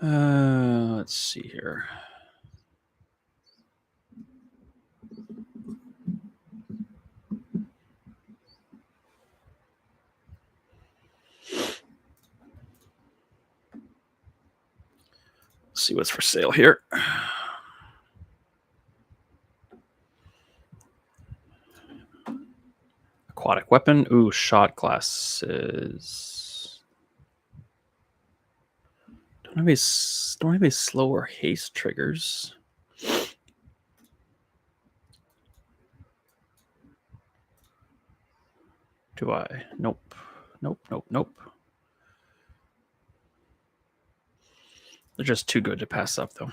Let's see here. Let's see what's for sale here. Aquatic weapon. Ooh, shot glasses. Don't have any slow or haste triggers. Do I? Nope. Nope, nope, nope. They're just too good to pass up, though.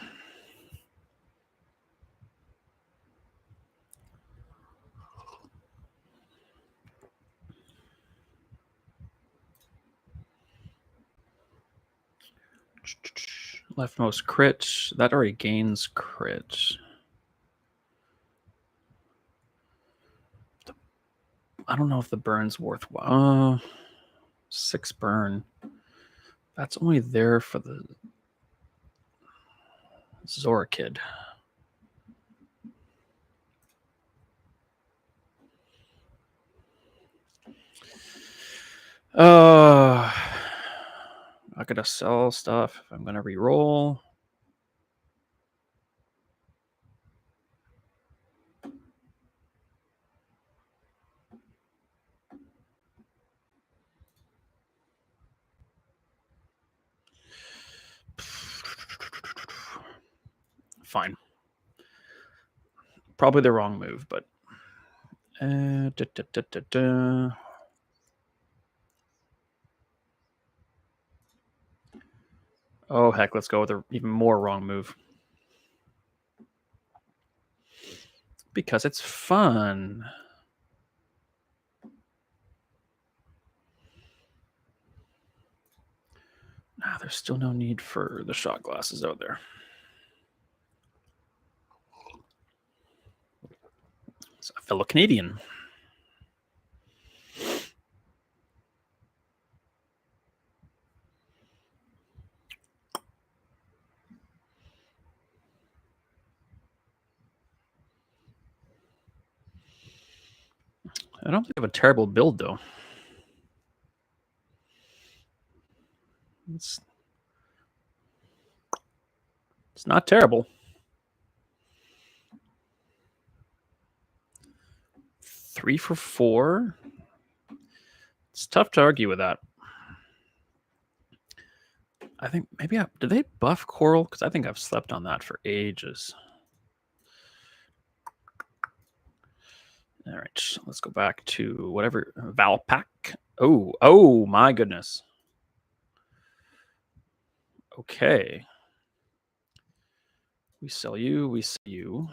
Leftmost crit. That already gains crit. I don't know if the burn's worthwhile. 6 burn. That's only there for the Zora kid. I gotta sell stuff if I'm gonna re-roll. Fine. Probably the wrong move, but oh heck, let's go with an even more wrong move. Because it's fun. There's still no need for the shot glasses out there. It's a fellow Canadian. I don't think I have a terrible build, though. It's not terrible. 3 for 4. It's tough to argue with that. I think maybe did they buff Coral? Because I think I've slept on that for ages. All right, so let's go back to whatever Valpak. Oh my goodness. Okay. We sell you. We sell you.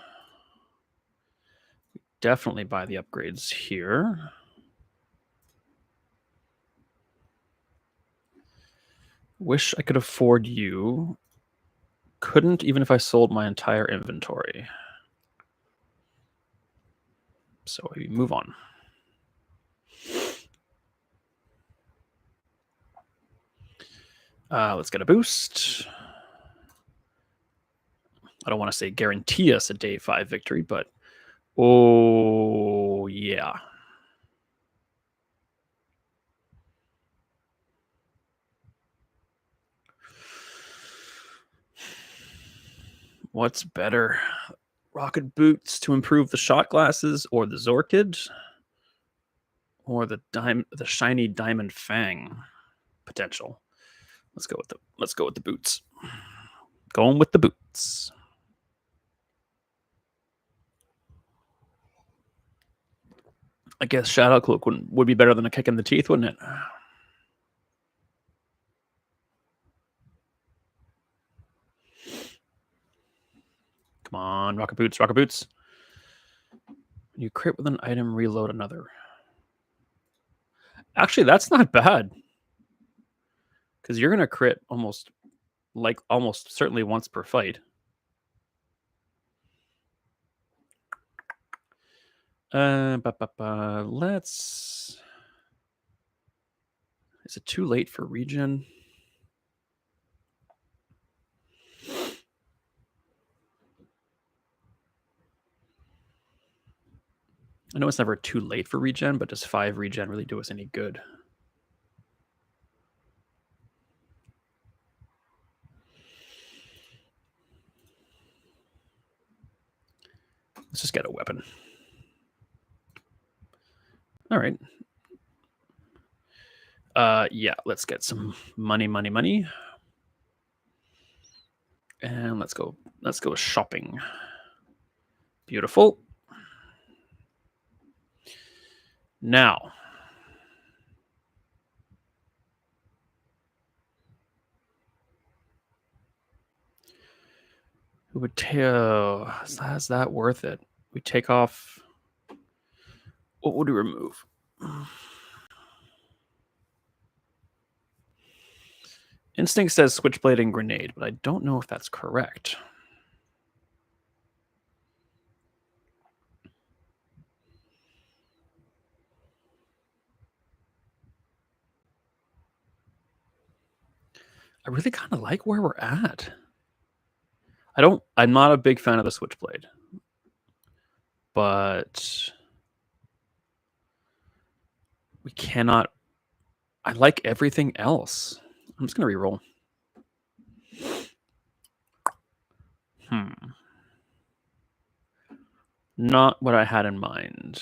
We definitely buy the upgrades here. Wish I could afford you. Couldn't even if I sold my entire inventory. So we move on. Let's get a boost. I don't want to say guarantee us a day 5 victory, but oh yeah. What's better? Rocket boots to improve the shot glasses, or the Zorkid, or the shiny diamond fang potential. Let's go with the boots. Going with the boots. I guess Shadow Cloak would be better than a kick in the teeth, wouldn't it? Come on, rocket boots, rocket boots. You crit with an item, reload another. Actually, that's not bad. Because you're going to crit almost certainly once per fight. Let's. Is it too late for regen? I know it's never too late for regen, but does 5 regen really do us any good? Let's just get a weapon. All right. Yeah, let's get some money. And let's go shopping. Beautiful. Now, who would tell? Is that worth it? We take off. What would we remove? Instinct says switchblade and grenade, but I don't know if that's correct. I really kind of like where we're at. I'm not a big fan of the switchblade, but we cannot. I like everything else. I'm just gonna reroll. Not what I had in mind.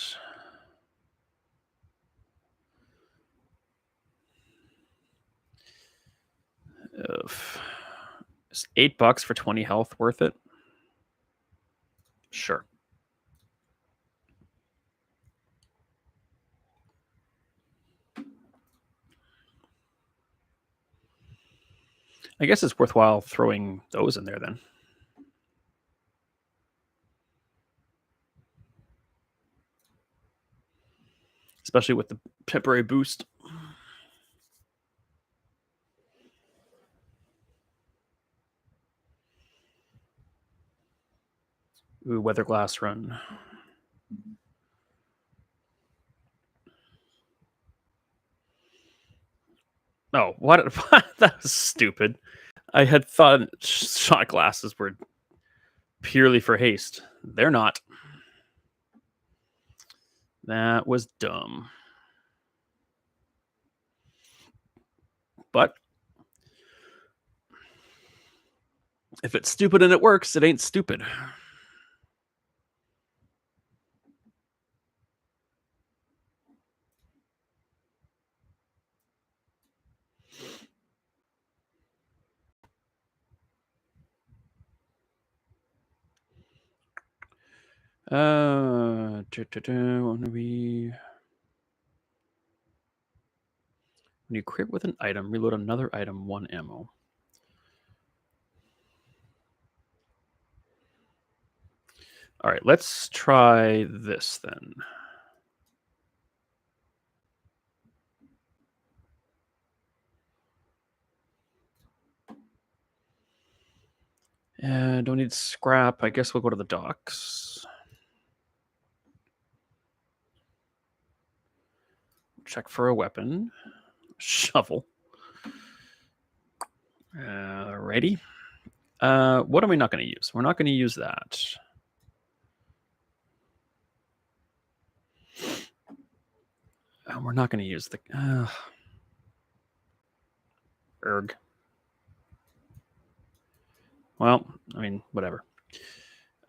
Is $8 for 20 health worth it? Sure. I guess it's worthwhile throwing those in there then. Especially with the temporary boost. Ooh, weather glass run. Oh, what? That was stupid. I had thought shot glasses were purely for haste. They're not. That was dumb. But if it's stupid and it works, it ain't stupid. When you crit with an item, reload another item 1 ammo. All right, let's try this then. Don't need scrap. I guess we'll go to the docks. Check for a weapon. Shovel. Alrighty. What are we not going to use? We're not going to use that. We're not going to use the... erg. Well, I mean, whatever.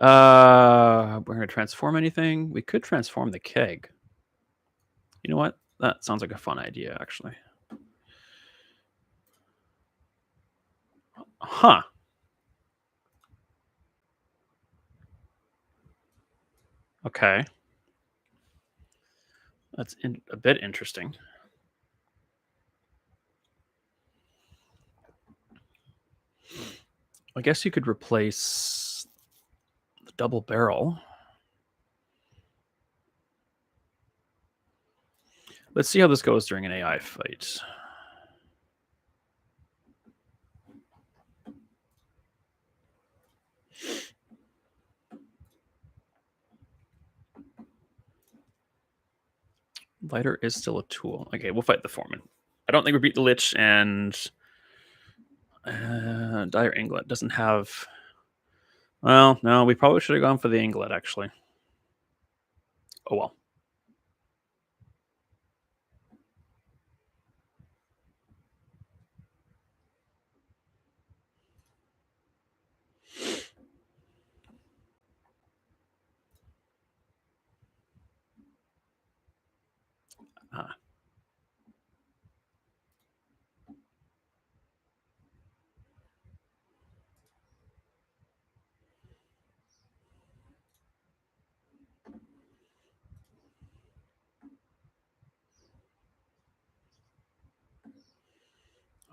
We're going to transform anything? We could transform the keg. You know what? That sounds like a fun idea, actually. Huh. Okay. That's a bit interesting. I guess you could replace the double barrel. Let's see how this goes during an AI fight. Lighter is still a tool. Okay, we'll fight the foreman. I don't think we beat the Lich, and Dire Inglet doesn't have... Well, no, we probably should have gone for the Inglet, actually. Oh, well.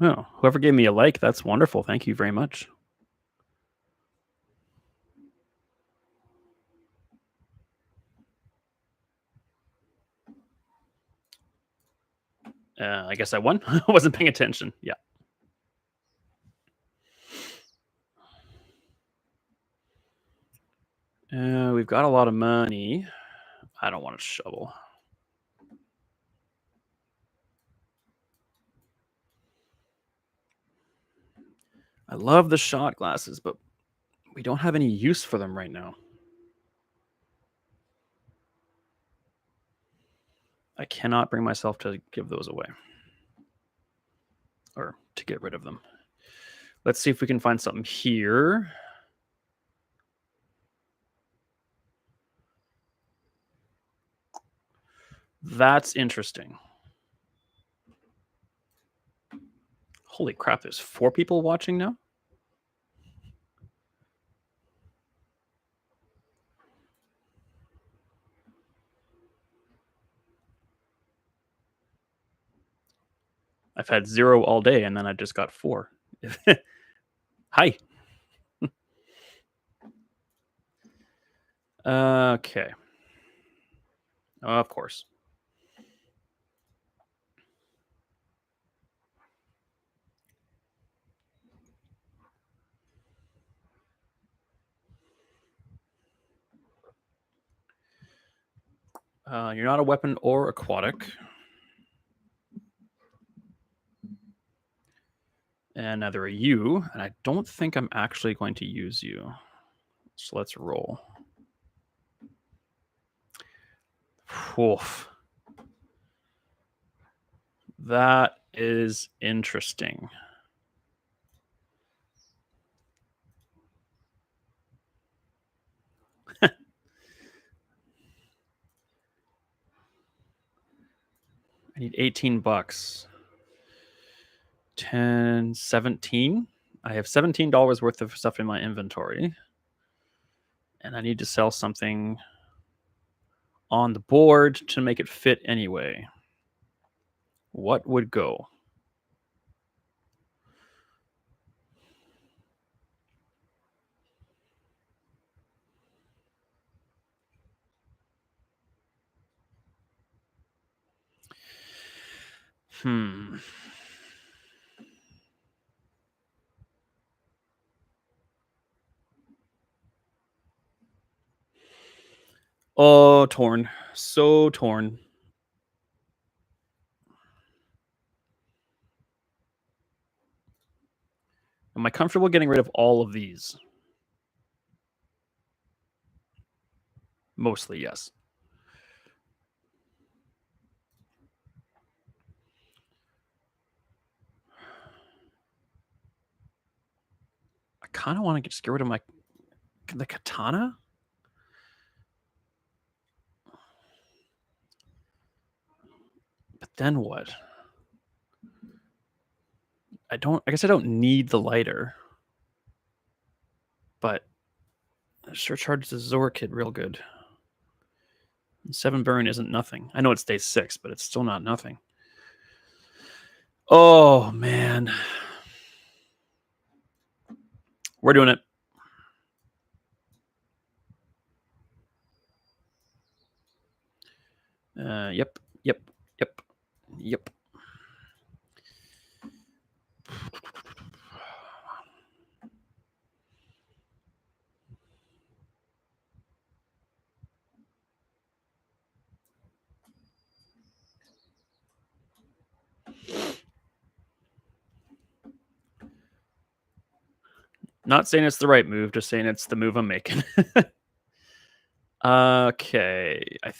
Oh, whoever gave me a like, that's wonderful. Thank you very much. I guess I won. I wasn't paying attention. Yeah. We've got a lot of money. I don't want to shovel. I love the shot glasses, but we don't have any use for them right now. I cannot bring myself to give those away. Or to get rid of them. Let's see if we can find something here. That's interesting. Holy crap, there's 4 people watching now? I've had 0 all day, and then I just got 4. Hi. Okay. Of course. You're not a weapon or aquatic. And neither are you. And I don't think I'm actually going to use you. So let's roll. Oof. That is interesting. I need 18 bucks. 10, 17. I have $17 worth of stuff in my inventory. And I need to sell something on the board to make it fit anyway. What would go? Oh, torn. So torn. Am I comfortable getting rid of all of these? Mostly, yes. I kind of want to just get rid of the katana. But then what? I guess I don't need the lighter. But it sure charges the Zor kid real good. 7 burn isn't nothing. I know it stays 6, but it's still not nothing. Oh, man. We're doing it. Yep. Not saying it's the right move, just saying it's the move I'm making. Okay, I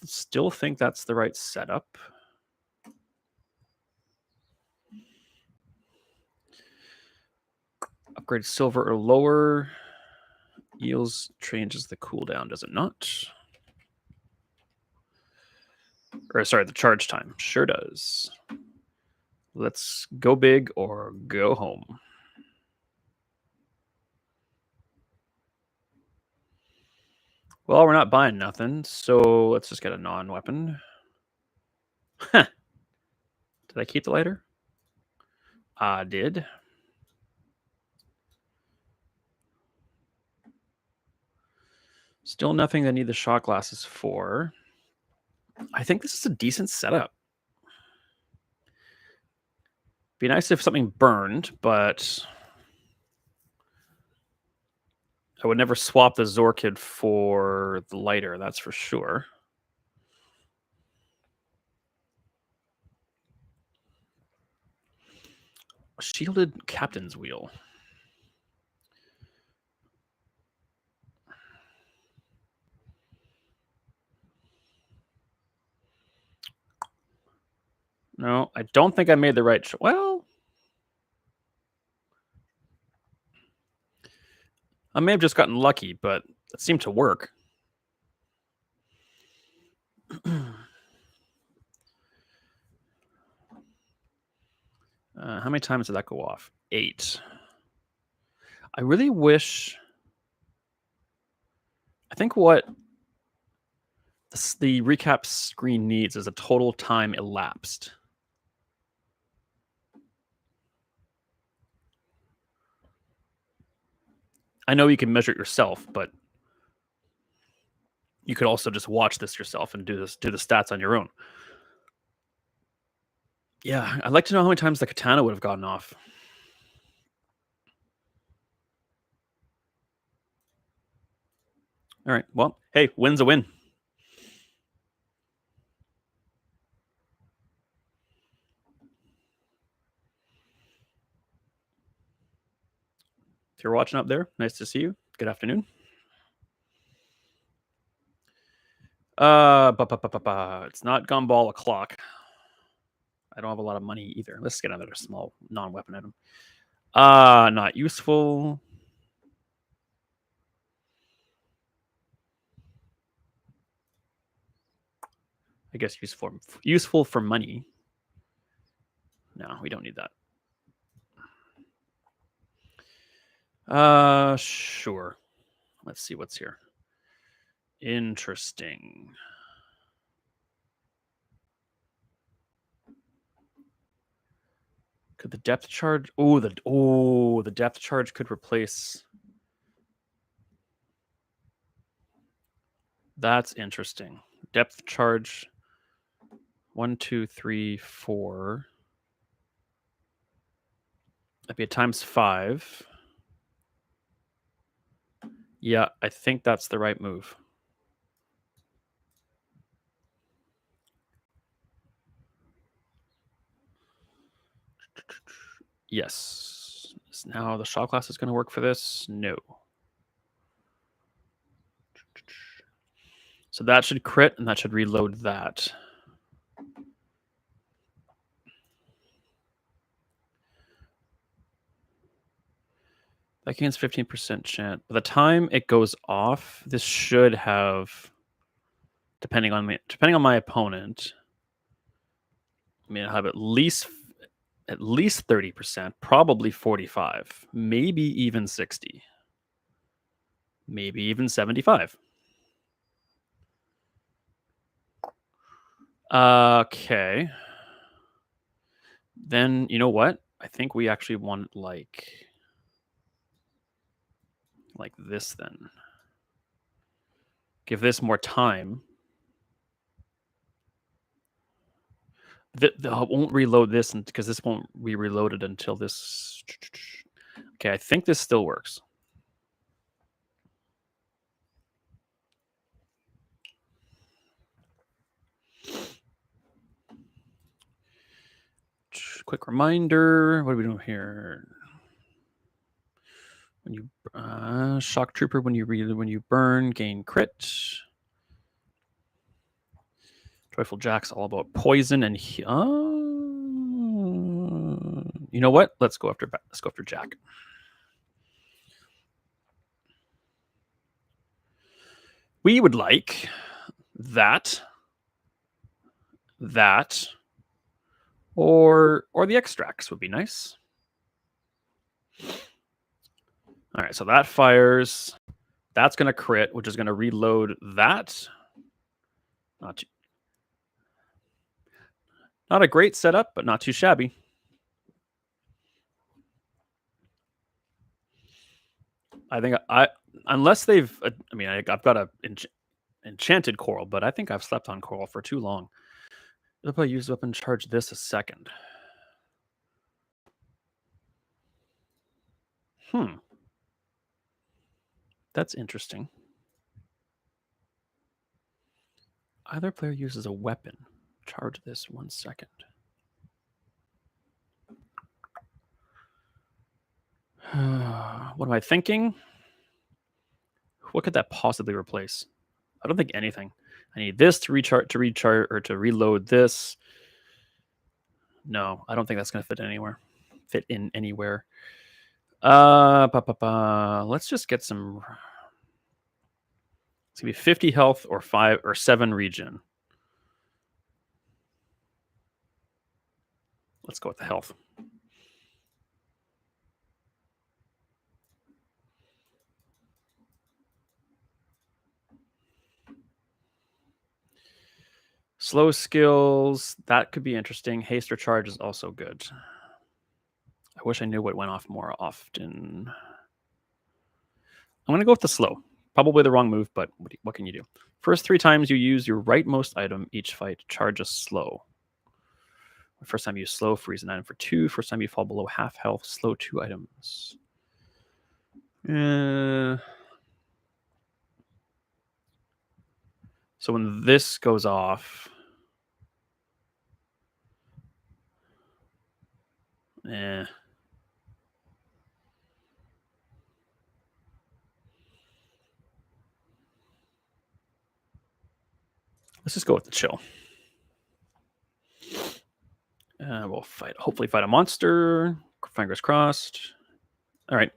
still think that's the right setup. Upgrade silver or lower. Eels changes the cooldown, does it not? Or sorry, the charge time. Sure does. Let's go big or go home. Well, we're not buying nothing, so let's just get a non-weapon. Did I keep the lighter? I did. Still nothing I need the shot glasses for. I think this is a decent setup. Be nice if something burned, but I would never swap the Zorkid for the lighter, that's for sure. Shielded Captain's Wheel. No, I don't think I made the right choice. Well, I may have just gotten lucky, but it seemed to work. How many times did that go off? 8. I really wish... I think what the recap screen needs is a total time elapsed. I know you can measure it yourself, but you could also just watch this yourself and do the stats on your own. Yeah, I'd like to know how many times the katana would have gotten off. All right, well, hey, win's a win. If you're watching up there, nice to see you. Good afternoon. It's not Gumball o'clock. I don't have a lot of money either. Let's get another small non-weapon item. Not useful. I guess useful for money. No, we don't need that. Sure. Let's see what's here. Interesting. Could the depth charge? The depth charge could replace. That's interesting. Depth charge. 1, 2, 3, 4. That'd be a times 5. Yeah, I think that's the right move. Yes. Now the shot class is going to work for this? No. So that should crit, and that should reload that. That gains 15% chance. By the time it goes off, this should have, depending on my opponent, I mean, I'll have at least 30%, probably 45, maybe even 60, maybe even 75. Okay. Then you know what? I think we actually want like this then. Give this more time. I won't reload this because this won't be reloaded until this. Okay, I think this still works. Quick reminder. What are we doing here? When you shock trooper, when you burn, gain crit. Joyful Jack's all about poison and you know what? Let's go after Jack. We would like that, or the extracts would be nice. All right, so that fires. That's going to crit, which is going to reload that. Not a great setup, but not too shabby. I think unless they've, I mean, I've got a enchanted coral, but I think I've slept on coral for too long. If I use weapon, charge this a second. That's interesting. Either player uses a weapon. Charge this 1 second. What am I thinking? What could that possibly replace? I don't think anything. I need this to recharge or to reload this. No, I don't think that's going to fit in anywhere. Let's just get some. It's gonna be 50 health or 5 or 7 regen. Let's go with the health. Slow skills, that could be interesting. Haste or charge is also good. I wish I knew what went off more often. I'm going to go with the slow. Probably the wrong move, but what can you do? First 3 times you use your rightmost item each fight, charge a slow. First time you use slow, freeze an item for 2. First time you fall below half health, slow 2 items. So when this goes off, let's just go with the chill. We'll hopefully fight a monster. Fingers crossed. All right.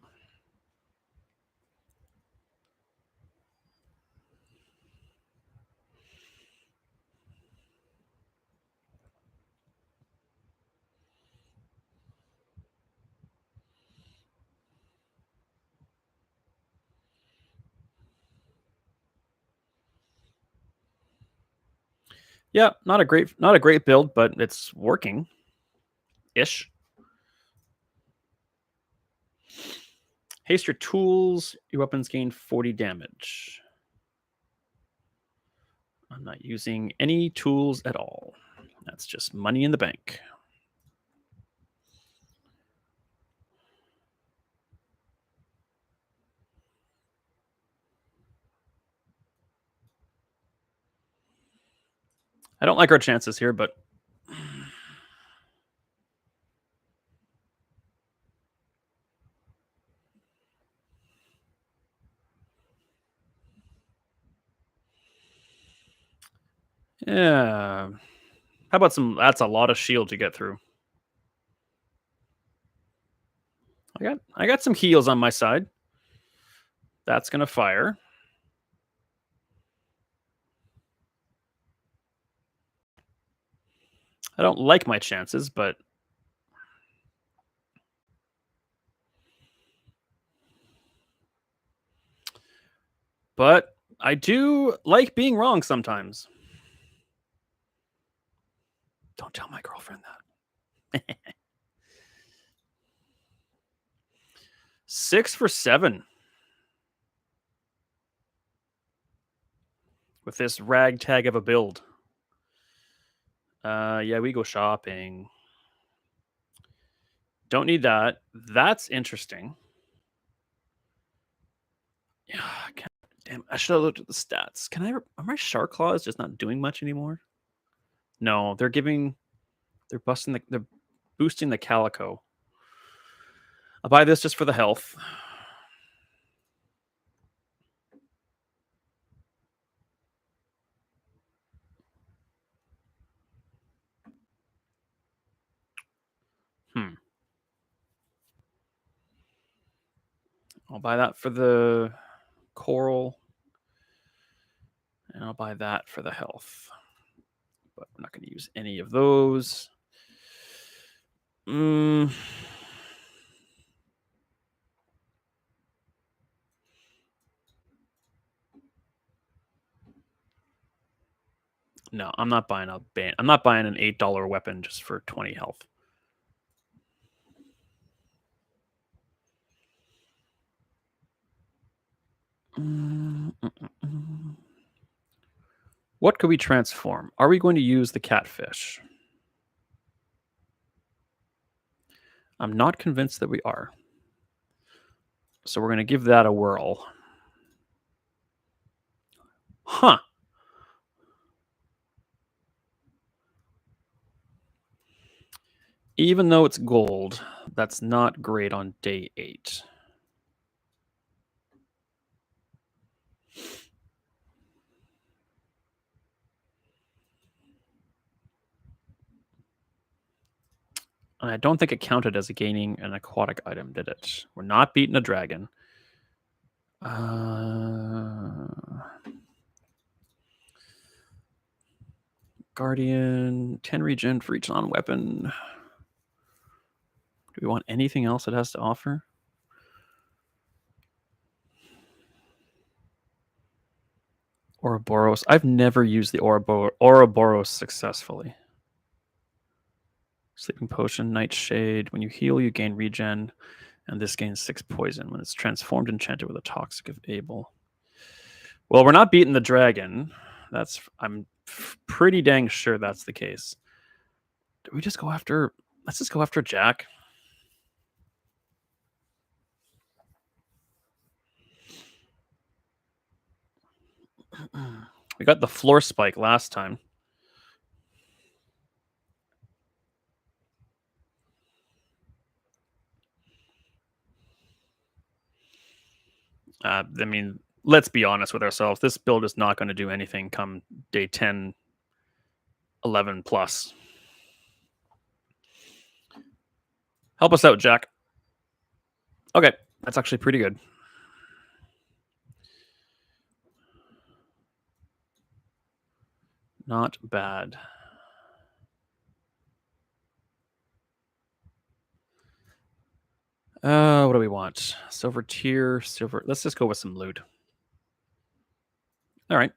Yeah, not a great build, but it's working ish. Haste your tools. Your weapons gain 40 damage. I'm not using any tools at all. That's just money in the bank. I don't like our chances here, but yeah. How about some? That's a lot of shield to get through. I got some heals on my side. That's gonna fire. I don't like my chances, but I do like being wrong sometimes. Don't tell my girlfriend that. 6 for 7. With this ragtag of a build. Yeah, we go shopping. Don't need that. That's interesting. Yeah, damn. I should have looked at the stats. Are my shark claws just not doing much anymore? No, they're boosting the calico. I'll buy this just for the health. I'll buy that for the coral. And I'll buy that for the health. But we're not going to use any of those. No, I'm not buying a band. I'm not buying an $8 weapon just for 20 health. What could we transform? Are we going to use the catfish? I'm not convinced that we are. So we're going to give that a whirl. Huh. Even though it's gold, that's not great on day 8. And I don't think it counted as gaining an aquatic item, did it? We're not beating a dragon. Guardian, 10 regen for each non-weapon. Do we want anything else it has to offer? Ouroboros. I've never used the Ouroboros successfully. Sleeping potion, nightshade. When you heal, you gain regen, and this gains 6 poison when it's transformed enchanted with a toxic of Able. Well, we're not beating the dragon. I'm pretty dang sure that's the case. Do we just go after? Let's just go after Jack. We got the floor spike last time. I mean, let's be honest with ourselves. This build is not going to do anything come day 10, 11 plus. Help us out, Jack. Okay, that's actually pretty good. Not bad. What do we want? Silver tier, silver. Let's just go with some loot. All right.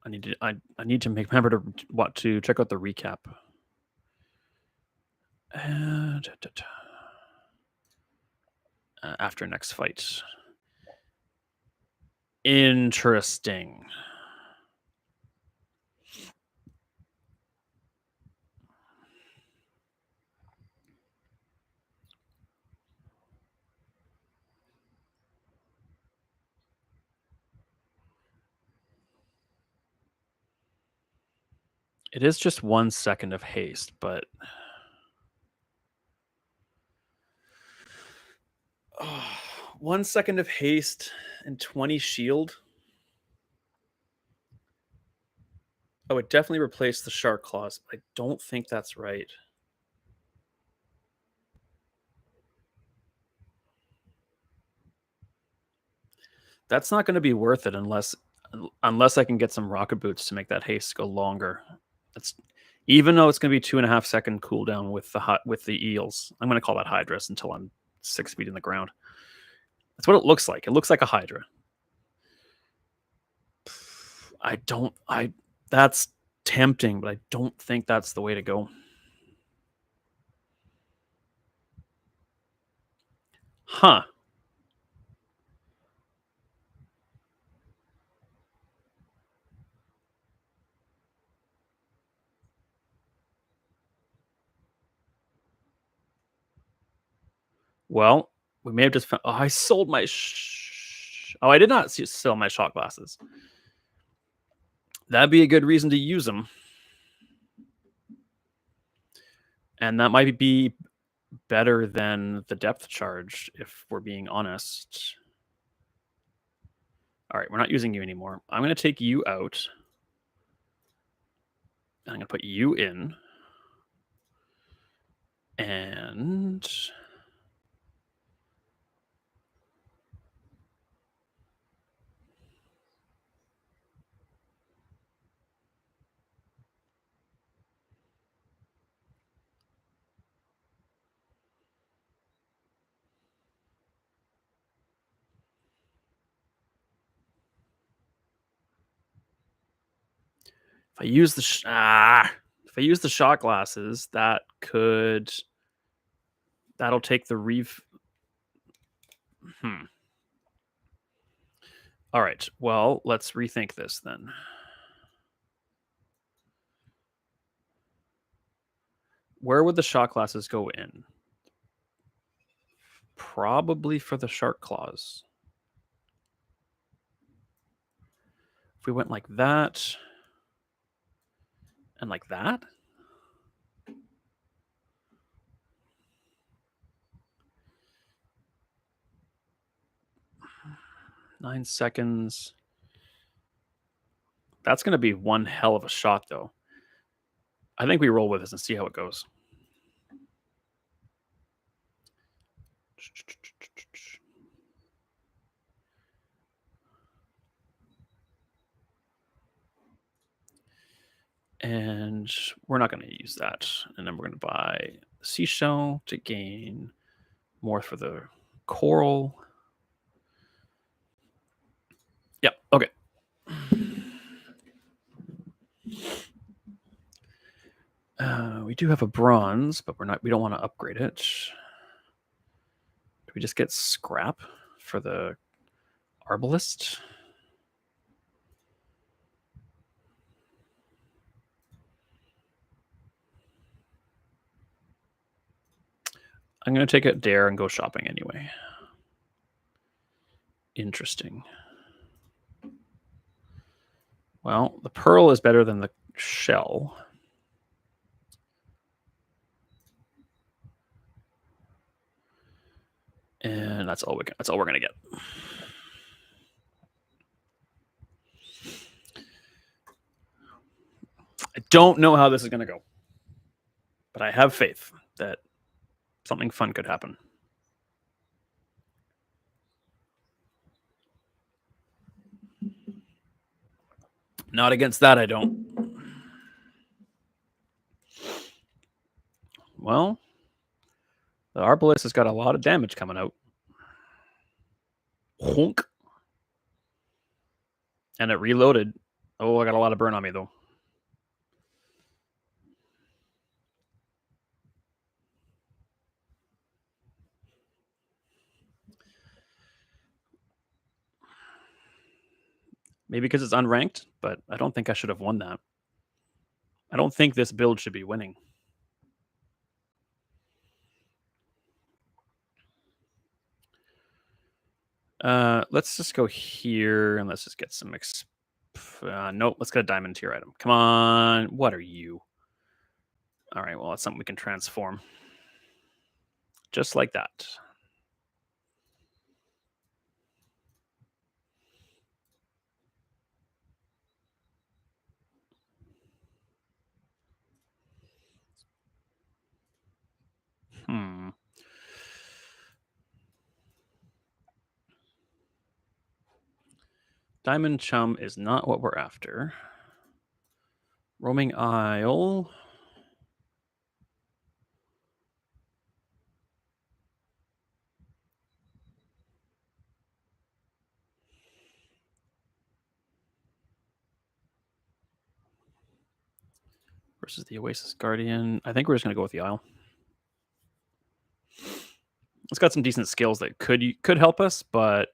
I need to remember to check out the recap. After next fight. Interesting. It is just 1 second of haste, but 1 second of haste and 20 shield. Oh, it definitely replaced the shark claws. I don't think that's right. That's not going to be worth it unless I can get some rocket boots to make that haste go longer. That's even though it's going to be 2.5 second cooldown with the eels. I'm going to call that hydras until I'm 6 feet in the ground. That's what it looks like. It looks like a hydra. That's tempting, but I don't think that's the way to go. Huh. Well, we may have just found. Oh, I sold my. Oh, I did not sell my shot glasses. That'd be a good reason to use them. And that might be better than the depth charge, if we're being honest. All right, we're not using you anymore. I'm going to take you out. I'm going to put you in. And if I use the if I use the shot glasses, that'll take the All right. Well, let's rethink this then. Where would the shot glasses go in? Probably for the shark claws. If we went like that and like that. Nine seconds. That's going to be one hell of a shot, though. I think we roll with this and see how it goes. And we're not going to use that. And then we're going to buy the seashell to gain more for the coral. Yeah, okay. We do have a bronze, but we don't want to upgrade it. Do we just get scrap for the arbalist? I'm going to take a dare and go shopping anyway. Interesting. Well, the pearl is better than the shell. And that's all we're going to get. I don't know how this is going to go, but I have faith that something fun could happen. Not against that, I don't. Well, the arbalist has got a lot of damage coming out. Honk. And it reloaded. Oh, I got a lot of burn on me, though. Maybe because it's unranked, but I don't think I should have won that. I don't think this build should be winning. Let's just go here and let's just get some nope, let's get a diamond tier item. Come on. What are you? All right, well, that's something we can transform. Just like that. Diamond chum is not what we're after. Roaming Isle. Versus the Oasis Guardian. I think we're just going to go with the Isle. It's got some decent skills that could help us, but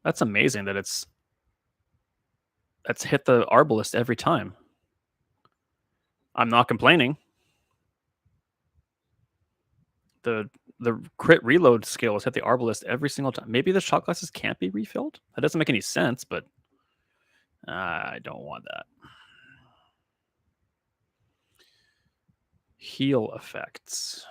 that's amazing that that's hit the arbalist every time. I'm not complaining. The crit reload skill has hit the arbalist every single time. Maybe the shot glasses can't be refilled. That doesn't make any sense, but I don't want that. Heal effects.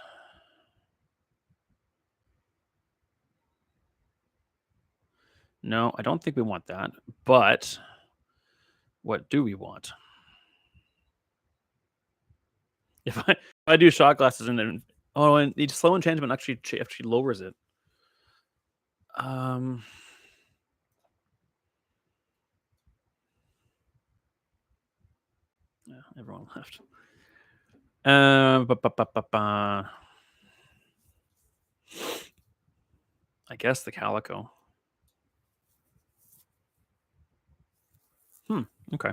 No, I don't think we want that. But what do we want? If I do shot glasses and then and the slow enchantment actually lowers it. Um Yeah, everyone left. Ba, ba, ba, ba, ba. I guess the calico. Okay.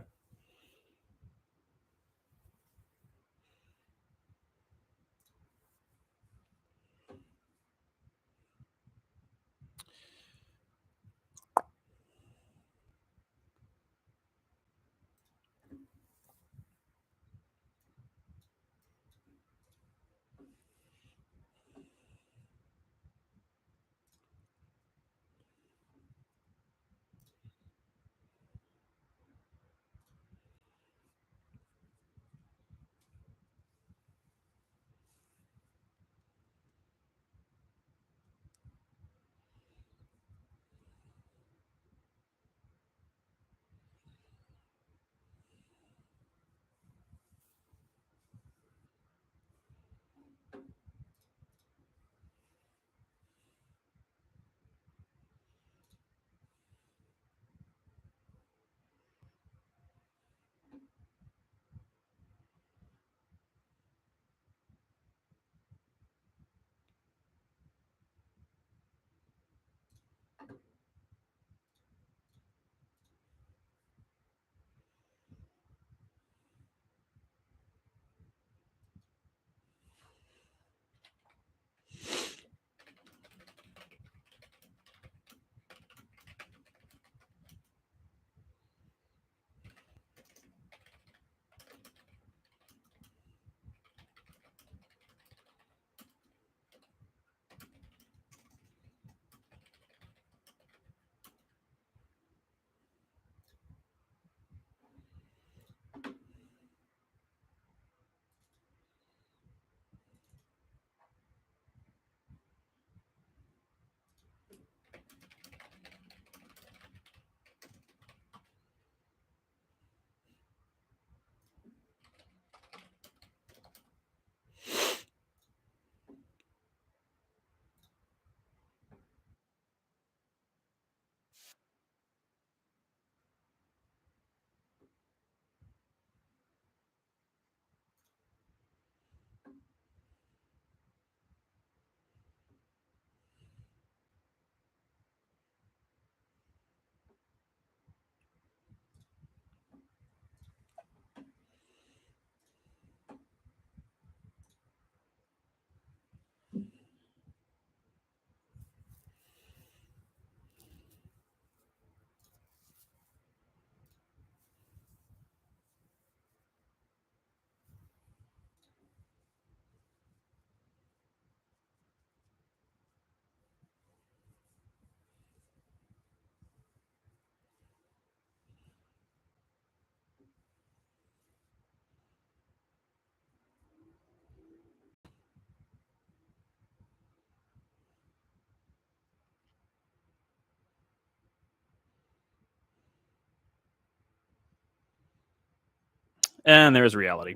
And there's reality.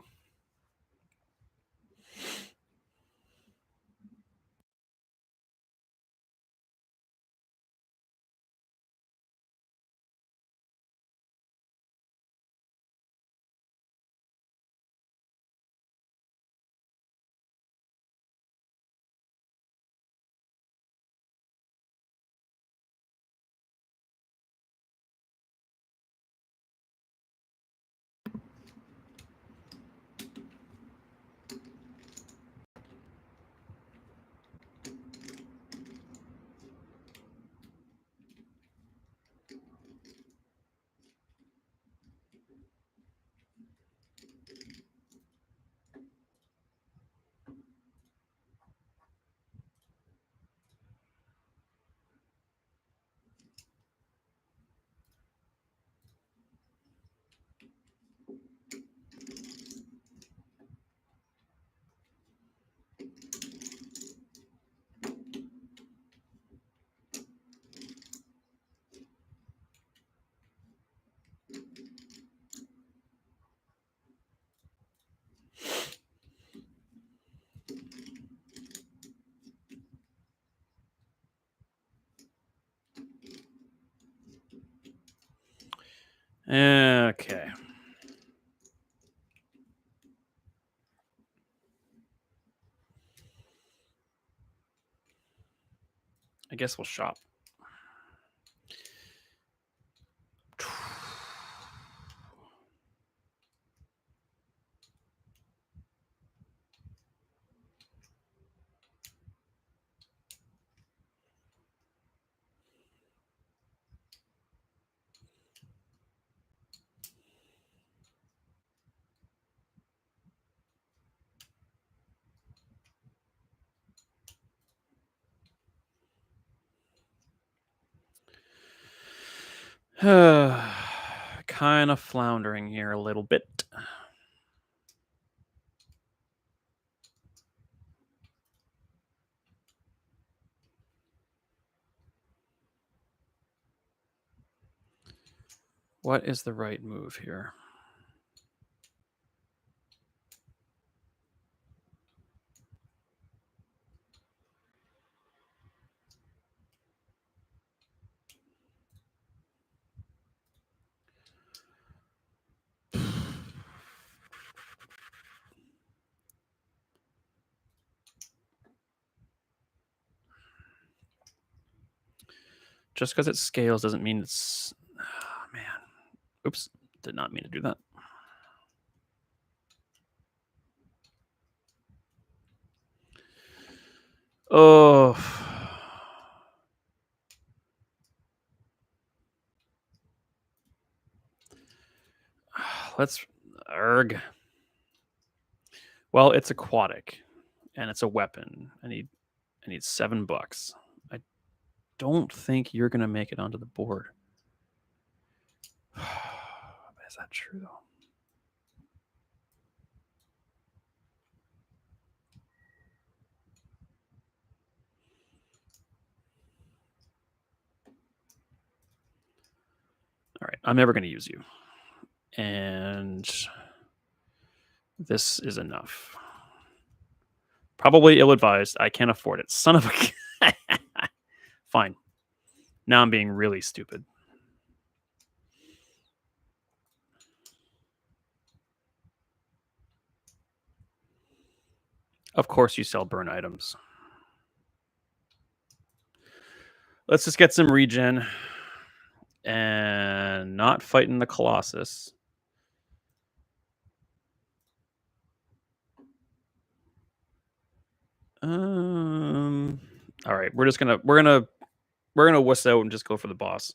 Okay. I guess we'll shop. Kind of floundering here a little bit. What is the right move here? Just because it scales doesn't mean it's... Oh, man. Oops. Did not mean to do that. Oh. Let's... Erg. Well, it's aquatic. And it's a weapon. I need $7. I don't think you're going to make it onto the board. Is that true, though? All right. I'm never going to use you. And this is enough. Probably ill-advised. I can't afford it. Son of a... Fine. Now I'm being really stupid. Of course you sell burn items. Let's just get some regen. And not fighting the Colossus. All right, we're gonna wuss out and just go for the boss.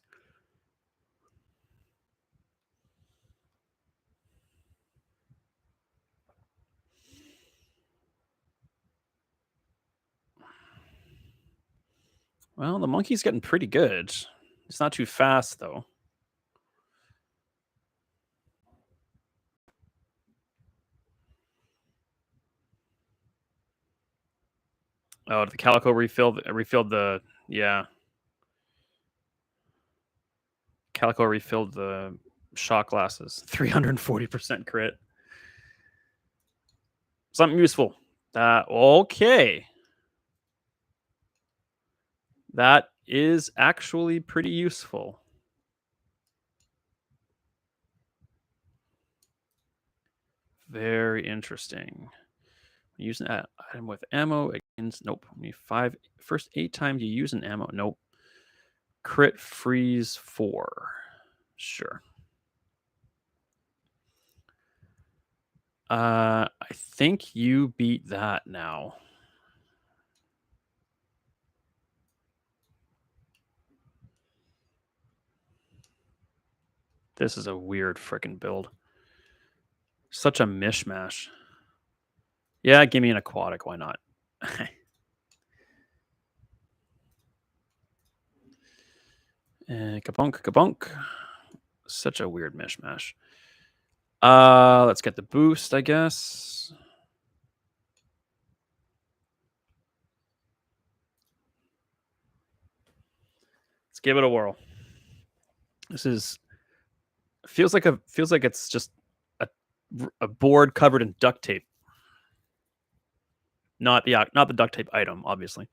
Well, the monkey's getting pretty good. It's not too fast though. Oh, the Calico refilled the yeah. Calico refilled the shot glasses. 340% crit. Something useful. Okay. That is actually pretty useful. Very interesting. Use an item with ammo against... Nope. Only 5... First 8 times you use an ammo. Nope. Crit freeze 4. Sure. I think you beat that now. This is a weird freaking build. Such a mishmash. Yeah, give me an aquatic. Why not? Kabunk, kabunk. Such a weird mishmash. Let's get the boost, I guess. Let's give it a whirl. This is feels like it's just a board covered in duct tape. Not the duct tape item, obviously.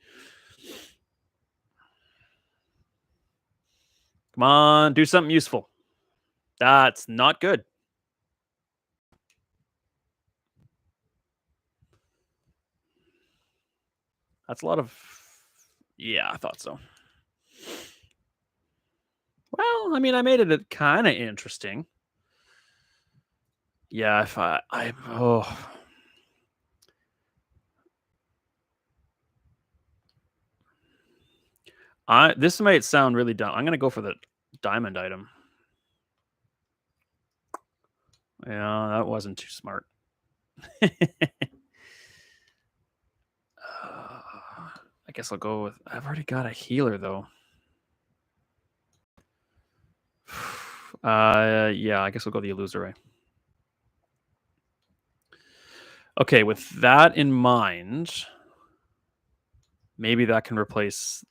Come on, do something useful. That's not good. That's a lot of. Yeah, I thought so. Well, I mean, I made it kind of interesting. Yeah, if this might sound really dumb. I'm gonna go for the diamond item. Yeah, that wasn't too smart. I guess I'll go with. I've already got a healer though. Yeah, I guess we'll go the illusory. Okay, with that in mind, maybe that can replace.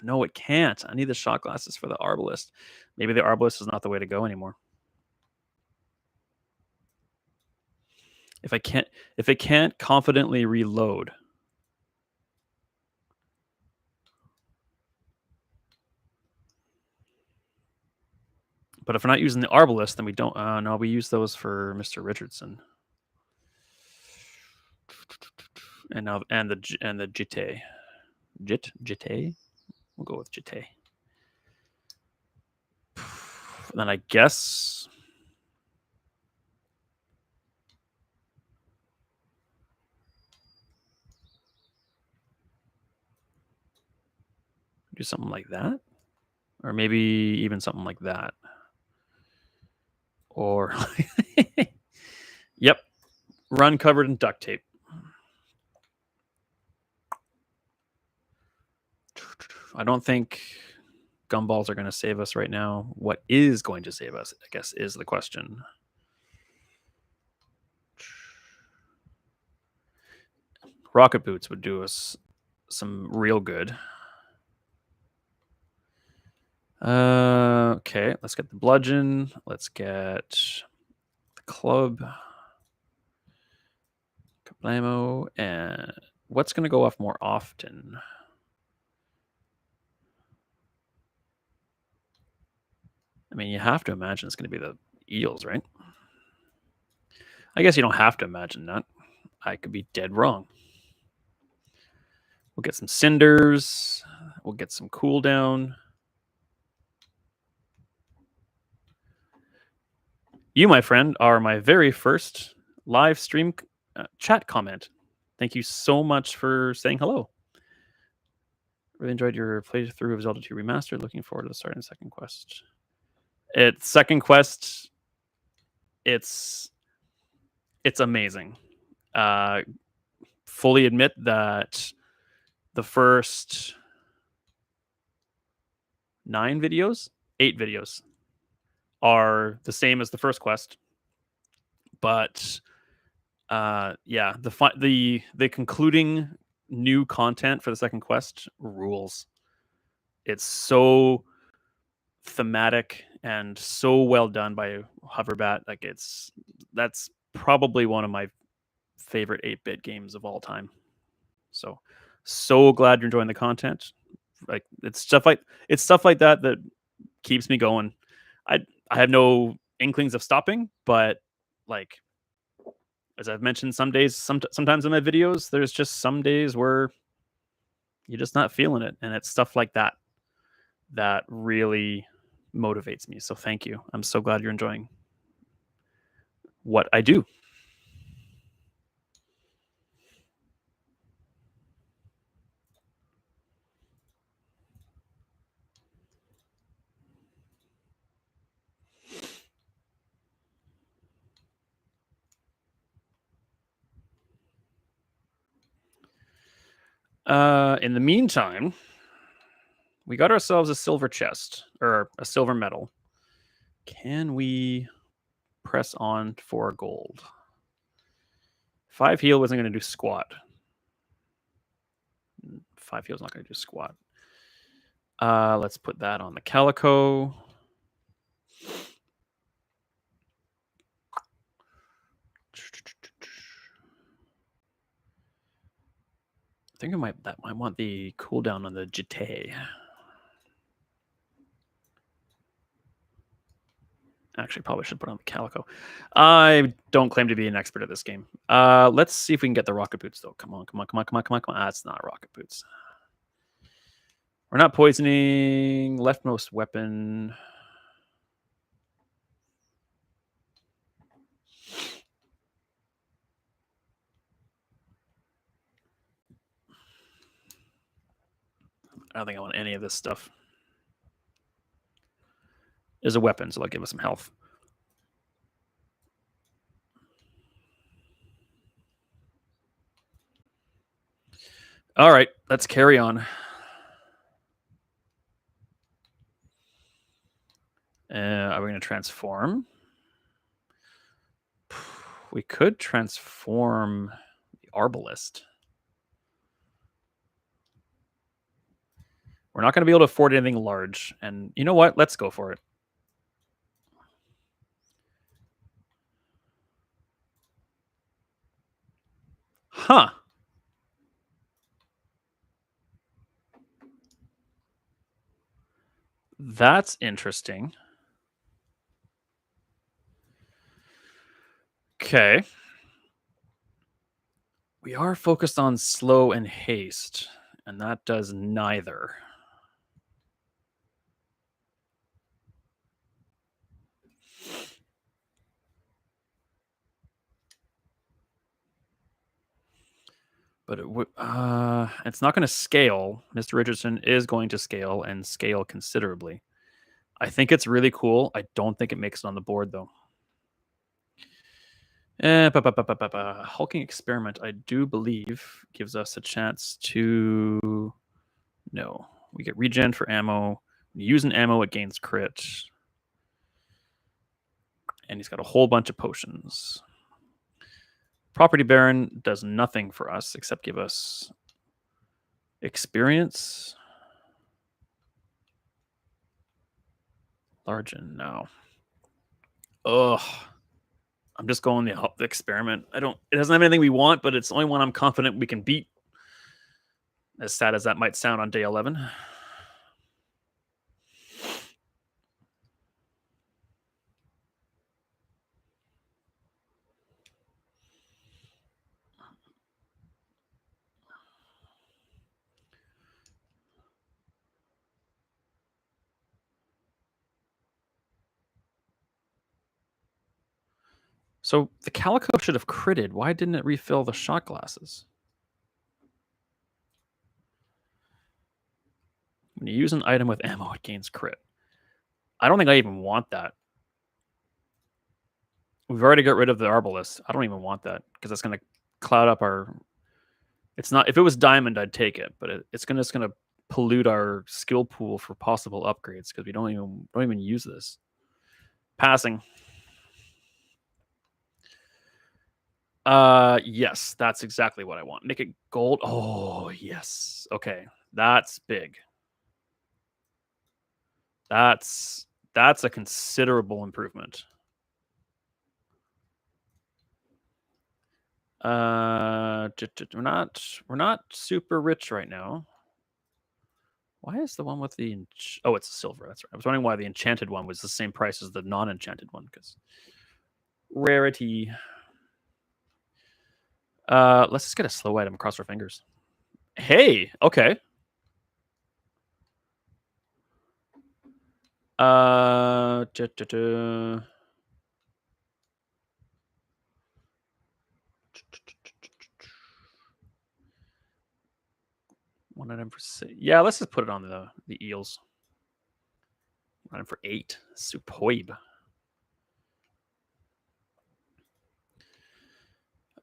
No, it can't. I need the shot glasses for the arbalist. Maybe the arbalist is not the way to go anymore. If it can't confidently reload. But if we're not using the arbalist, then we don't. No, we use those for Mr. Richardson. And now and the Jite. Jite? We'll go with Jite. Then I guess do something like that. Or maybe even something like that. Or yep. Run covered in duct tape. I don't think gumballs are going to save us right now. What is going to save us, I guess, is the question. Rocket boots would do us some real good. Okay, let's get the bludgeon. Let's get the club. Kablamo. And what's going to go off more often? I mean, you have to imagine it's going to be the eels, right? I guess you don't have to imagine that. I could be dead wrong. We'll get some cinders. We'll get some cooldown. You, my friend, are my very first live stream chat comment. Thank you so much for saying hello. Really enjoyed your playthrough of Zelda 2 Remastered. Looking forward to starting the second quest. Second quest, it's amazing. Fully admit that the first 8 videos are the same as the first quest, but yeah, the concluding new content for the second quest rules. It's so thematic and so well done by Hoverbat. Like that's probably one of my favorite 8-bit games of all time. So glad you're enjoying the content. Like it's stuff like that that keeps me going. I have no inklings of stopping, but like as I've mentioned, sometimes in my videos, there's just some days where you're just not feeling it, and it's stuff like that that really motivates me. So thank you. I'm so glad you're enjoying what I do. In the meantime, we got ourselves a silver chest or a silver medal. Can we press on for gold? 5 heal wasn't going to do squat. 5 heal's not going to do squat. Let's put that on the calico. I think I might want the cooldown on the Jite. Actually, probably should put on the Calico. I don't claim to be an expert at this game. Let's see if we can get the rocket boots, though. Come on, come on, come on, come on, come on, come on. That's not rocket boots. We're not poisoning. Leftmost weapon. I don't think I want any of this stuff. There's a weapon, so that'll give us some health. All right, let's carry on. Are we going to transform? We could transform the Arbalist. We're not going to be able to afford anything large. And you know what? Let's go for it. Huh. That's interesting. Okay. We are focused on slow and haste, and that does neither. But it's not going to scale. Mr. Richardson is going to scale and scale considerably. I think it's really cool. I don't think it makes it on the board, though. Hulking Experiment, I do believe, gives us a chance to... No. We get regen for ammo. When you use an ammo, it gains crit. And he's got a whole bunch of potions. Property Baron does nothing for us except give us experience. Large and no. Ugh. I'm just going the experiment. It doesn't have anything we want, but it's the only one I'm confident we can beat. As sad as that might sound on day 11. So the Calico should have critted. Why didn't it refill the shot glasses? When you use an item with ammo, it gains crit. I don't think I even want that. We've already got rid of the Arbalist. I don't even want that because that's going to cloud up our... It's not... If it was diamond, I'd take it, but it's just going to pollute our skill pool for possible upgrades because we don't even use this. Passing. Yes, that's exactly what I want. Make it gold. Oh, yes. Okay, that's big. That's a considerable improvement. We're not super rich right now. Why is the one with the... Oh, it's silver. That's right. I was wondering why the enchanted one was the same price as the non-enchanted one, because rarity. Let's just get a slow item across our fingers. Hey, okay. One item for 6. Yeah, let's just put it on the eels. One item for 8. Superb.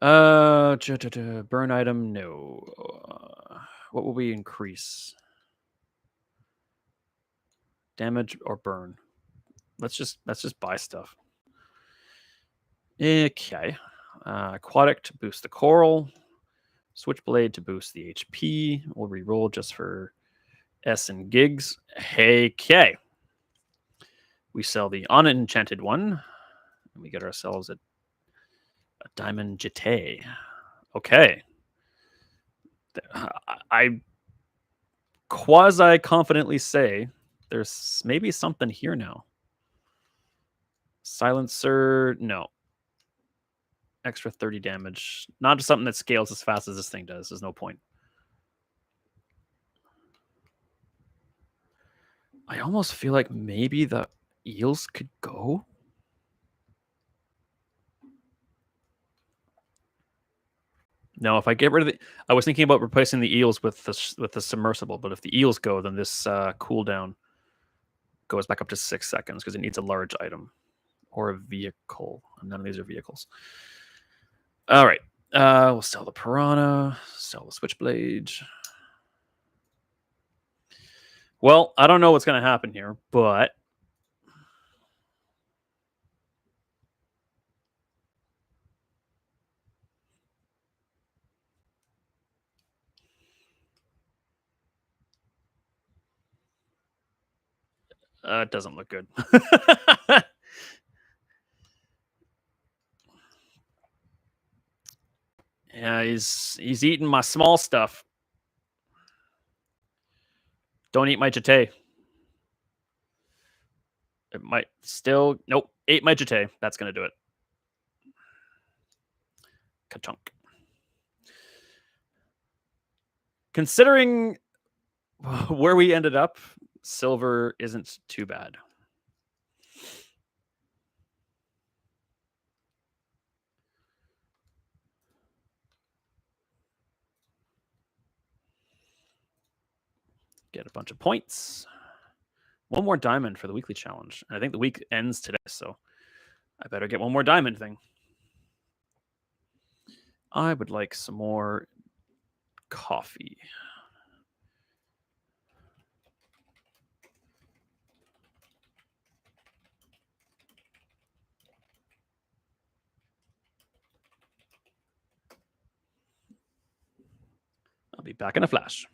Burn item, no. What will we increase? Damage or burn? Let's just buy stuff. Okay. Aquatic to boost the coral. Switchblade to boost the HP. We'll re-roll just for S and gigs. Okay. We sell the unenchanted one. And we get ourselves a diamond jetty. Okay. I quasi-confidently say there's maybe something here now. Silencer, no. Extra 30 damage. Not just something that scales as fast as this thing does. There's no point. I almost feel like maybe the eels could go. No, if I get rid of the, I was thinking about replacing the eels with the submersible, but if the eels go, then this cooldown goes back up to 6 seconds because it needs a large item or a vehicle. None of these are vehicles. All right, we'll sell the piranha, sell the switchblade. Well, I don't know what's going to happen here, but it doesn't look good. Yeah, he's eating my small stuff. Don't eat my jete. It might still nope. Ate my jete. That's gonna do it. Ka-chunk. Considering where we ended up, silver isn't too bad. Get a bunch of points. One more diamond for the weekly challenge. And I think the week ends today, so I better get one more diamond thing. I would like some more coffee. I'll be back in a flash.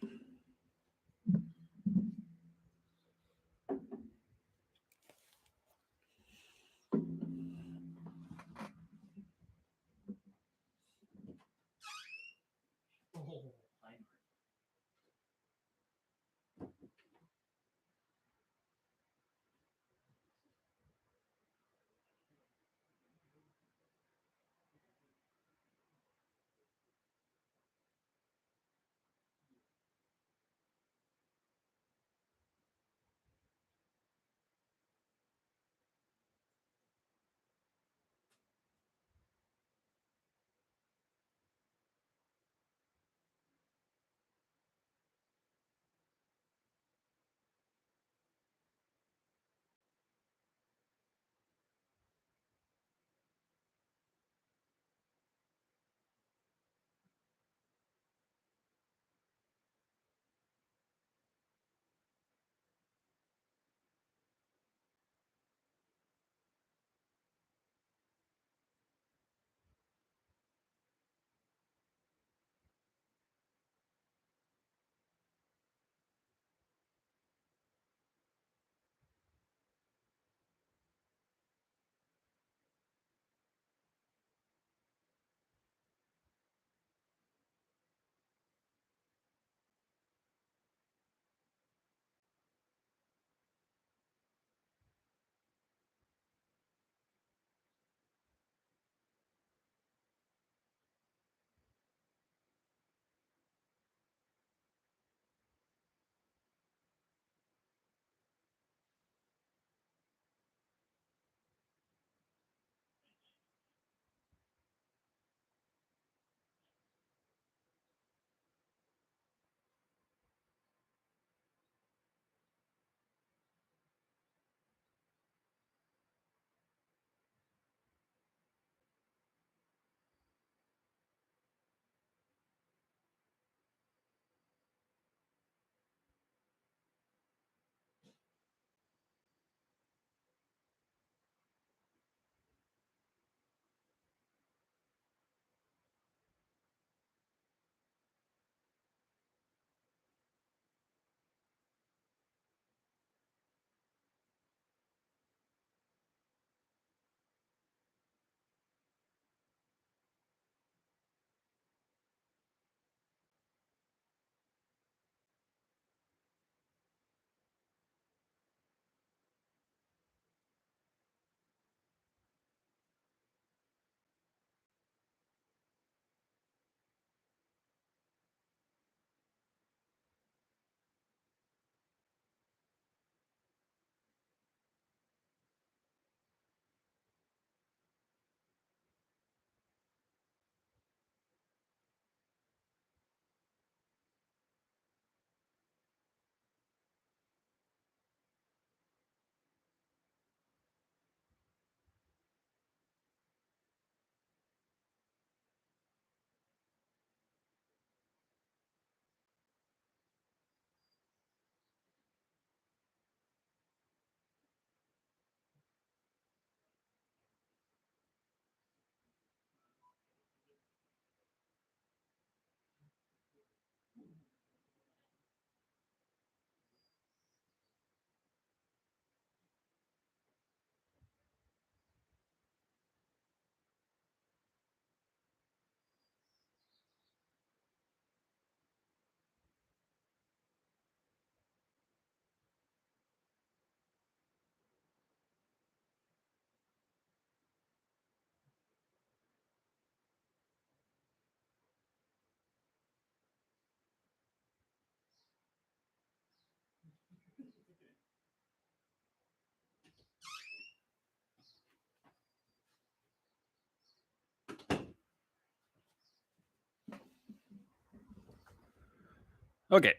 Okay.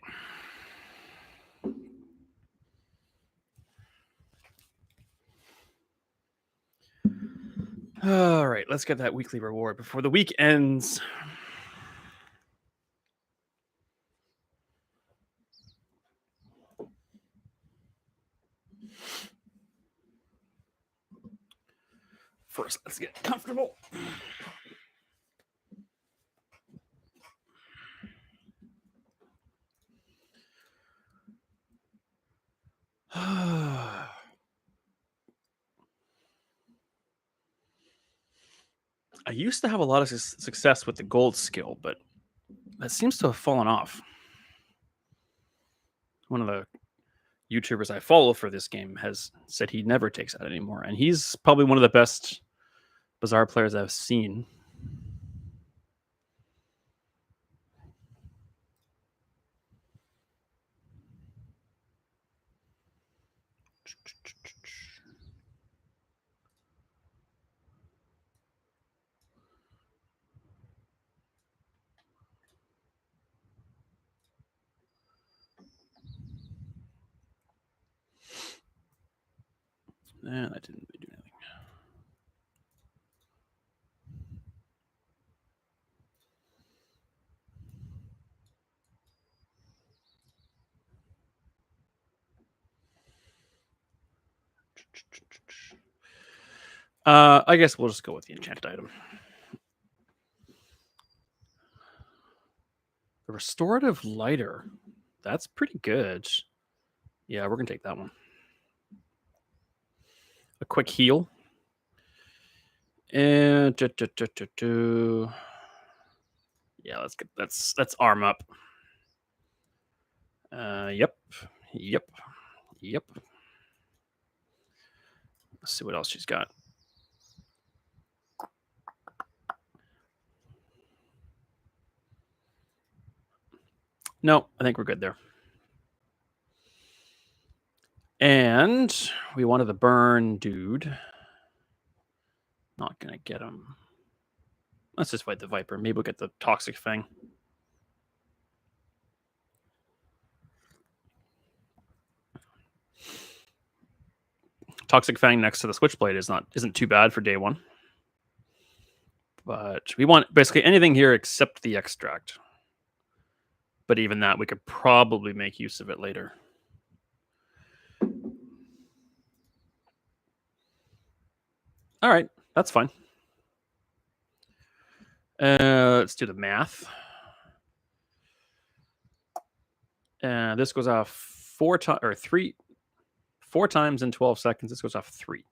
All right, let's get that weekly reward before the week ends. First, let's get comfortable. I used to have a lot of success with the gold skill, but that seems to have fallen off. One of the YouTubers I follow for this game has said he never takes that anymore, and he's probably one of the best Bazaar players I've seen. And that didn't really do anything. I guess we'll just go with the enchanted item. The restorative lighter. That's pretty good. Yeah, we're gonna take that one. A quick heal. And yeah, let's arm up. Yep. Let's see what else she's got. No, I think we're good there. And we wanted the burn dude. Not gonna get him. Let's just fight the Viper. Maybe we'll get the Toxic Fang. Toxic Fang next to the Switchblade isn't too bad for day one. But we want basically anything here except the extract. But even that, we could probably make use of it later. All right, that's fine. Let's do the math. This goes off four times in 12 seconds. This goes off 3.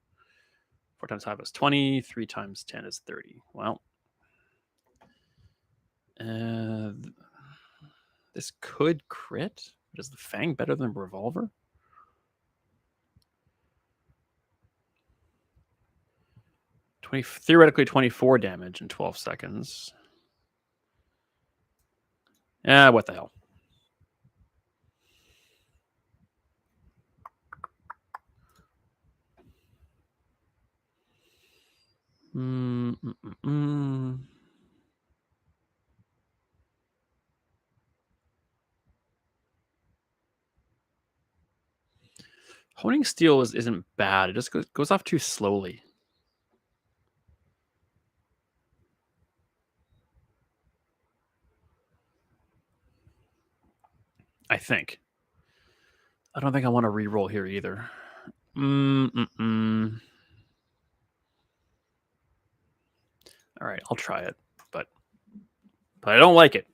4 times 5 is 20. 3 times 10 is 30. Well, this could crit. Is the Fang better than Revolver? Theoretically 24 damage in 12 seconds. What the hell? Honing Steel isn't bad. It just goes off too slowly. I think. I don't think I want to re-roll here either. All right, I'll try it, but I don't like it.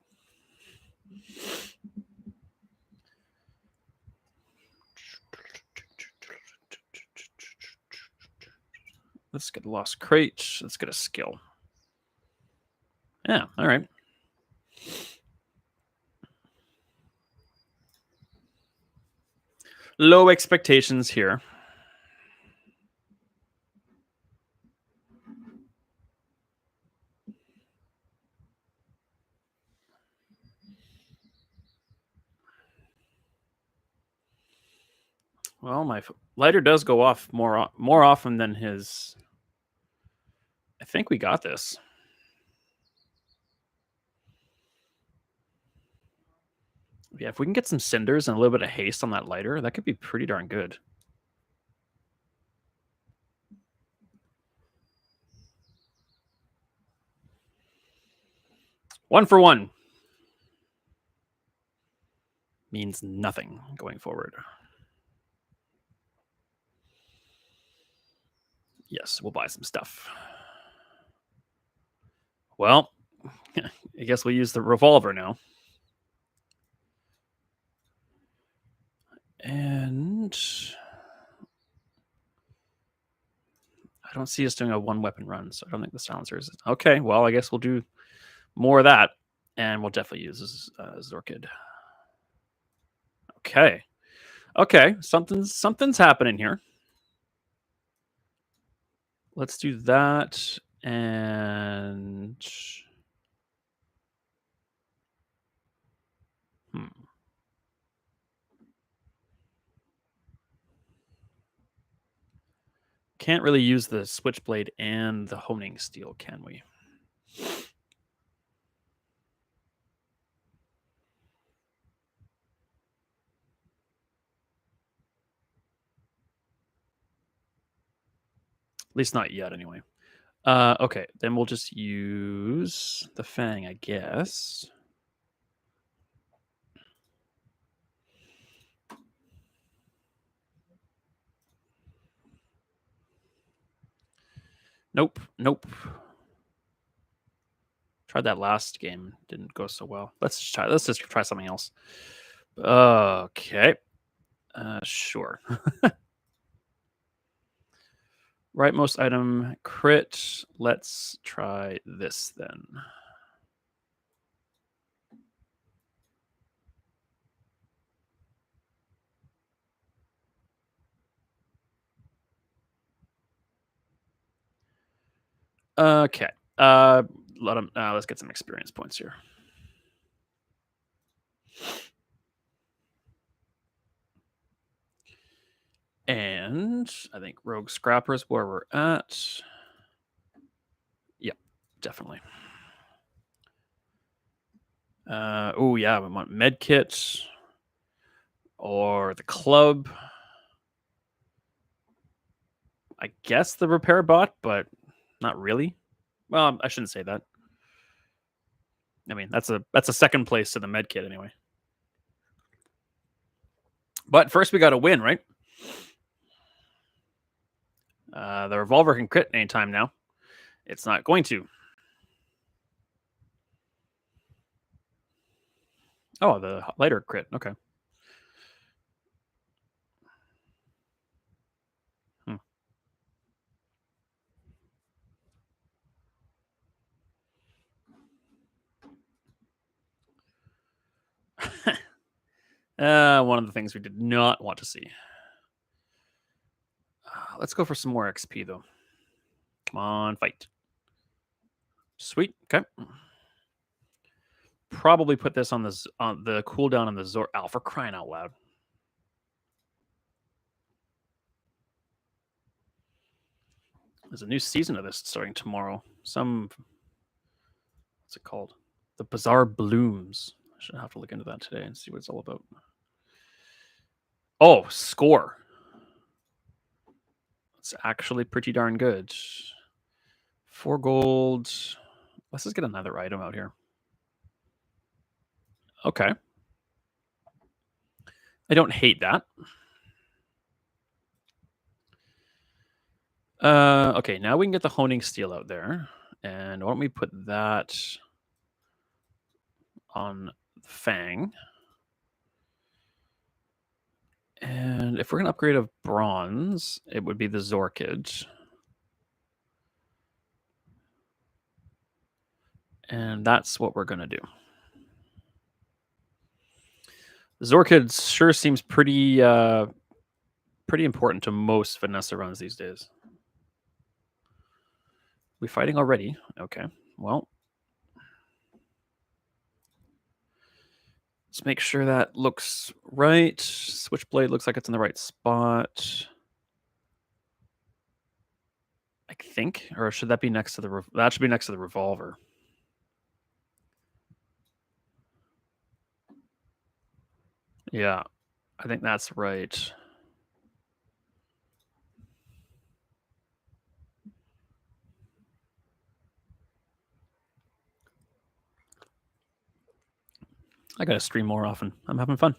Let's get a Lost Crate. Let's get a skill. Yeah, all right. Low expectations here. Well, my lighter does go off more often than his. I think we got this. Yeah, if we can get some cinders and a little bit of haste on that lighter, that could be pretty darn good. One for one means nothing going forward. Yes, we'll buy some stuff. Well, I guess we'll use the revolver now. And I don't see us doing a one weapon run, so I don't think the silencer is. Okay, well, I guess we'll do more of that. And we'll definitely use Zorkid. Okay. Okay, something's happening here. Let's do that. And can't really use the switchblade and the honing steel, can we? At least not yet, anyway. Okay, then we'll just use the Fang, I guess. Nope, nope. Tried that last game, didn't go so well. Let's just try something else. Okay. Sure. Rightmost item crit. Let's try this then. Okay. Let him. Let's get some experience points here. And I think Rogue Scrapper is where we're at. Yep, definitely. Oh yeah, we want med kits or the club. I guess the repair bot, but not really. Well, I shouldn't say that. I mean, that's a second place to the med kit anyway. But first, we got to win, right? The revolver can crit anytime now. It's not going to. Oh, the lighter crit. Okay. One of the things we did not want to see. Let's go for some more XP, though. Come on, fight. Sweet. Okay. Probably put this on the cooldown on the Zor. Oh, for crying out loud. There's a new season of this starting tomorrow. What's it called? The Bazaar Blooms. I should have to look into that today and see what it's all about. Oh, score. It's actually pretty darn good. 4 gold. Let's just get another item out here. Okay. I don't hate that. Okay, now we can get the honing steel out there. And why don't we put that on the Fang? And if we're going to upgrade of bronze, it would be the Zorkid. And that's what we're going to do. The Zorkid sure seems pretty important to most Vanessa runs these days. We fighting already? Okay. Well, let's make sure that looks right. Switchblade looks like it's in the right spot. I think, or should that be next to the? That should be next to the revolver. Yeah, I think that's right. I gotta stream more often. I'm having fun.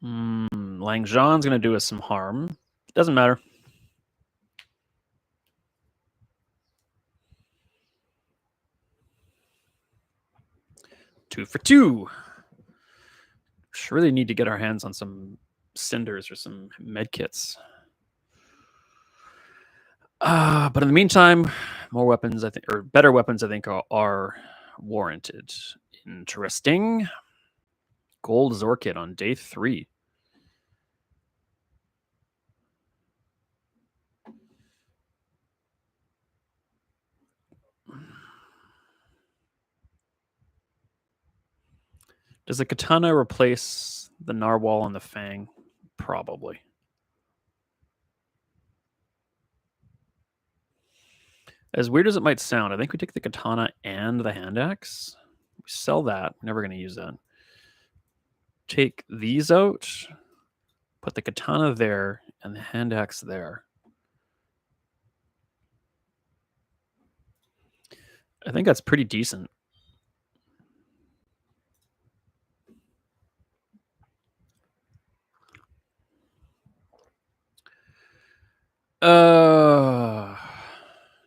Langjean's gonna do us some harm. Doesn't matter. Two for two. Really need to get our hands on some cinders or some med kits. But in the meantime, more weapons, I think, or better weapons, I think, are warranted. Interesting. Gold Zorkit on day 3. Does the katana replace the narwhal and the fang? Probably. As weird as it might sound, I think we take the katana and the hand axe. We sell that. We're never going to use that. Take these out. Put the katana there and the hand axe there. I think that's pretty decent.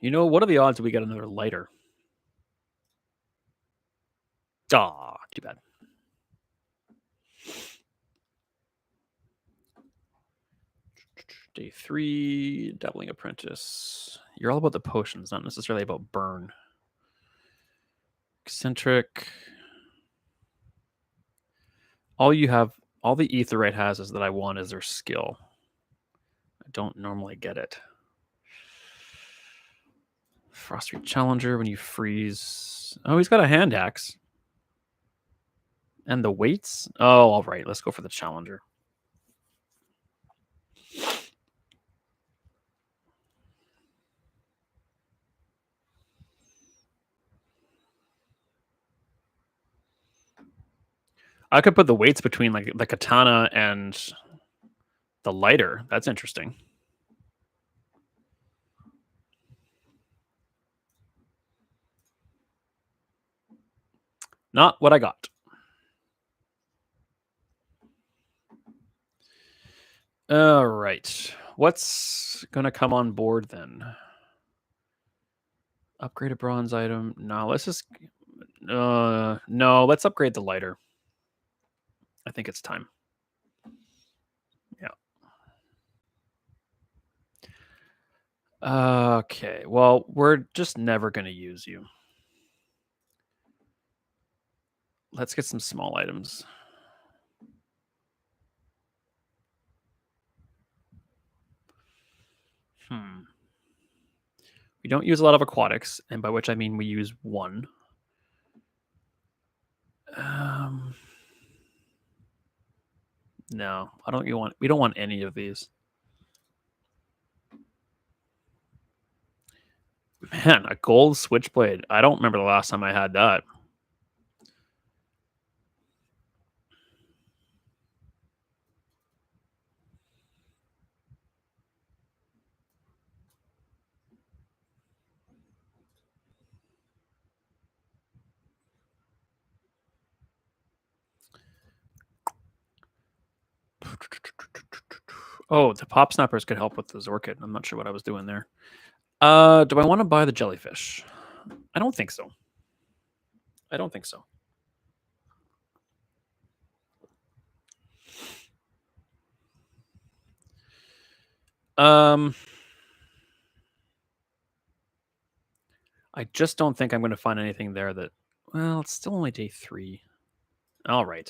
You know, what are the odds we get another lighter? Ah, too bad. Day 3, Dabbling Apprentice. You're all about the potions, not necessarily about burn. Eccentric. All the Aetheryte has is that I want is their skill. I don't normally get it. Frostreach Challenger when you freeze. Oh, he's got a hand axe. And the weights? Oh, all right. Let's go for the Challenger. I could put the weights between like the katana and the lighter. That's interesting. Not what I got. All right. What's going to come on board then? Upgrade a bronze item. No, let's just... no, let's upgrade the lighter. I think it's time. Yeah. Okay. Well, we're just never going to use you. Let's get some small items. We don't use a lot of aquatics, and by which I mean we use one. No, I don't. We don't want any of these. Man, a gold switchblade. I don't remember the last time I had that. Oh, the pop snappers could help with the Zorkit. I'm not sure what I was doing there. Do I want to buy the jellyfish? I don't think so. I don't think so. I just don't think I'm going to find anything there that... Well, it's still only day 3. All right.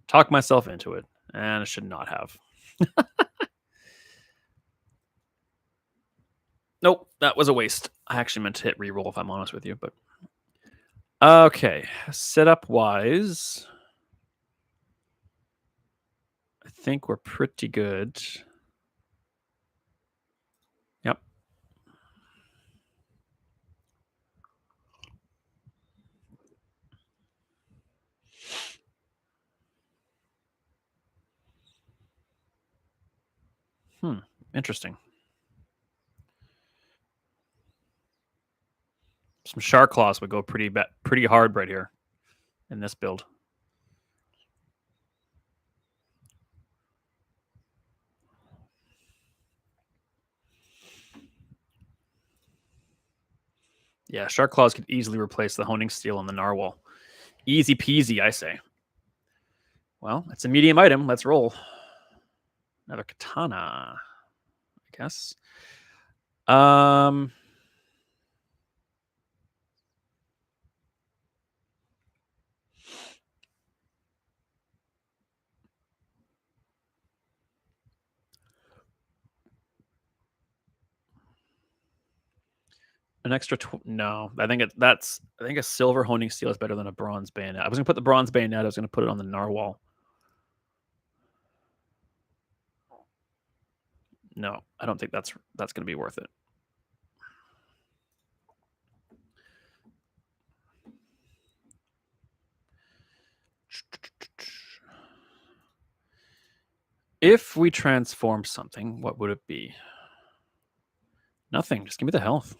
Talk myself into it, and I should not have. Nope, that was a waste. I actually meant to hit reroll if I'm honest with you, but... Okay, setup-wise... I think we're pretty good. Yep. Interesting. Some shark claws would go pretty hard right here in this build. Yeah, shark claws could easily replace the honing steel and the narwhal. Easy peasy, I say. Well, it's a medium item. Let's roll. Another katana, I guess. An extra no. I think a silver honing steel is better than a bronze bayonet. I was gonna put the bronze bayonet. I was gonna put it on the narwhal. No, I don't think that's gonna be worth it. If we transform something, what would it be? Nothing. Just give me the health.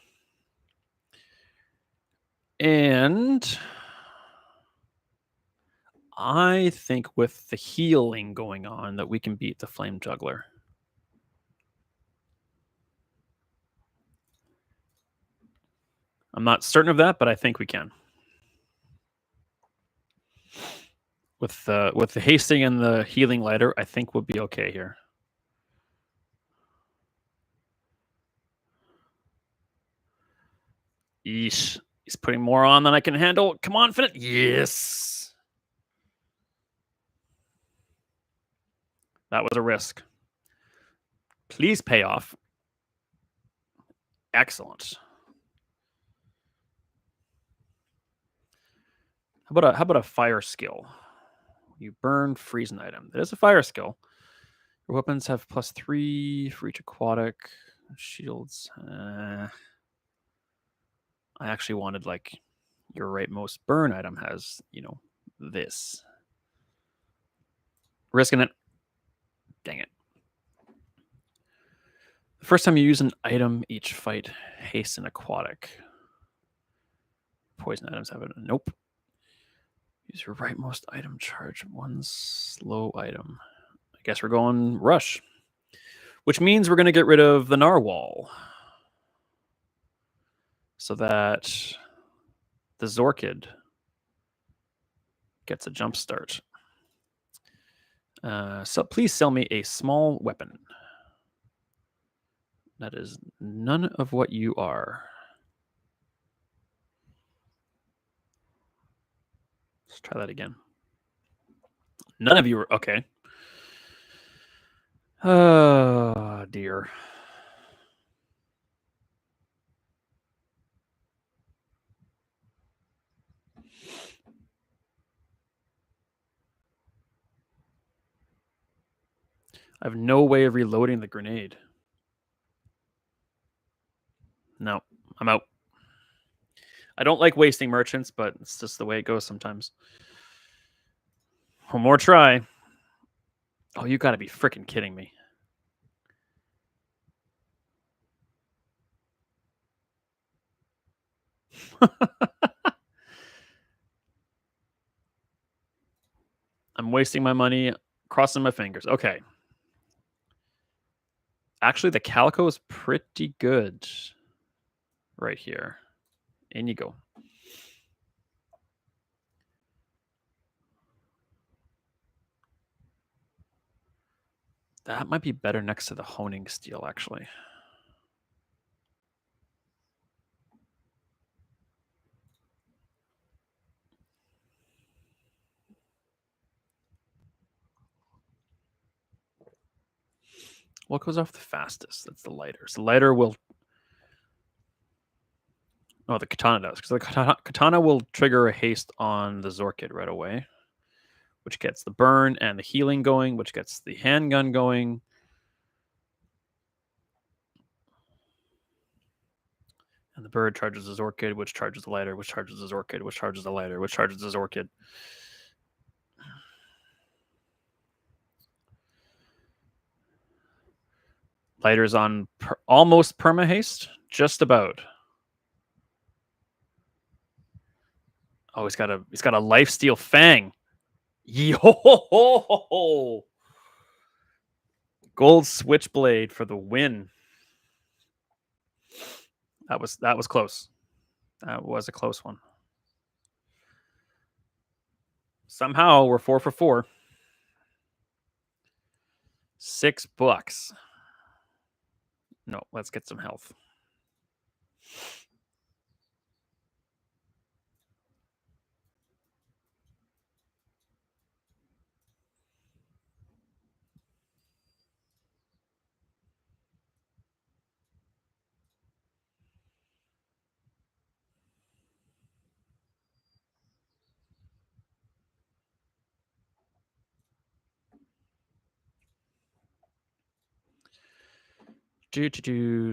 And I think with the healing going on that we can beat the flame juggler. I'm not certain of that, but I think we can. With the hasting and the healing lighter, I think we'll be okay here. Yeesh. He's putting more on than I can handle. Come on, Finite. Yes. That was a risk. Please pay off. Excellent. How about a fire skill? You burn, freeze an item. That is a fire skill. Your weapons have +3 for each aquatic. Shields. I actually wanted like your rightmost burn item has, this. Risking it. Dang it. The first time you use an item, each fight haste an aquatic. Poison items have it. Nope. Use your rightmost item, charge one slow item. I guess we're going rush, which means we're going to get rid of the narwhal so that the Zorkid gets a jump start. So please sell me a small weapon. That is none of what you are. Let's try that again. None of you are okay. Oh dear. I have no way of reloading the grenade. No, I'm out. I don't like wasting merchants, but it's just the way it goes sometimes. One more try. Oh, you gotta be freaking kidding me. I'm wasting my money, crossing my fingers. Okay. Actually, the calico is pretty good right here. In you go. That might be better next to the honing steel, actually. What goes off the fastest? That's the lighter. So the lighter will... Oh, the katana does. Because the katana will trigger a haste on the Zorkid right away, which gets the burn and the healing going, which gets the handgun going. And the bird charges the Zorkid, which charges the lighter, which charges the Zorkid, which charges the lighter, which charges the Zorkid. Lighter's on almost perma haste, just about. Oh, he's got a lifesteal fang. Yo, gold switchblade for the win. That was close. That was a close one. Somehow we're 4 for 4. $6. No, let's get some health.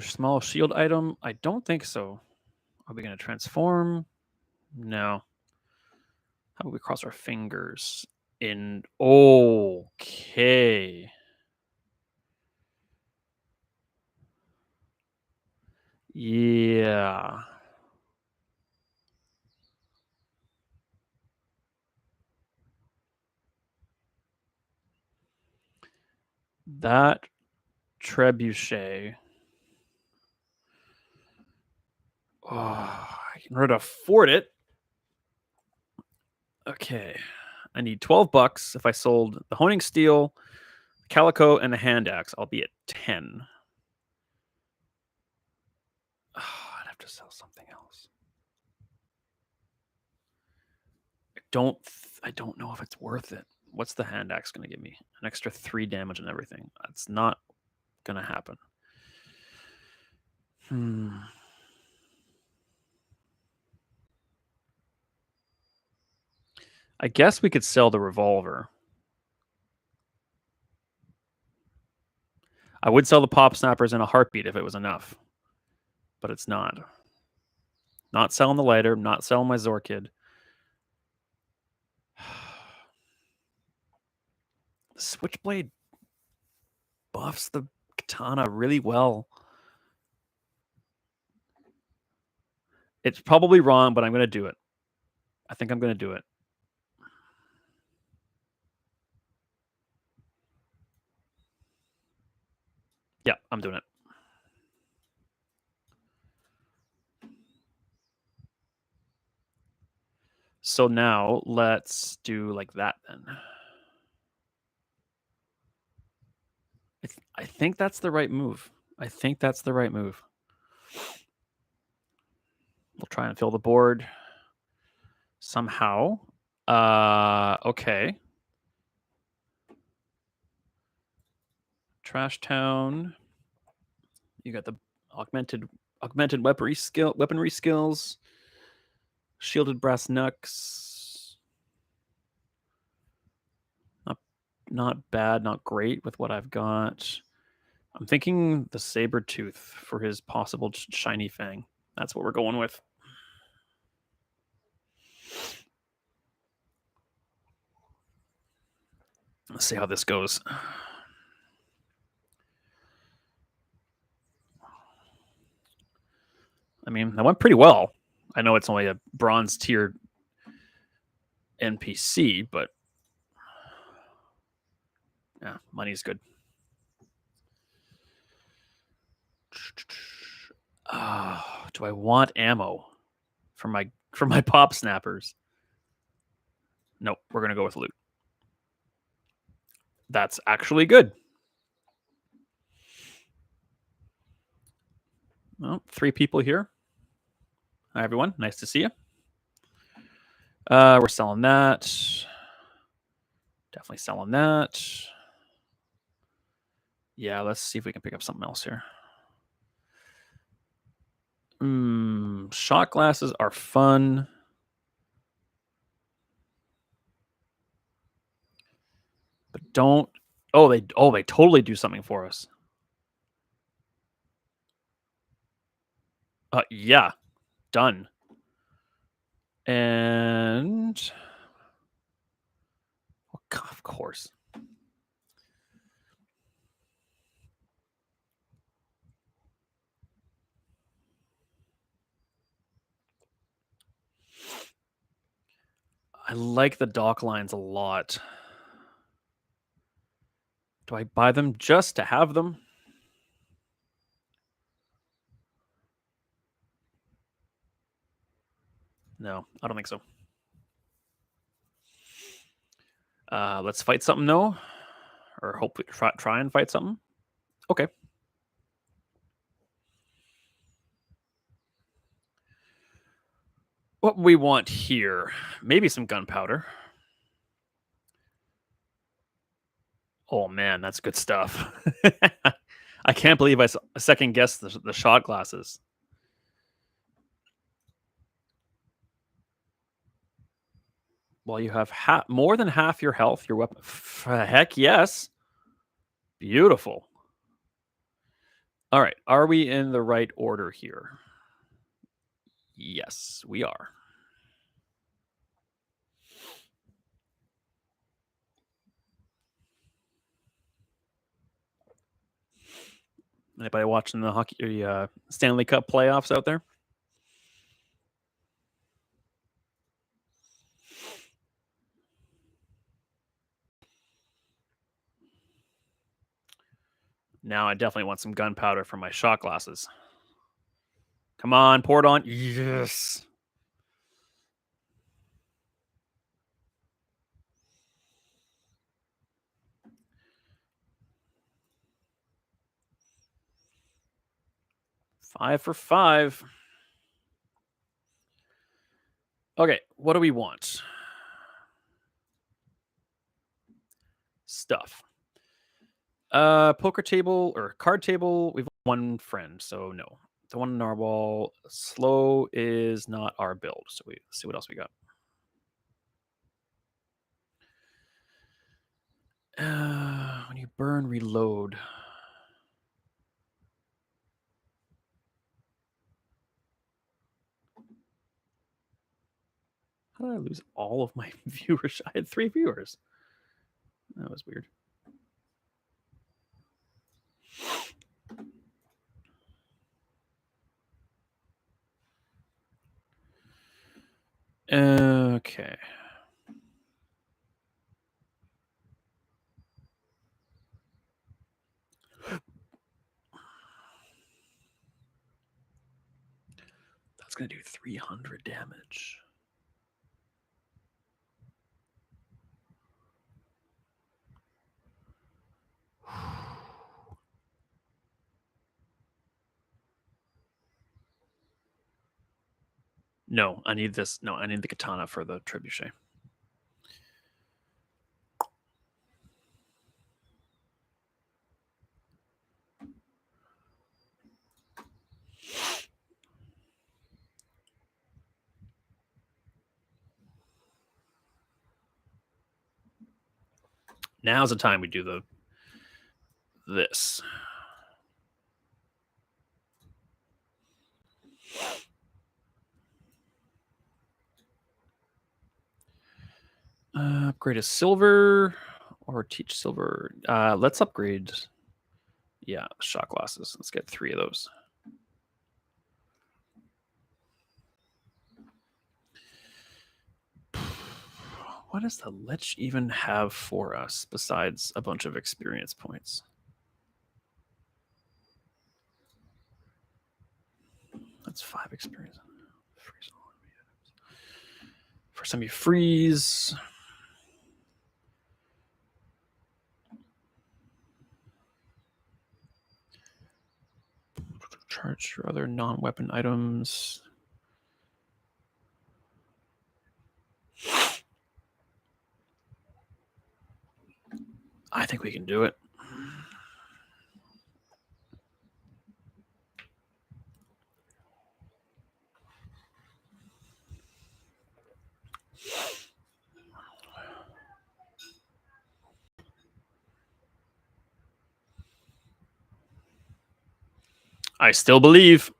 Small shield item. I don't think so. Are we going to transform? No. How about we cross our fingers? Okay. Yeah. That trebuchet. Oh, in order to afford it. Okay. I need $12 if I sold the honing steel, calico, and the hand axe. I'll be at 10. Oh, I'd have to sell something else. I don't know if it's worth it. What's the hand axe going to give me? An extra 3 damage and everything. That's not going to happen. I guess we could sell the revolver. I would sell the pop snappers in a heartbeat if it was enough. But it's not. Not selling the lighter, not selling my Zorkid. The Switchblade buffs the katana really well. It's probably wrong, but I'm going to do it. I think I'm going to do it. Yeah, I'm doing it. So now let's do like that then. I think that's the right move. I think that's the right move. We'll try and fill the board somehow. Okay. Trash Town. You got the augmented weaponry skills. Shielded brass knucks. Not bad, not great with what I've got. I'm thinking the saber tooth for his possible shiny fang. That's what we're going with. Let's see how this goes. I mean, that went pretty well. I know it's only a bronze tier NPC, but yeah, money's good. Do I want ammo for my pop snappers? Nope, we're gonna go with loot. That's actually good. Well, 3 people here. Hi everyone, nice to see you. We're selling that. Definitely selling that. Yeah, let's see if we can pick up something else here. Shot glasses are fun. But don't. Oh, they totally do something for us. Yeah, done. And of course. I like the dock lines a lot. Do I buy them just to have them? No, I don't think so. Let's fight something, no? Or hopefully try and fight something? Okay. What we want here? Maybe some gunpowder. Oh man, that's good stuff. I can't believe I second guessed the shot glasses. Well, you have more than half your health, your weapon. Heck yes. Beautiful. All right. Are we in the right order here? Yes, we are. Anybody watching the hockey Stanley Cup playoffs out there? Now I definitely want some gunpowder for my shot glasses. Come on, pour it on. Yes. Five for five. Okay, what do we want? Stuff. Poker table or card table. We've one friend, so no. The one narwhal. Slow is not our build. So let's see what else we got. When you burn, reload. How did I lose all of my viewers? I had 3 viewers. That was weird. Okay. That's going to do 300 damage. No, I need this. No, I need the katana for the trebuchet. Now's the time we do this. Upgrade a silver or teach silver. Let's upgrade. Yeah, shot glasses. Let's get 3 of those. What does the Lich even have for us besides a bunch of experience points? That's 5 experience. First time you freeze. Charge your other non-weapon items. I think we can do it. I still believe.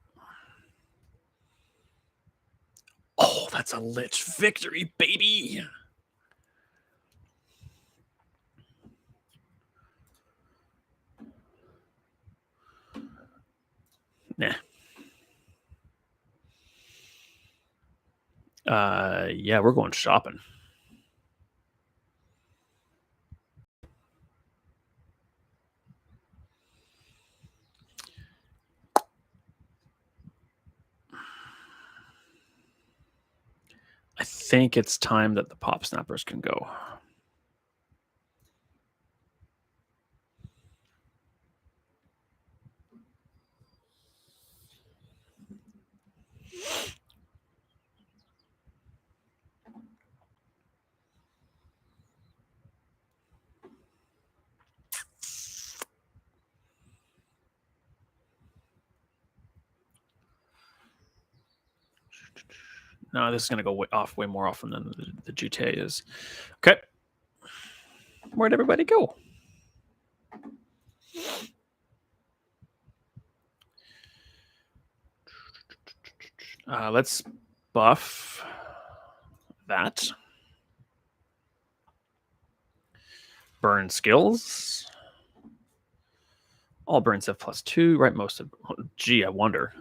Oh, that's a Lich victory, baby. Nah. Yeah, we're going shopping. think it's time that the pop snappers can go. No, this is going to go off way more often than the GTA is. Okay. Where'd everybody go? Let's buff that. Burn skills. All burns have +2, right? Most of. Gee, I wonder.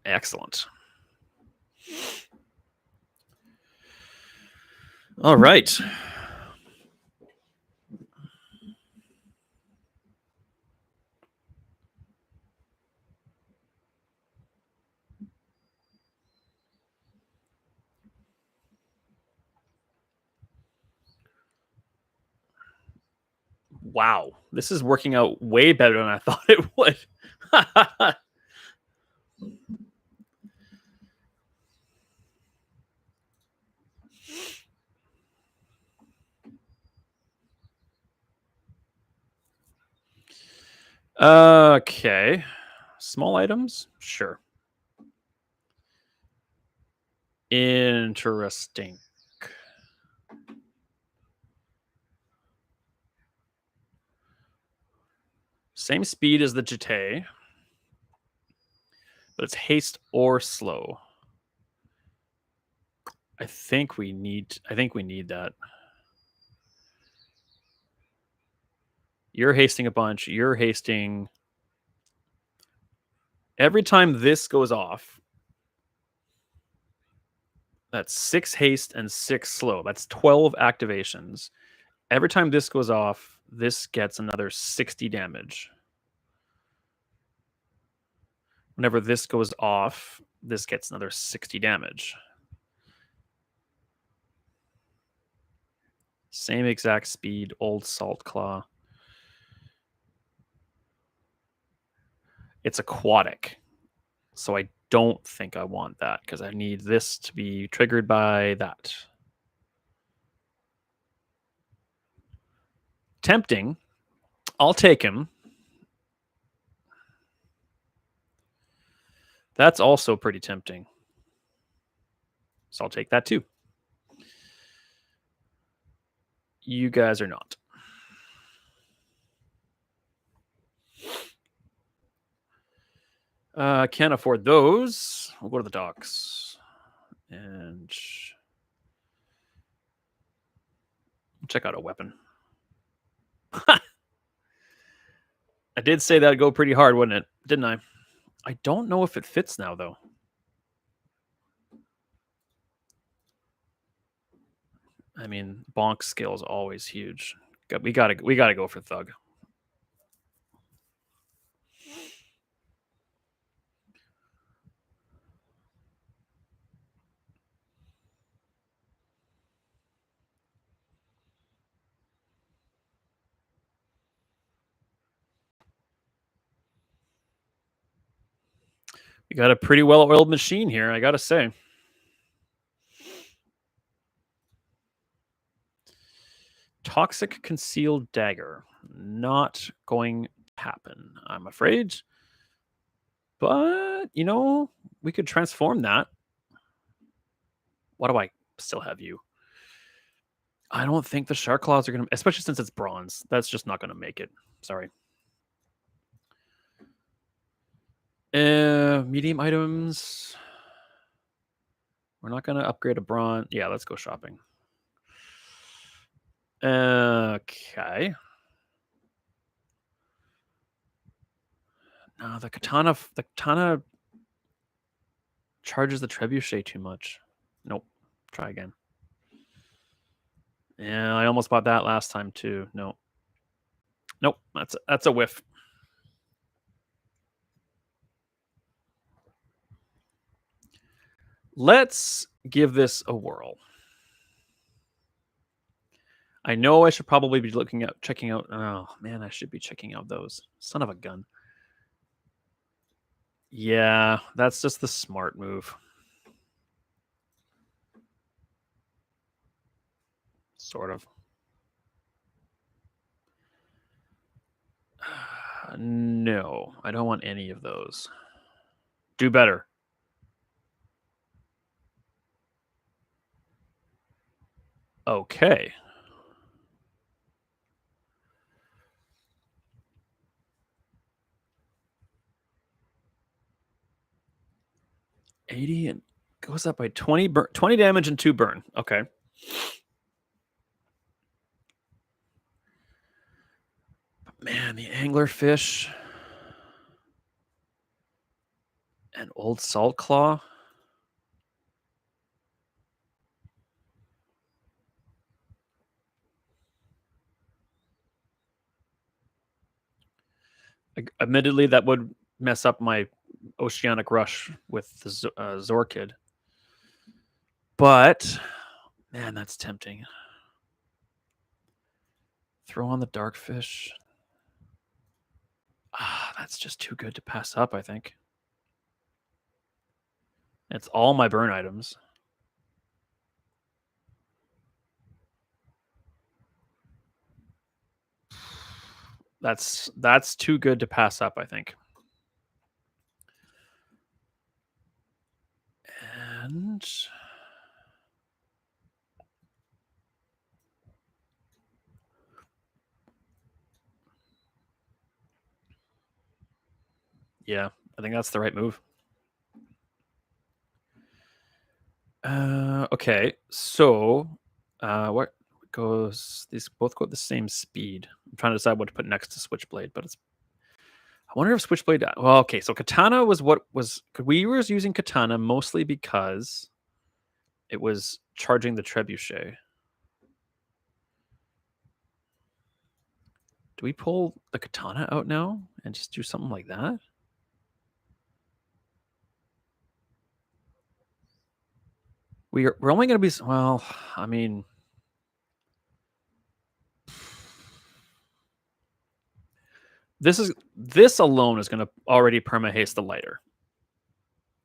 Excellent. All right. Wow, this is working out way better than I thought it would. Okay. Small items? Sure. Interesting. Same speed as the Jite, but it's haste or slow. I think we need that. You're hasting a bunch. You're hasting. Every time this goes off, that's 6 haste and 6 slow. That's 12 activations. Every time this goes off, this gets another 60 damage. Whenever this goes off, this gets another 60 damage. Same exact speed, old Salt Claw. It's aquatic. So I don't think I want that because I need this to be triggered by that. Tempting. I'll take him. That's also pretty tempting. So I'll take that too. You guys are not. Can't afford those. We'll go to the docks and check out a weapon. I did say that'd go pretty hard, wouldn't it? Didn't I? I don't know if it fits now, though. I mean, bonk skill is always huge. We gotta go for thug. We got a pretty well-oiled machine here, I gotta say. Toxic Concealed Dagger. Not going to happen, I'm afraid. But, you know, we could transform that. Why do I still have you? I don't think the Shark Claws are going to, especially since it's bronze. That's just not going to make it. Sorry. Medium items. We're not going to upgrade a bronze. Yeah, let's go shopping. Okay. No, the katana charges the trebuchet too much. Nope. Try again. Yeah, I almost bought that last time too. Nope. Nope. That's a whiff. Let's give this a whirl. I know I should probably be checking out. Oh man, I should be checking out those. Son of a gun. Yeah, that's just the smart move. Sort of. No, I don't want any of those. Do better. Okay. $80 and goes up by 20 burn, 20 damage and 2 burn. Okay. But man, the anglerfish and old salt claw. Admittedly, that would mess up my oceanic rush with the Zorkid. But man, that's tempting. Throw on the darkfish. Ah, that's just too good to pass up, I think. It's all my burn items. That's too good to pass up, I think. And yeah, I think that's the right move. Okay, so what goes? These both go at the same speed. I'm trying to decide what to put next to Switchblade, but it's. I wonder if Switchblade. Well, okay, so Katana was what was. We were using Katana mostly because it was charging the Trebuchet. Do we pull the Katana out now and just do something like that? We're only going to be. Well, I mean. This alone is going to already perma haste the lighter.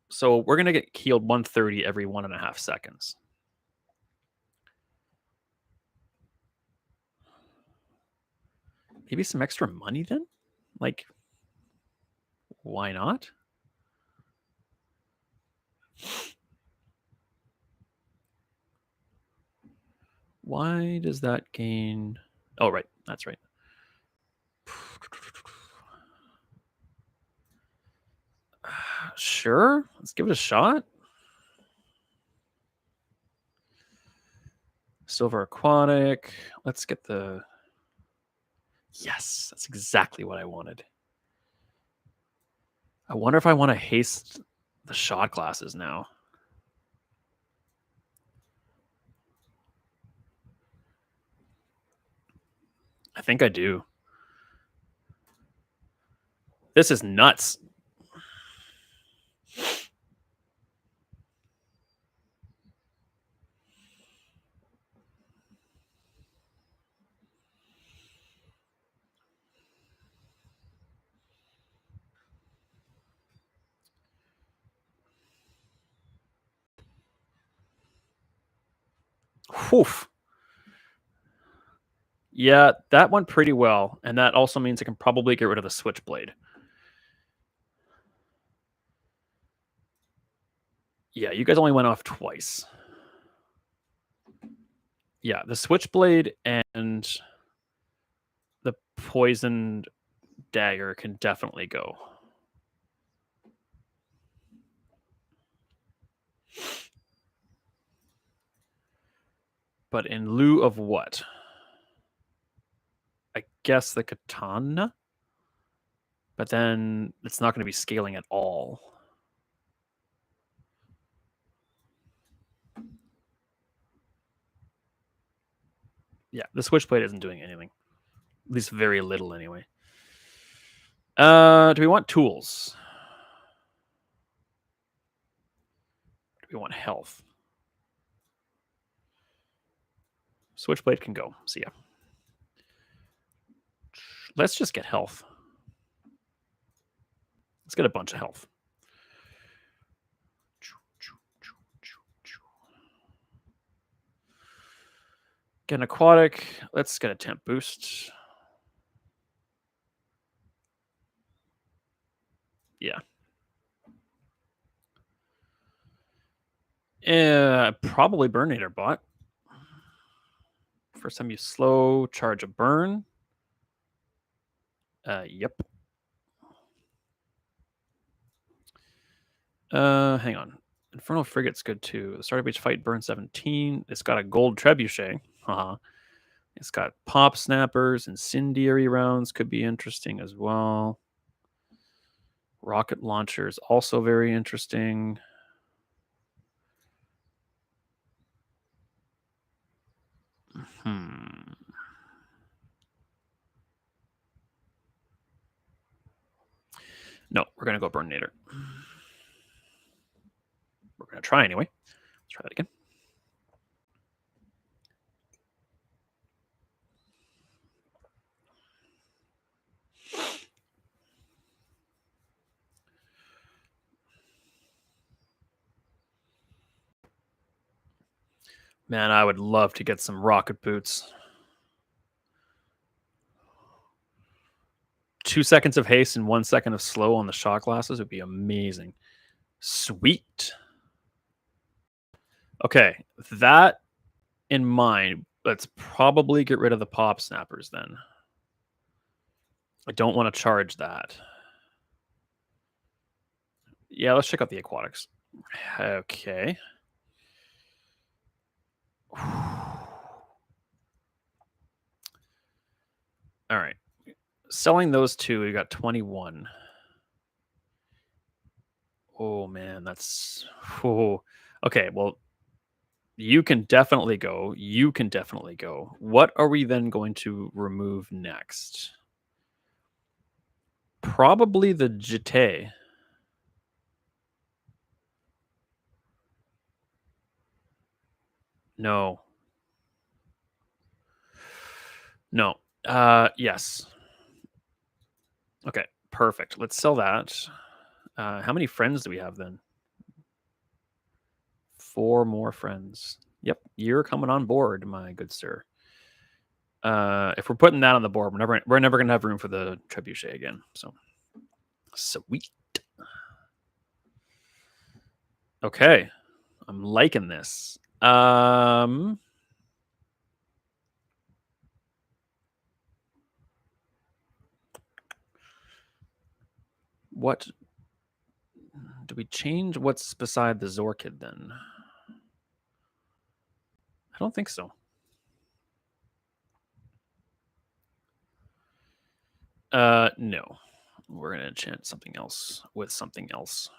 So we're going to get healed 130 every 1.5 seconds. Maybe some extra money then? Like, why not? Why does that gain? Oh, right. That's right. Sure. Let's give it a shot. Silver Aquatic. Let's get the... Yes, that's exactly what I wanted. I wonder if I want to haste the shot glasses now. I think I do. This is nuts. Whew. Yeah, that went pretty well. And that also means I can probably get rid of the Switchblade. Yeah, you guys only went off twice. Yeah, the Switchblade and the Poisoned Dagger can definitely go. But in lieu of what? I guess the Katana? But then it's not going to be scaling at all. Yeah, the Switchblade isn't doing anything. At least very little anyway. Do we want tools? Do we want health. Switchblade can go. See ya. Let's just get health. Let's get a bunch of health. Get an aquatic. Let's get a temp boost. Yeah. Probably Burnator bot. First time you slow charge a burn. Yep. Hang on. Infernal Frigate's good too. The start of each fight burn 17. It's got a gold trebuchet. Haha. It's got pop snappers, incendiary rounds could be interesting as well. Rocket launchers also very interesting. No, we're gonna go Burnator. We're gonna try anyway. Let's try that again. Man, I would love to get some rocket boots. 2 seconds of haste and 1 second of slow on the shot glasses would be amazing. Sweet. Okay, that in mind, let's probably get rid of the pop snappers then. I don't want to charge that. Yeah, let's check out the aquatics. Okay. All right. Selling those two, we got 21. Oh man, that's okay. Well, you can definitely go. You can definitely go. What are we then going to remove next? Probably the Jite. No. No. Yes. Okay, perfect. Let's sell that. How many friends do we have then? 4 more friends. Yep, you're coming on board, my good sir. If we're putting that on the board, we're never gonna have room for the trebuchet again. So sweet. Okay, I'm liking this. What do we change? What's beside the Zorkid then? I don't think so. No. We're gonna enchant something else with something else.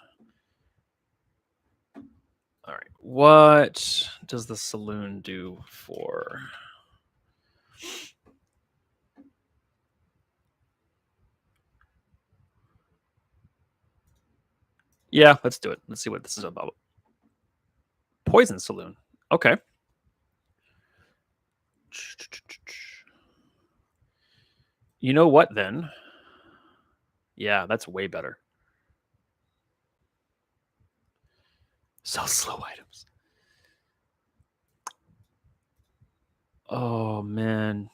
All right. What does the saloon do for? Yeah, let's do it. Let's see what this is about. Poison saloon. Okay. You know what then? Yeah, that's way better. Sell slow items. Oh man.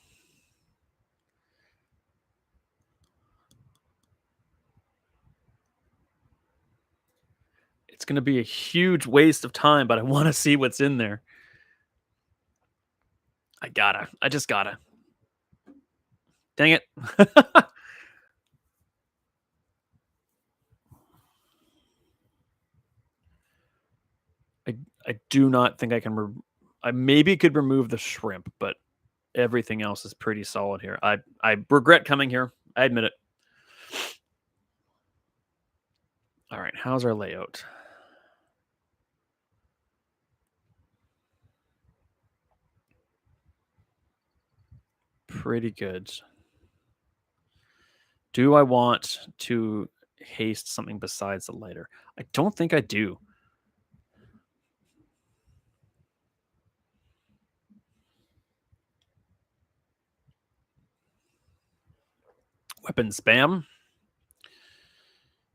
It's gonna be a huge waste of time, but I want to see what's in there. I just gotta. Dang it. I do not think I can. I maybe could remove the shrimp, but everything else is pretty solid here. I regret coming here. I admit it. All right, how's our layout? Pretty good. Do I want to haste something besides the lighter? I don't think I do. Weapon spam.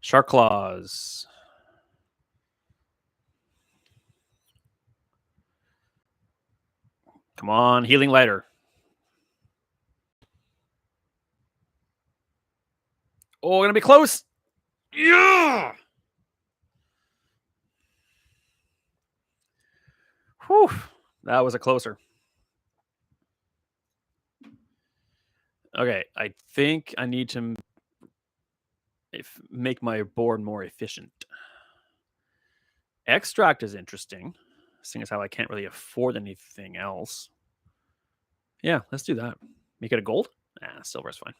Shark claws. Come on, healing lighter. Oh, gonna be close. Yeah. Whew. That was a closer. Okay, I think I need to make my board more efficient. Extract is interesting, seeing as how I can't really afford anything else. Yeah, let's do that. Make it a gold? Silver is fine.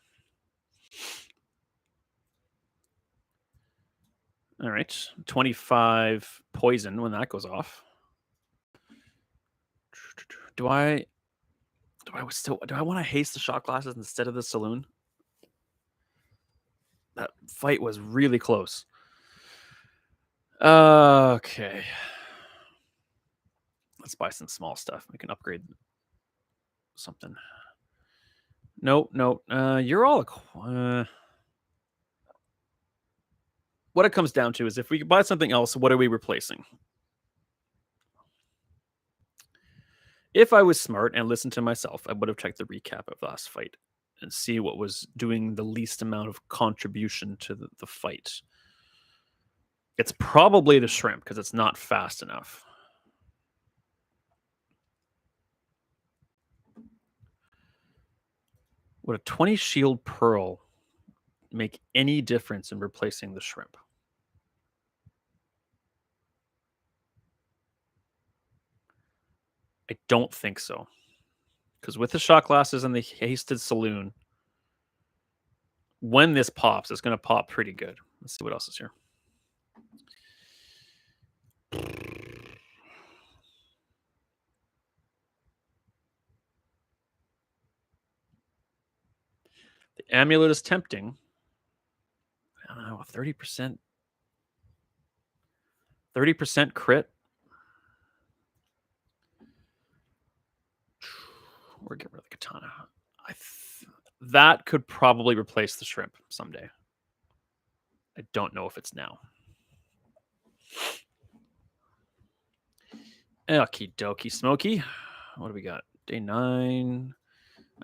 All right, 25 poison when that goes off. Do I want to haste the shot glasses instead of the saloon? That fight was really close. Okay. Let's buy some small stuff. We can upgrade something. Nope. You're all... what it comes down to is if we buy something else, what are we replacing? If I was smart and listened to myself, I would have checked the recap of last fight and see what was doing the least amount of contribution to the fight. It's probably the shrimp because it's not fast enough. Would a 20 shield pearl make any difference in replacing the shrimp? I don't think so. Because with the shot glasses and the hasted saloon, when this pops, it's going to pop pretty good. Let's see what else is here. The amulet is tempting. I don't know, 30%. 30% crit. Or get rid of the katana. That could probably replace the shrimp someday. I don't know if it's now. Okie dokie, Smokey. What do we got? Day 9.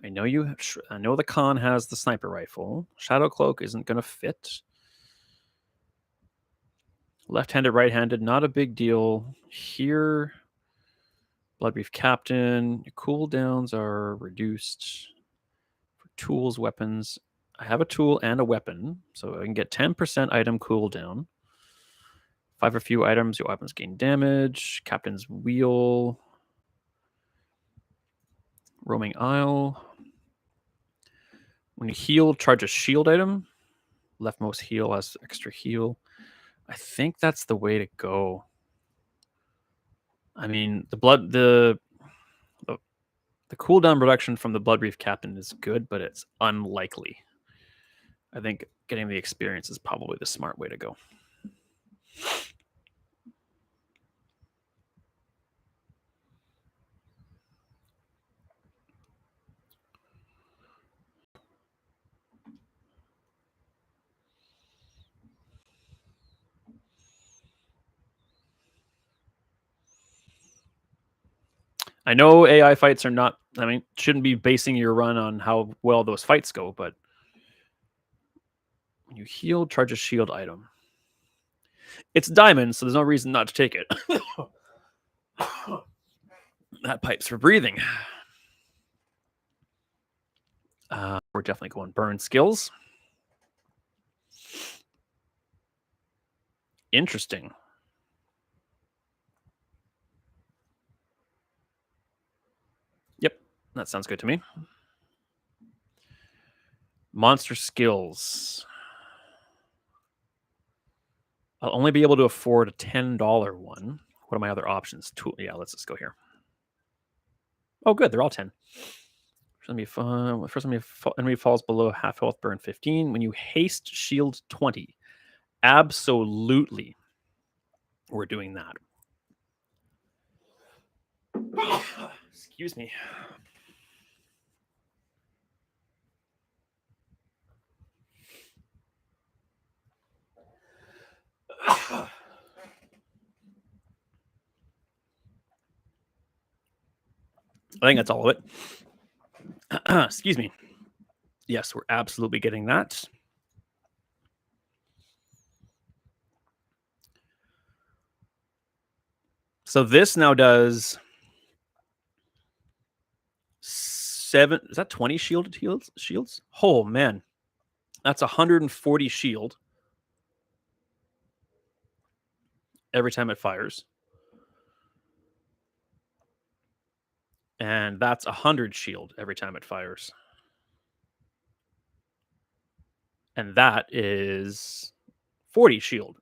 I know I know the Khan has the sniper rifle. Shadow cloak isn't going to fit. Left-handed, right-handed, not a big deal. Here, Bloodbrief Captain. Your cooldowns are reduced. For tools, weapons. I have a tool and a weapon, so I can get 10% item cooldown. 5 or few items, your weapons gain damage. Captain's wheel. Roaming Isle. When you heal, charge a shield item. Leftmost heal has extra heal. I think that's the way to go. I mean, the cooldown reduction from the Bloodbrief Captain is good, but it's unlikely. I think getting the experience is probably the smart way to go. I know AI fights are not, shouldn't be basing your run on how well those fights go, but when you heal, charge a shield item. It's diamond, so there's no reason not to take it. That pipe's for breathing. We're definitely going burn skills. Interesting. Yep, that sounds good to me. Monster skills. I'll only be able to afford a $10 one. What are my other options? Yeah, let's just go here. Oh, good. They're all 10. First enemy falls below half health, burn 15. When you haste, shield 20. Absolutely. We're doing that. Excuse me. I think that's all of it. Excuse me. Yes, we're absolutely getting that. So this now does 7. Is that 20 shielded shields? Oh man, that's 140 shield every time it fires, and that's 100 shield every time it fires, and that is 40 shield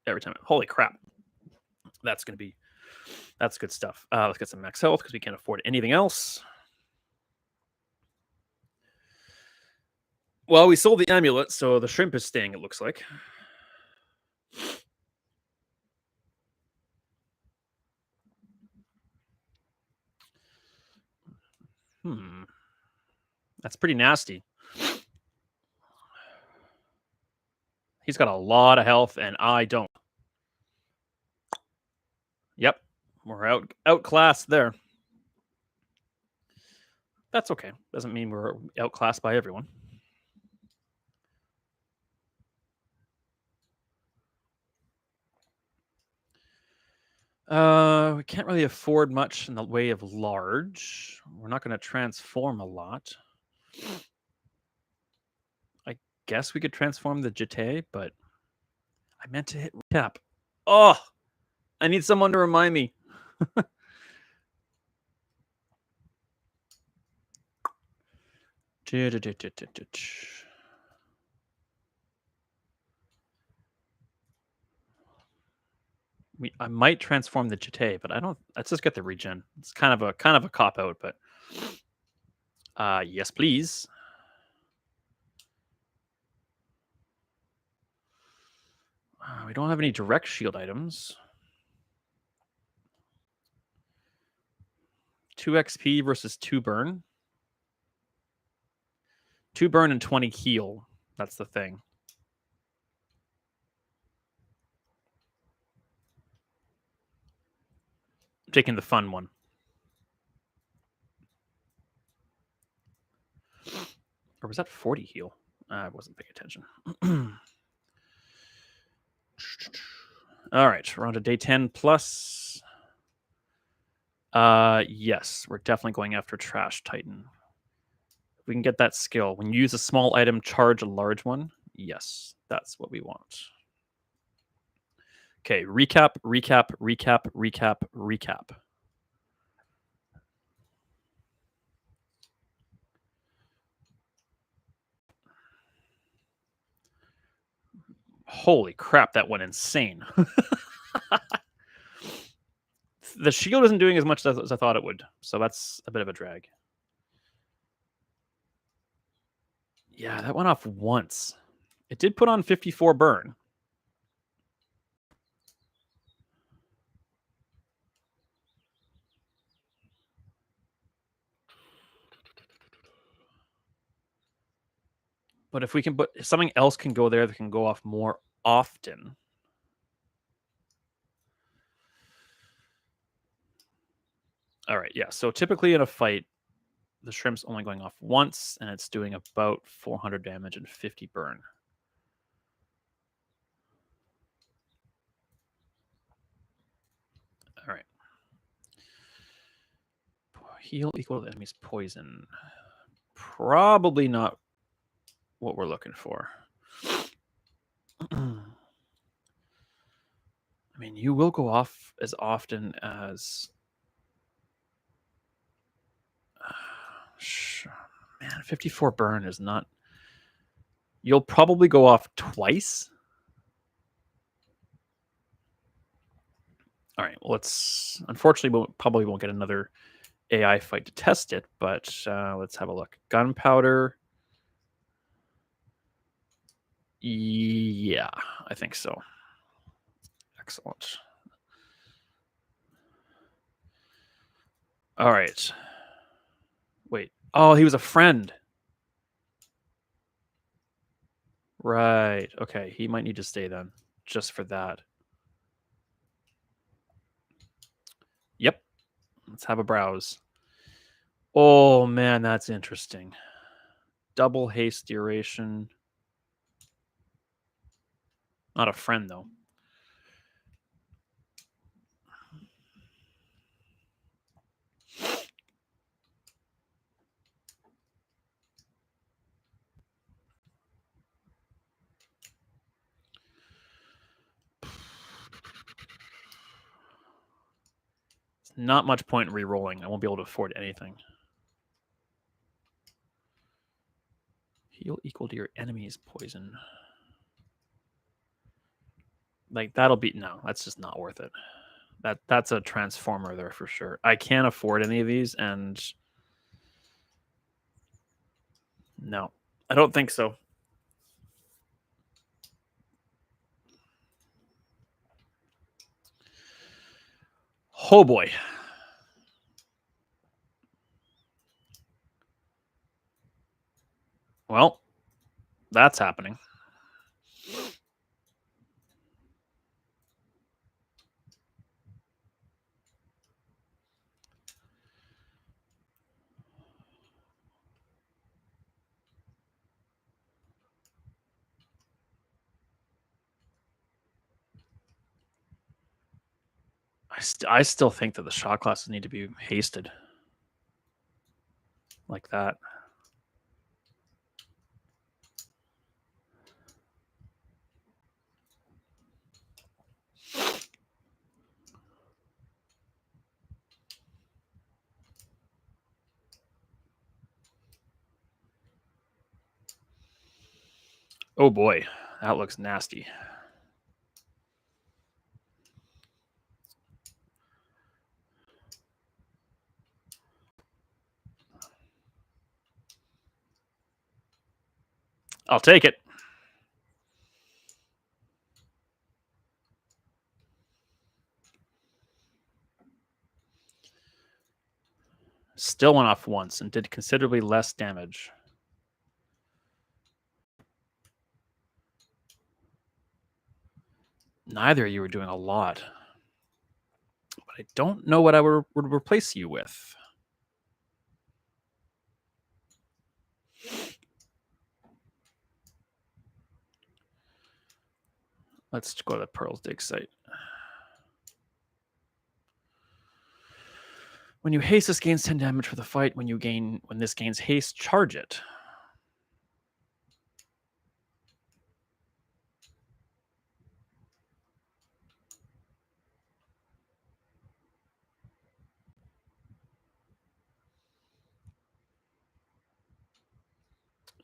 every time. Holy crap, that's good stuff. Let's get some max health because we can't afford anything else. Well, we sold the amulet, so the shrimp is staying, it looks like. That's pretty nasty. He's got a lot of health, and I don't. Yep, we're outclassed there. That's okay. Doesn't mean we're outclassed by everyone. We can't really afford much in the way of large. We're not going to transform a lot. I guess we could transform the Jete, but I meant to hit tap. Oh, I need someone to remind me. I might transform the Jete, but I don't. Let's just get the regen. It's kind of a cop out, but yes, please. We don't have any direct shield items. 2 XP versus 2 burn. 2 burn and 20 heal. That's the thing. I'm taking the fun one. Or was that 40 heal? I wasn't paying attention. All right, we're on to day 10 plus. Yes, we're definitely going after Trash Titan. If we can get that skill. When you use a small item, charge a large one. Yes, that's what we want. Okay, recap. Holy crap, that went insane. The shield isn't doing as much as I thought it would, so that's a bit of a drag. Yeah, that went off once. It did put on 54 burn. But if we can put if something else can go there that can go off more often. All right, yeah. So typically in a fight, the shrimp's only going off once, and it's doing about 400 damage and 50 burn. All right. Heal equal to the enemy's poison. Probably not what we're looking for. I mean, you will go off as often as... Man, 54 burn is not... You'll probably go off twice. All right, well, let's... Unfortunately, we probably won't get another AI fight to test it, but let's have a look. Gunpowder. Yeah, I think so. Excellent. All right. Wait. Oh, he was a friend. Right. Okay. He might need to stay then, just for that. Yep. Let's have a browse. Oh, man, that's interesting. Double haste duration. Not a friend, though. Not much point in re-rolling. I won't be able to afford anything. Heal equal to your enemy's poison. Like, that'll be... No, that's just not worth it. That's a transformer there for sure. I can't afford any of these, and... No, I don't think so. Oh, boy. Well, that's happening. I still think that the shot classes need to be hasted. Like that. Oh, boy. That looks nasty. I'll take it. Still went off once and did considerably less damage. Neither of you were doing a lot. But I don't know what I would replace you with. Let's go to the Pearl's Dig site. When you haste, this gains 10 damage for the fight. When this gains haste, charge it.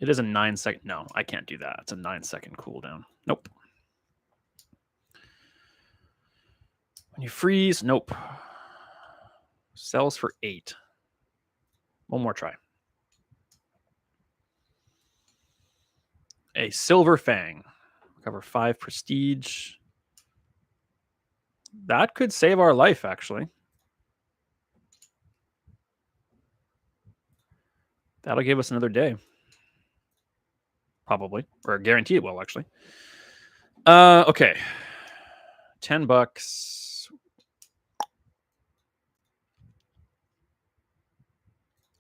It is a 9-second. No, I can't do that. It's a 9-second cooldown. Nope. When you freeze, nope. Sells for 8. One more try. A Silver Fang. Recover 5 prestige. That could save our life, actually. That'll give us another day. Probably. Or guarantee it will, actually. Okay. $10.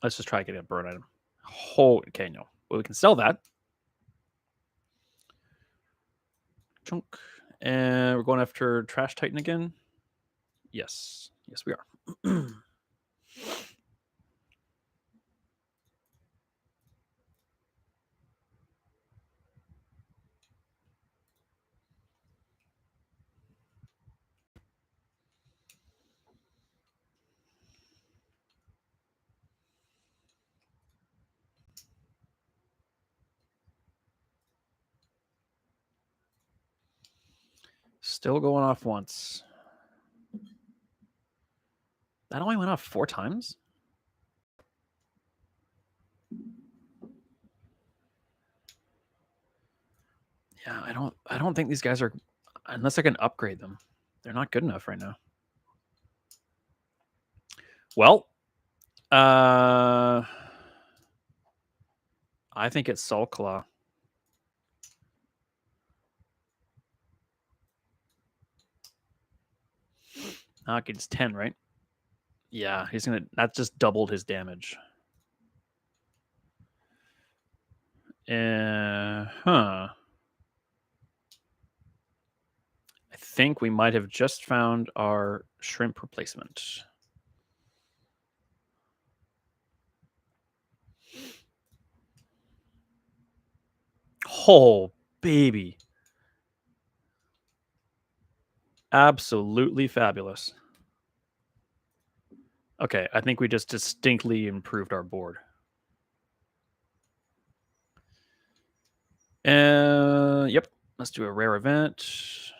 Let's just try getting a burn item. Oh, okay, no. Well, we can sell that. Chunk. And we're going after Trash Titan again. Yes. Yes, we are. Still going off once. That only went off 4 times? Yeah, I don't think these guys are, unless I can upgrade them. They're not good enough right now. Well, I think it's Soul Claw. It's 10, right? Yeah, that just doubled his damage. I think we might have just found our shrimp replacement. Oh, baby. Absolutely fabulous. Okay, I think we just distinctly improved our board. Yep. Let's do a rare event.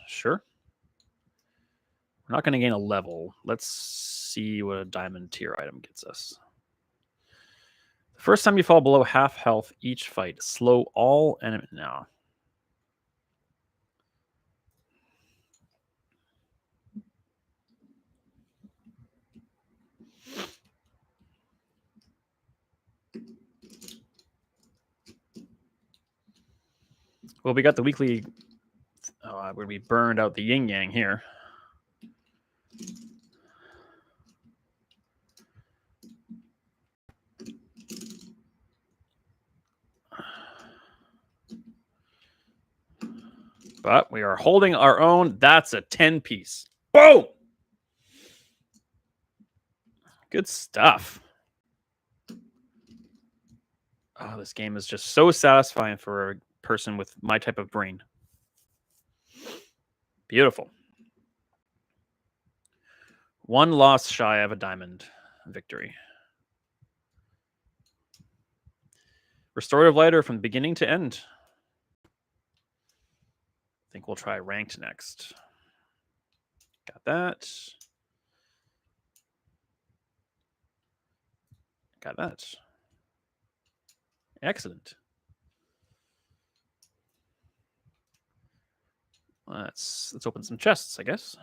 Sure. We're not going to gain a level. Let's see what a diamond tier item gets us. The first time you fall below half health each fight, slow all enemy. No. Well, we got the weekly. Oh, we burned out the yin yang here. But we are holding our own. That's a 10-piece. Boom! Good stuff. Oh, this game is just so satisfying for a person with my type of brain. Beautiful. One loss shy of a diamond victory. Restorative lighter from beginning to end. I think we'll try ranked next. Got that. Got that. Excellent. Let's open some chests, I guess.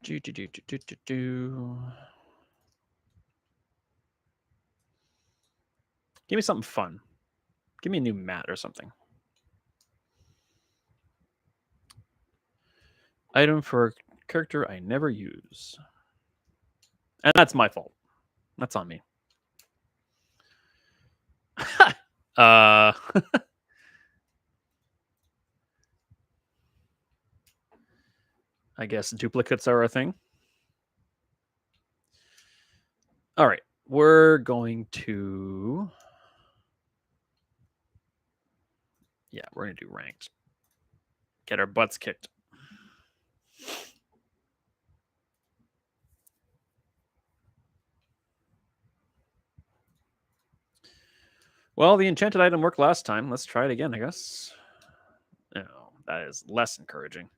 Give me something fun. Give me a new mat or something. Item for a character I never use. And that's my fault. That's on me. I guess duplicates are a thing. All right. We're going to... Yeah, we're going to do ranked. Get our butts kicked. Well, the enchanted item worked last time. Let's try it again, I guess. No, that is less encouraging.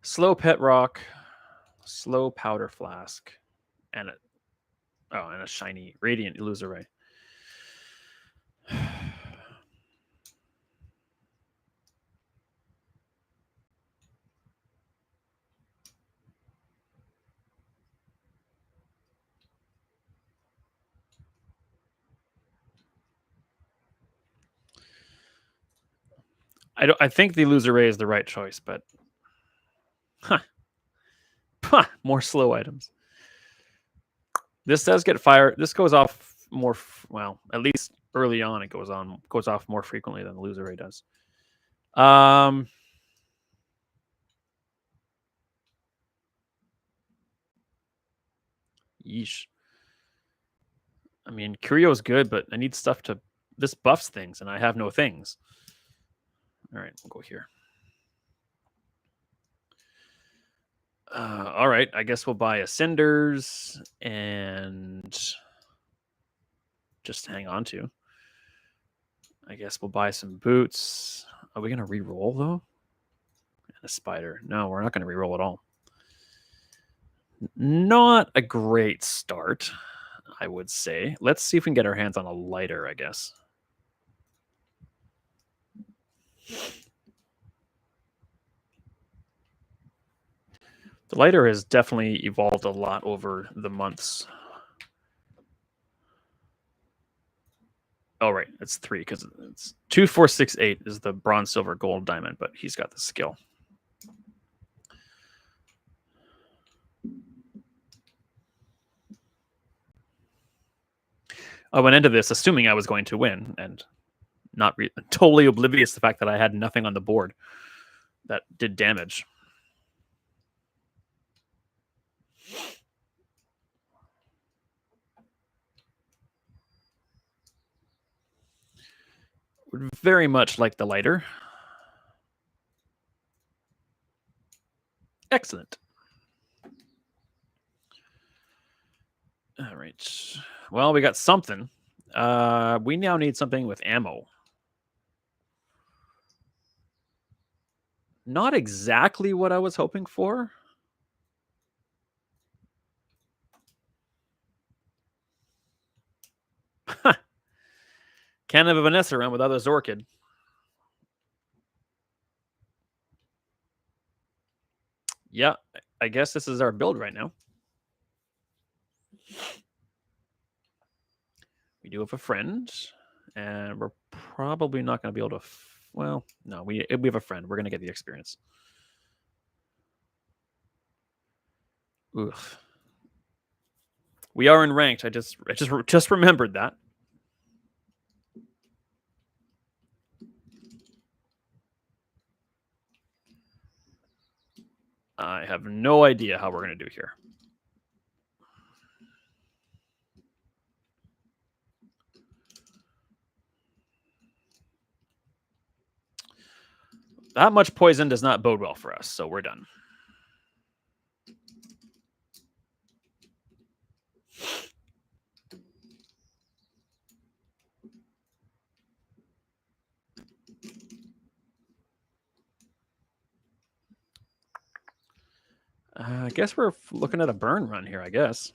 Slow pet rock, slow powder flask, and a shiny radiant illusory. I think the illusory is the right choice, but more slow items. This does get fire. This goes off more. Well, at least early on, it goes off more frequently than the illusory does. Yeesh. I mean, Curio is good, but I need stuff to. This buffs things, and I have no things. All right, we'll go here. All right, I guess we'll buy a cinders and just hang on to. I guess we'll buy some boots. Are we gonna re-roll though? And a spider. No, we're not gonna re-roll at all. Not a great start, I would say. Let's see if we can get our hands on a lighter, I guess. The lighter has definitely evolved a lot over the months. Oh, right. It's 3 because it's 2, 4, 6, 8 is the bronze, silver, gold, diamond, but he's got the skill. I went into this assuming I was going to win and not totally oblivious to the fact that I had nothing on the board that did damage. Would very much like the lighter. Excellent. All right. Well, we got something. We now need something with ammo. Not exactly what I was hoping for. Can't have a Vanessa around without a Zorkid. Yeah, I guess this is our build right now. We do have a friend, and we're probably not going to be able to. Well, no, we have a friend. We're going to get the experience. Oof. We are in ranked. I just remembered that. I have no idea how we're going to do here. That much poison does not bode well for us, so we're done. I guess we're looking at a burn run here, I guess.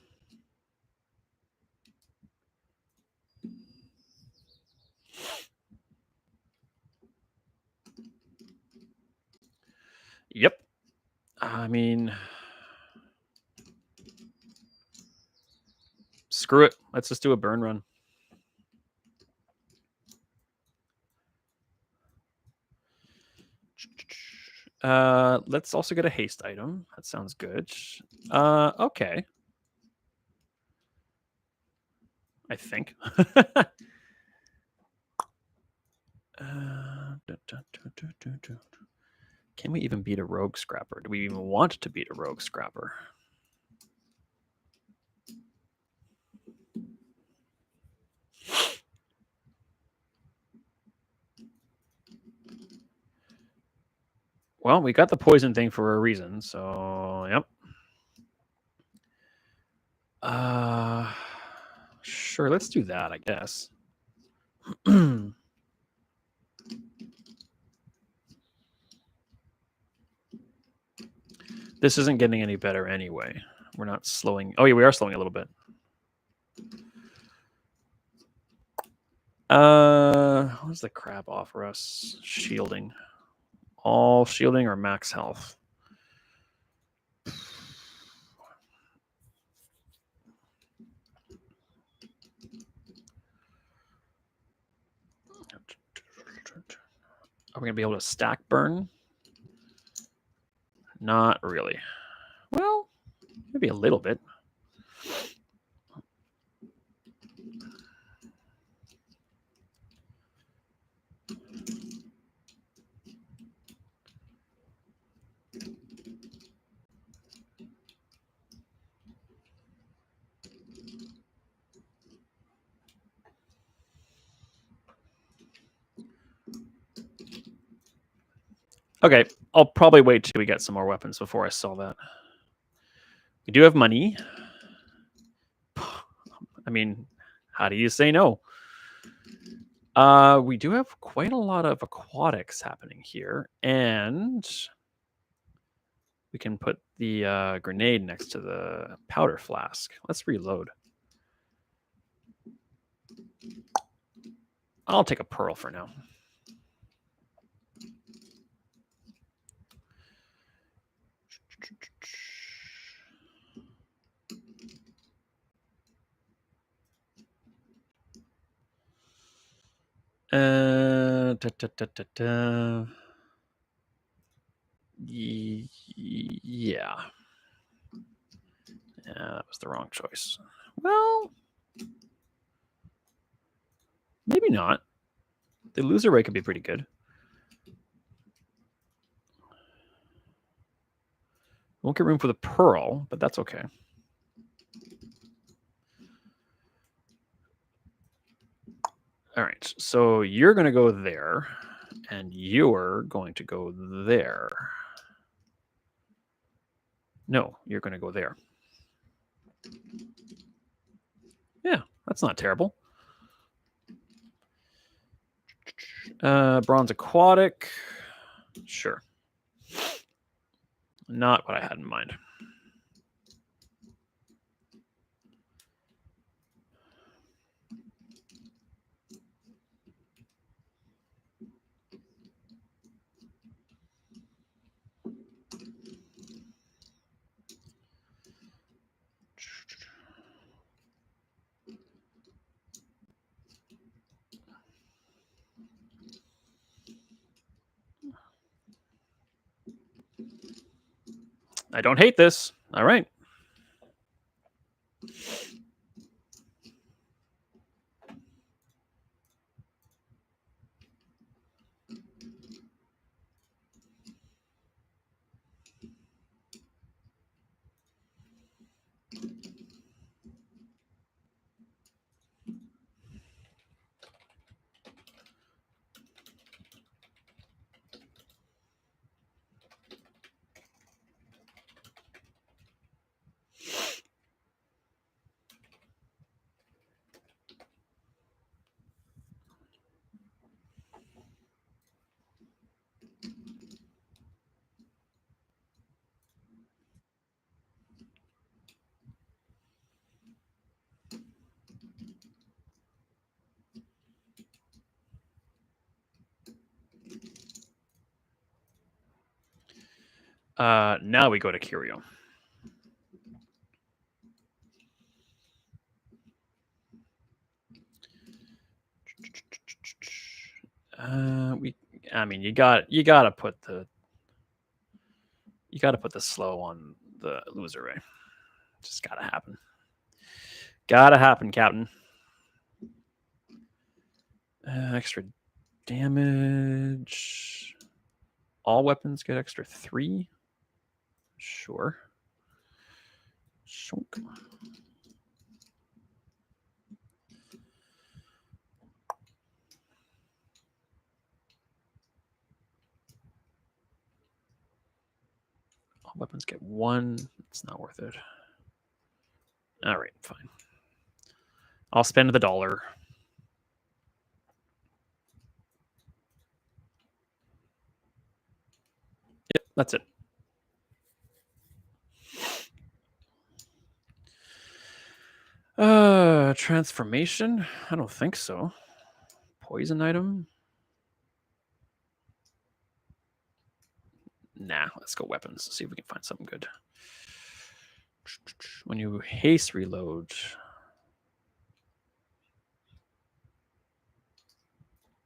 Yep. I mean, screw it. Let's just do a burn run. Let's also get a haste item. That sounds good. Okay. I think. Can we even beat a rogue scrapper? Do we even want to beat a rogue scrapper? Well, we got the poison thing for a reason, so yep. Sure, let's do that, I guess. This isn't getting any better anyway. We're not slowing. Oh, yeah, we are slowing a little bit. What does the crab offer us? Shielding. All shielding or max health? Are we going to be able to stack burn? Not really. Well, maybe a little bit. Okay, I'll probably wait till we get some more weapons before I sell that. We do have money. I mean, how do you say no? We do have quite a lot of aquatics happening here, and we can put the grenade next to the powder flask. Let's reload. I'll take a pearl for now. Da, da, da, da, da. Yeah. That was the wrong choice. Well, maybe not. The loser rate could be pretty good. Won't get room for the pearl, but that's okay. All right, so you're going to go there, and you're going to go there. No, you're going to go there. Yeah, that's not terrible. Bronze aquatic. Sure. Not what I had in mind. I don't hate this. All right. Now we go to Curio. I mean, you gotta put the slow on the loser ray. Just gotta happen. Gotta happen, Captain. Extra damage. All weapons get extra 3. Sure. Shunk. All weapons get 1. It's not worth it. All right, fine. I'll spend the $1. Yep, that's it. Transformation? I don't think so. Poison item? Nah, let's go weapons. See if we can find something good. When you haste reload,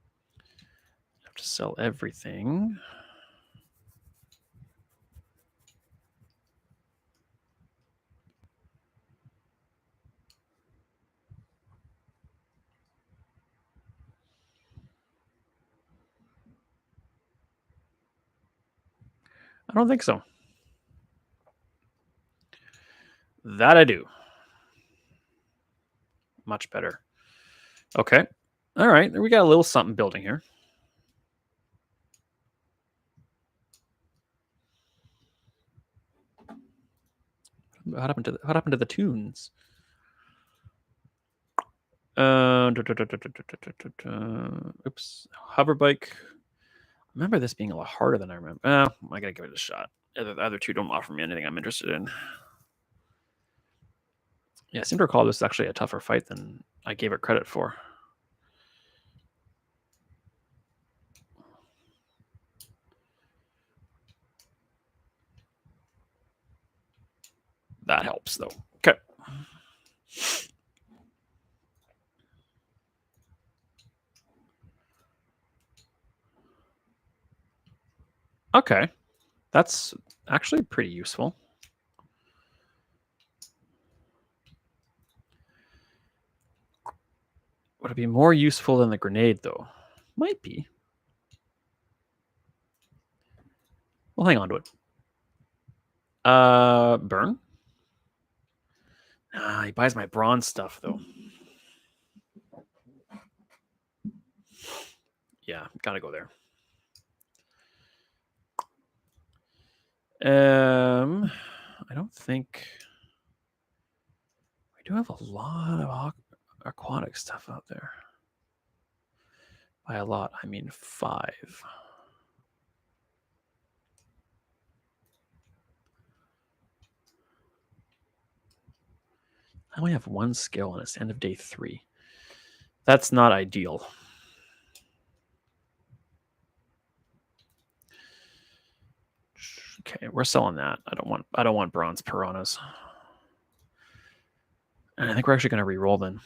you have to sell everything. I don't think so. That I do. Much better. Okay. All right. We got a little something building here. What happened to the tunes? Oops. Hover bike. I remember this being a lot harder than I remember. I gotta give it a shot. The other two don't offer me anything I'm interested in. Yeah, I seem to recall this is actually a tougher fight than I gave it credit for. That helps, though. Okay. Okay. That's actually pretty useful. Would it be more useful than the grenade, though? Might be. We'll hang on to it. Burn? Nah, he buys my bronze stuff, though. Yeah, gotta go there. I don't think we do have a lot of aquatic stuff out there. By a lot, I mean 5. I only have 1 skill and it's end of day 3. That's not ideal. Okay, we're selling that. I don't want bronze piranhas. And I think we're actually going to re-roll then.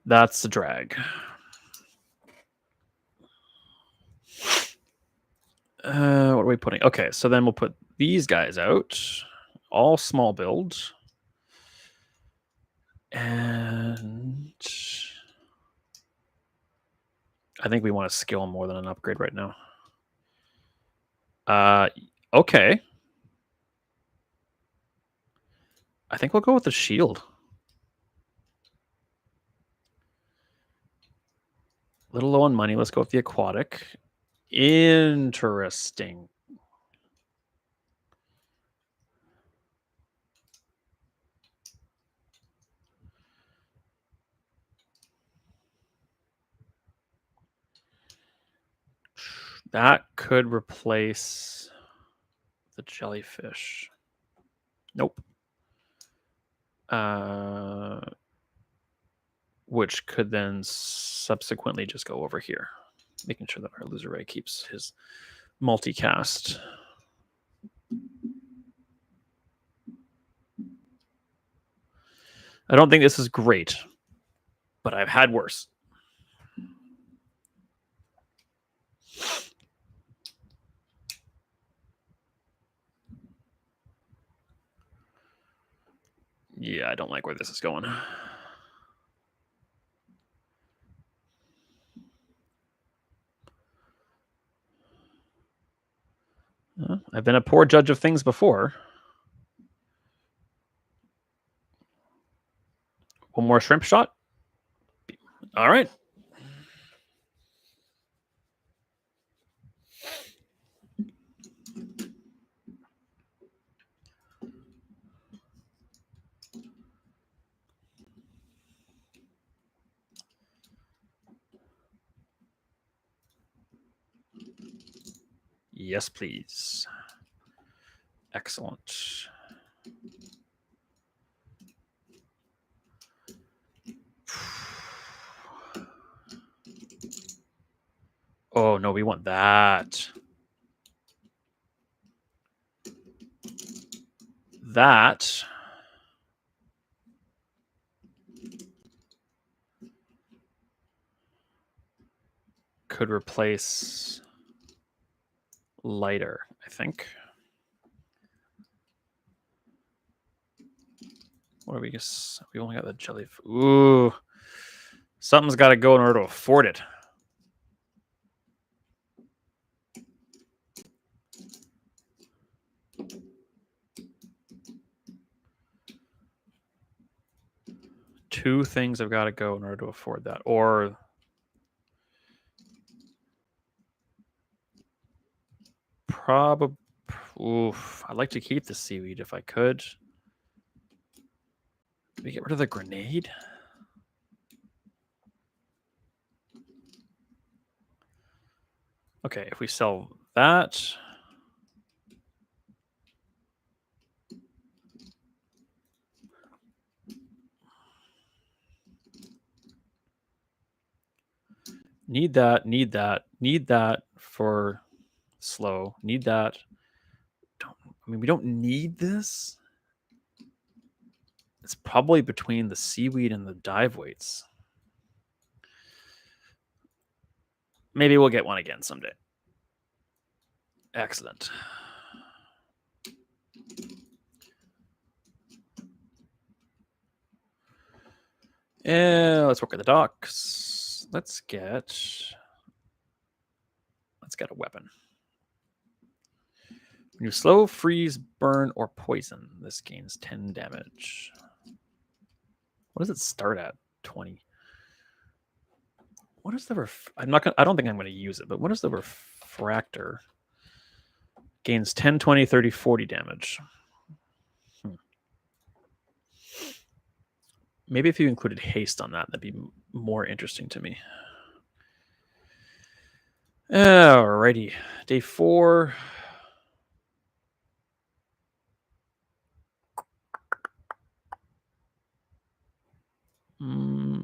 That's the drag. What are we putting? Okay, so then we'll put these guys out. All small builds. And I think we want a skill more than an upgrade right now. Okay. I think we'll go with the shield. Little low on money. Let's go with the aquatic. Interesting. That could replace the jellyfish. Nope. Which could then subsequently just go over here, making sure that our loser ray keeps his multicast. I don't think this is great, but I've had worse. Yeah, I don't like where this is going. I've been a poor judge of things before. One more shrimp shot. All right. Yes, please. Excellent. Oh, no, we want that. That could replace lighter, I think. What do we guess? We only got the jelly. Ooh. Something's got to go in order to afford it. Two things have got to go in order to afford that. Or probably. Oof. I'd like to keep the seaweed if I could. Did we get rid of the grenade? Okay, if we sell that. Need that for slow. Need that. We don't need this. It's probably between the seaweed and the dive weights. Maybe we'll get one again someday. Excellent. Let's work at the docks. Let's get a weapon. When you slow, freeze, burn, or poison, this gains 10 damage. What does it start at? 20. What is the I don't think I'm gonna use it, but what is the refractor? Gains 10, 20, 30, 40 damage. Maybe if you included haste on that, that'd be more interesting to me. Alrighty. Day 4.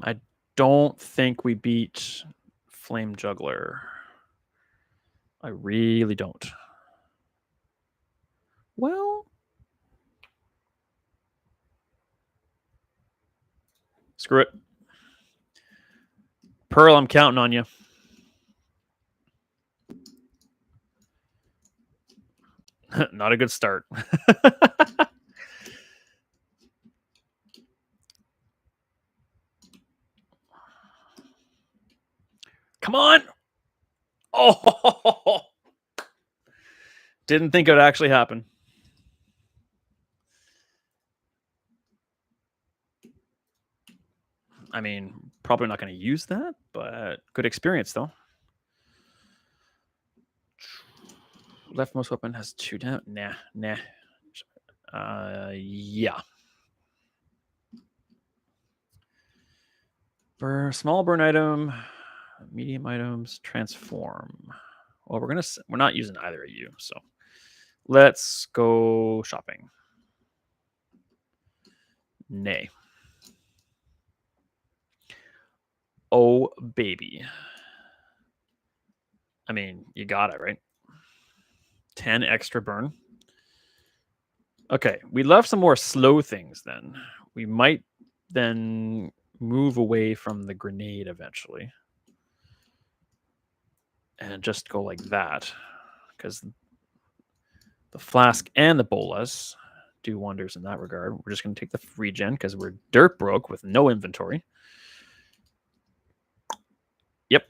I don't think we beat Flame Juggler. I really don't. Well, screw it. Pearl, I'm counting on you. Not a good start. Come on. Oh, didn't think it would actually happen. I mean, probably not going to use that, but good experience though. Leftmost weapon has 2 down. Nah. Yeah. Small burn item, medium items, transform. Well, we're not using either of you, so let's go shopping. Nay. Oh, baby. I mean, you got it, right? 10 extra burn. Okay, we left some more slow things then. We might then move away from the grenade eventually. And just go like that. Because the flask and the bolas do wonders in that regard. We're just going to take the regen because we're dirt broke with no inventory. Yep.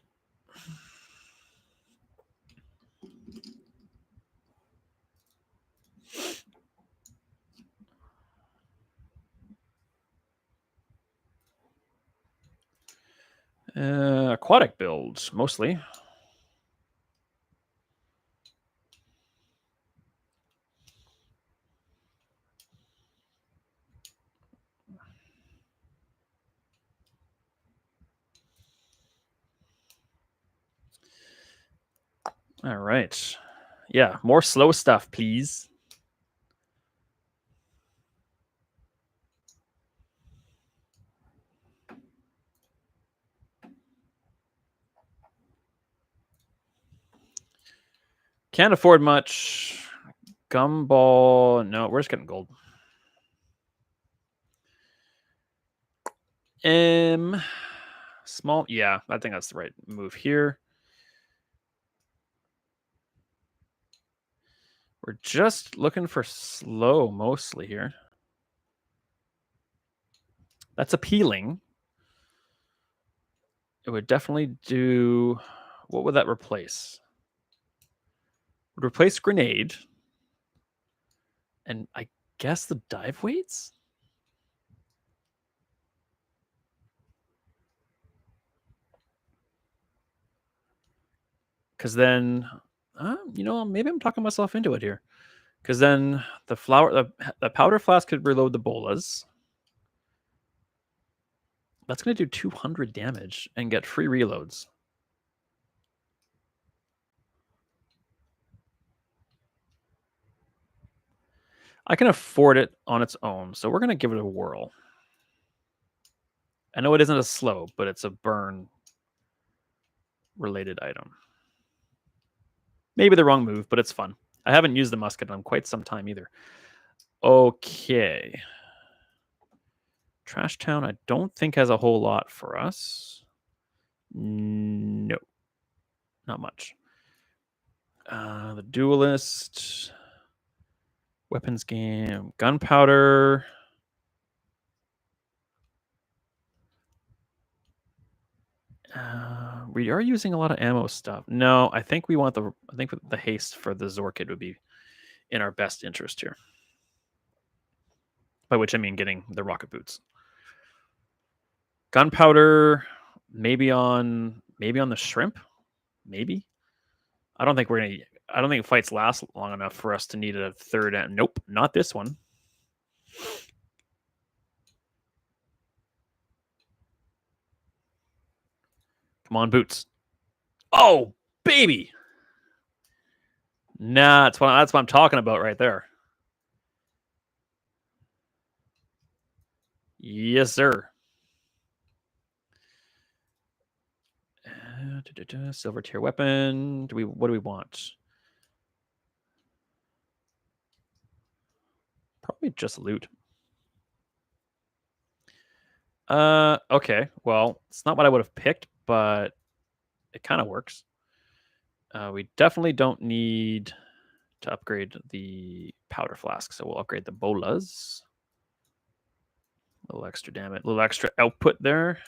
Aquatic builds, mostly. All right. Yeah, more slow stuff, please. Can't afford much. Gumball. No, we're just getting gold. Small. Yeah, I think that's the right move here. We're just looking for slow mostly here. That's appealing. It would definitely do. What would that replace? Would replace grenade. And I guess the dive weights? Because then, maybe I'm talking myself into it here. Because then the powder flask could reload the bolas. That's going to do 200 damage and get free reloads. I can afford it on its own, so we're going to give it a whirl. I know it isn't a slow, but it's a burn related item. Maybe the wrong move, but it's fun. I haven't used the musket in quite some time either. Okay. Trash Town, I don't think has a whole lot for us. No. Not much. The Duelist. Weapons game. Gunpowder. We are using a lot of ammo stuff. No, I think we want the. I think the haste for the Zorkid would be in our best interest here. By which I mean getting the rocket boots. Gunpowder, maybe on the shrimp, maybe. I don't think we're gonna. I don't think fights last long enough for us to need a third. Nope, not this one. Come on, boots. Oh, baby. Nah, that's what I'm talking about right there. Yes, sir. Silver tier weapon. What do we want? Probably just loot. Okay. Well, it's not what I would have picked, but it kind of works. We definitely don't need to upgrade the powder flask, so we'll upgrade the bolas. A little extra damage, a little extra output there.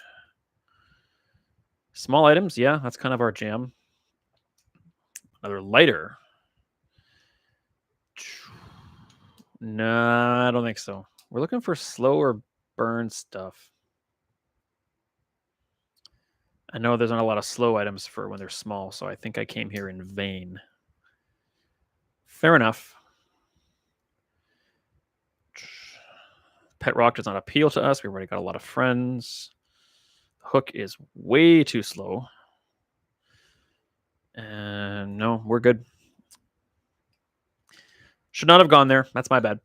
Small items, yeah, that's kind of our jam. Another lighter. Nah, I don't think so. We're looking for slower burn stuff. I know there's not a lot of slow items for when they're small, so I think I came here in vain. Fair enough. Pet rock does not appeal to us. We've already got a lot of friends. Hook is way too slow. And no, we're good. Should not have gone there. That's my bad.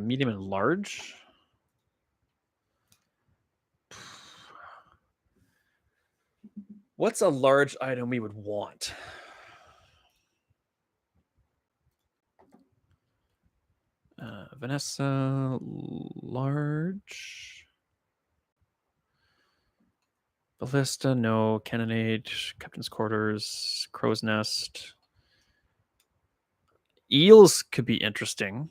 Medium and large. What's a large item we would want? Vanessa, large. Ballista, no. Cannonade, Captain's Quarters, Crow's Nest. Eels could be interesting.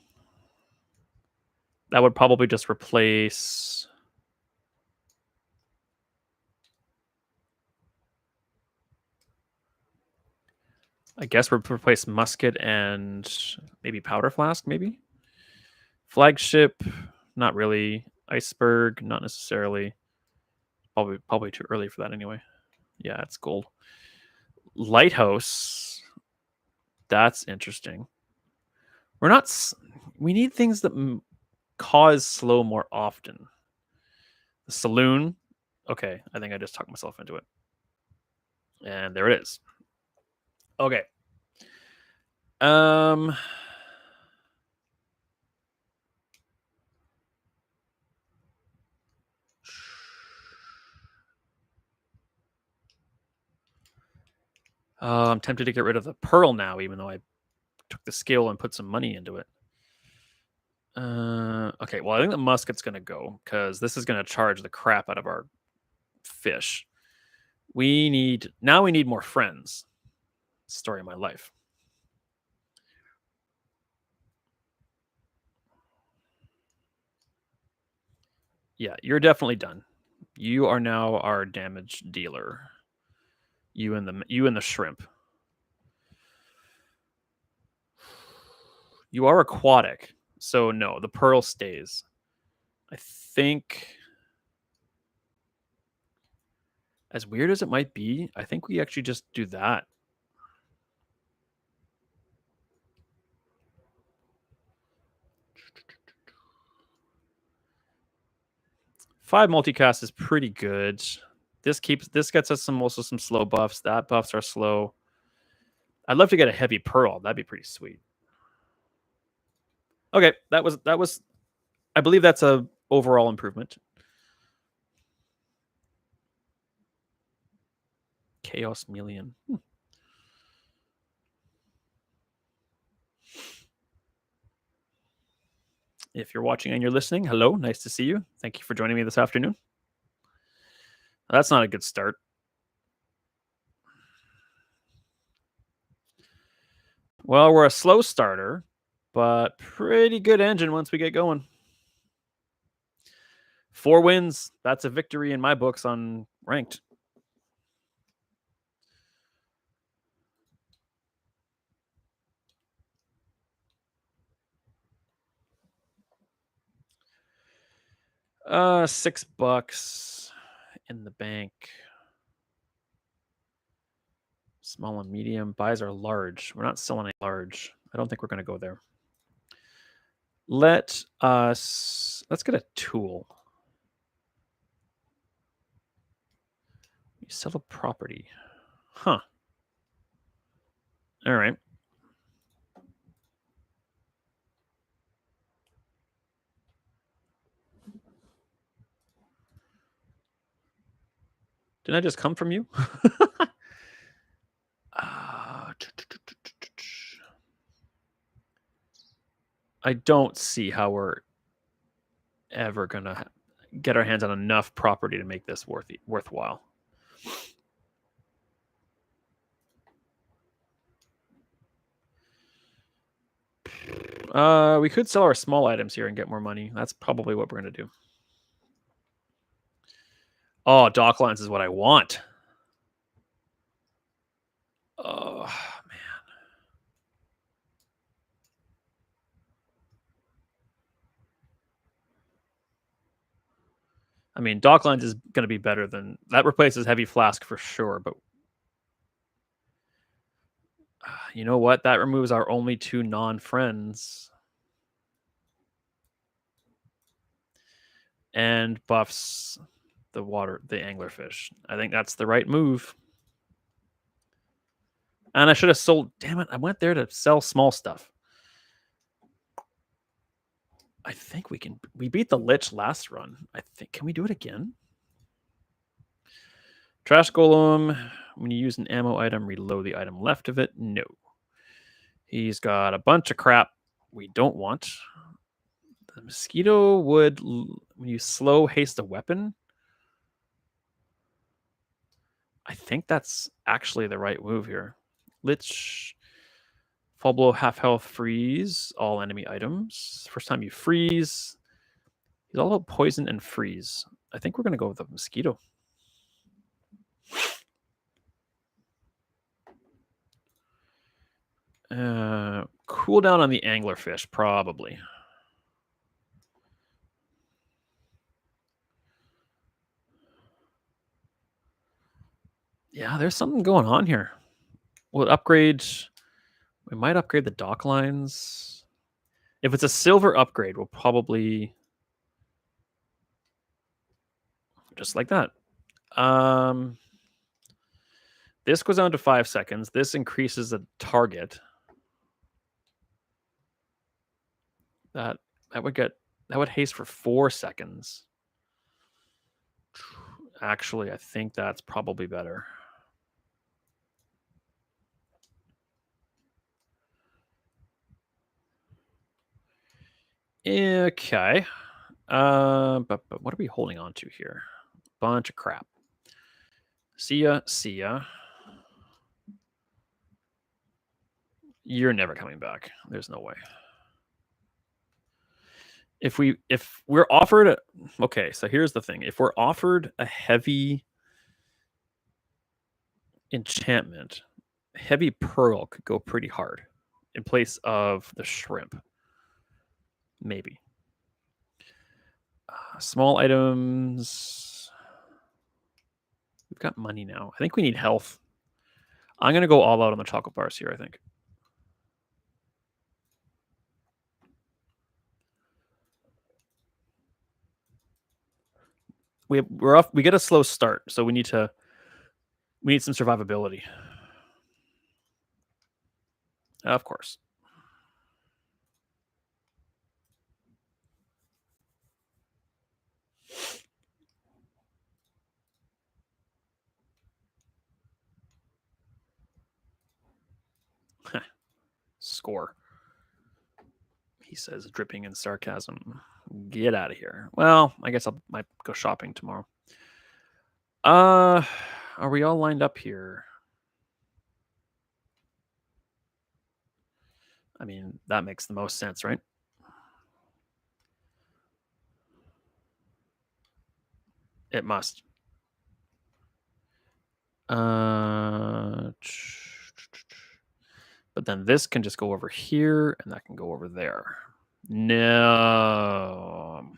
That would probably just replace... I guess we'll replace musket and maybe powder flask, maybe? Flagship, not really. Iceberg, not necessarily. Probably too early for that anyway. Yeah, it's gold. Lighthouse, that's interesting. We need things that cause slow more often. The saloon, okay, I think I just talked myself into it. And there it is. Okay. I'm tempted to get rid of the pearl now, even though I took the skill and put some money into it. Okay, well, I think the musket's going to go because this is going to charge the crap out of our fish. We need more friends. Story of my life. Yeah, you're definitely done. You are now our damage dealer. You and the shrimp. You are aquatic, so no, the pearl stays. I think, as weird as it might be, I think we actually just do that. Five multicast is pretty good. This gets us some slow buffs. That buffs are slow. I'd love to get a heavy pearl. That'd be pretty sweet. Okay, that was. I believe that's a overall improvement. Chaos Melian. If you're watching and you're listening, hello, nice to see you. Thank you for joining me this afternoon. That's not a good start. Well, we're a slow starter, but pretty good engine once we get going. 4 wins. That's a victory in my books on ranked. $6 in the bank. Small and medium. Buys are large. We're not selling a large. I don't think we're going to go there. Let's get a tool. You sell a property. Huh. All right. Didn't I just come from you? I don't see how we're ever going to get our hands on enough property to make this worthwhile. We could sell our small items here and get more money. That's probably what we're going to do. Oh, dock lines is what I want. Oh, man. I mean, dock lines is going to be better than... That replaces heavy flask for sure, but... You know what? That removes our only 2 non-friends. And buffs the anglerfish. I think that's the right move. And I should have sold... Damn it, I went there to sell small stuff. I think we can... We beat the Lich last run. I think... Can we do it again? Trash Golem. When you use an ammo item, reload the item left of it. No. He's got a bunch of crap we don't want. The mosquito would... When you slow haste a weapon... I think that's actually the right move here. Lich... Fall blow, half health, freeze all enemy items. First time you freeze. He's all about poison and freeze. I think we're going to go with the mosquito. Cooldown on the anglerfish, probably. Yeah, there's something going on here. We'll upgrade... We might upgrade the dock lines. If it's a silver upgrade, we'll probably... Just like that. This goes down to 5 seconds. This increases the target. That would haste for 4 seconds. Actually, I think that's probably better. Okay. But what are we holding on to here? Bunch of crap. See ya. You're never coming back. There's no way. If we're offered okay, so here's the thing. If we're offered a heavy enchantment, heavy pearl could go pretty hard in place of the shrimp. Maybe. Small items. We've got money now. I think we need health. I'm going to go all out on the chocolate bars here, I think. We're off. We get a slow start, so we need some survivability. Of course. Score. He says, dripping in sarcasm. Get out of here. Well, I guess I might go shopping tomorrow. Are we all lined up here? I mean, that makes the most sense, right? It must. But then this can just go over here, and that can go over there. No.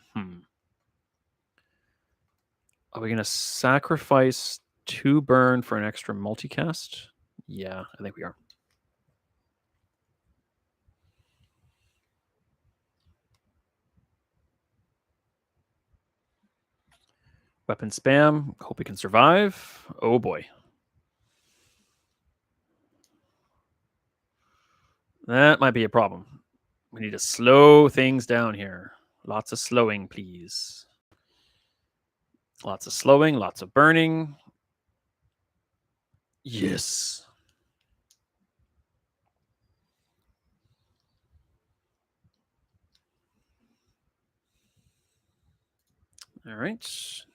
Are we going to sacrifice 2 burn for an extra multicast? Yeah, I think we are. Weapon spam. Hope we can survive. Oh boy. That might be a problem. We need to slow things down here. Lots of slowing, please. Lots of slowing, lots of burning. Yes. All right.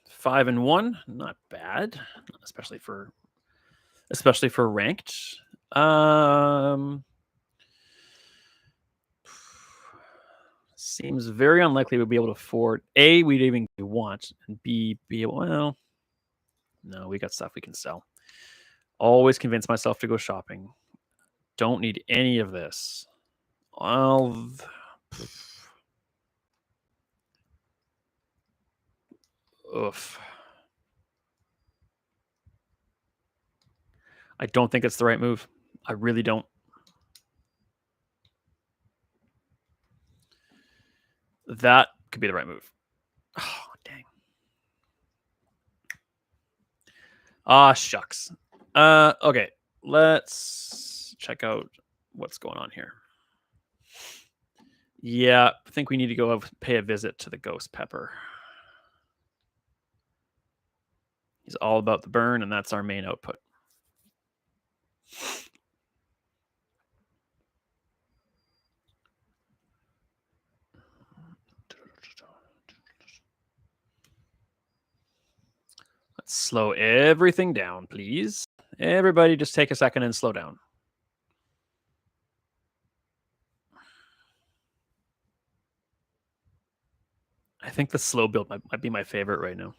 5 and 1. Not bad. Especially for ranked. Seems very unlikely we'd be able to afford A, we'd even want, and B, be able, well, no, we got stuff we can sell. Always convince myself to go shopping. Don't need any of this. Well, oof. I don't think it's the right move. I really don't. That could be the right move. Oh, dang. Ah, shucks. Okay, let's check out what's going on here. Yeah, I think we need to go pay a visit to the Ghost Pepper. He's all about the burn, and that's our main output. Let's slow everything down, please. Everybody just take a second and slow down. I think the slow build might be my favorite right now.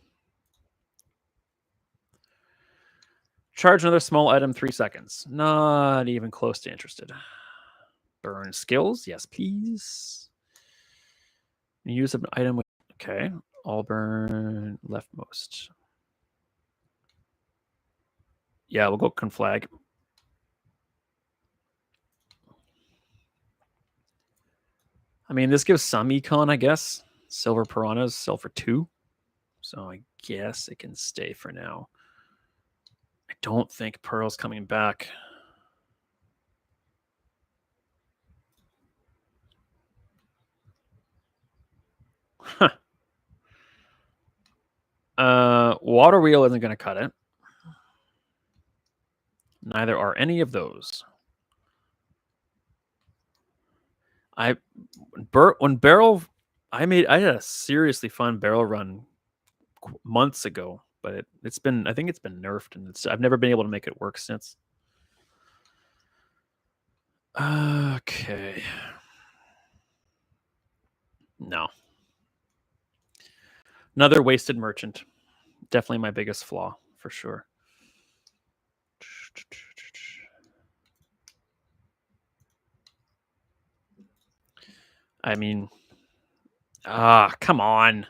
Charge another small item 3 seconds. Not even close to interested. Burn skills. Yes, please. Use an item with... Okay. All burn leftmost. Yeah, we'll go conflag. I mean, this gives some econ, I guess. Silver piranhas sell for 2. So I guess it can stay for now. I don't think Pearl's coming back. Huh. Water wheel isn't going to cut it. Neither are any of those. When barrel, I had a seriously fun barrel run months ago, but it's been, I think it's been nerfed, and I've never been able to make it work since. Okay. No. Another wasted merchant. Definitely my biggest flaw, for sure. I mean, come on.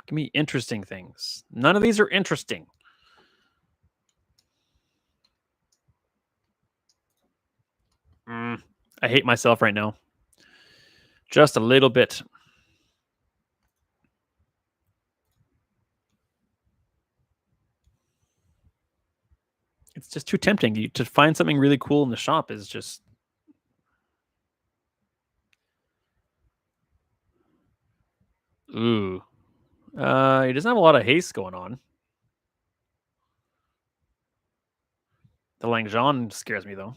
Give me interesting things. None of these are interesting. I hate myself right now. Just a little bit. It's just too tempting. To find something really cool in the shop is just... Ooh. He doesn't have a lot of haste going on. The Langjean scares me, though.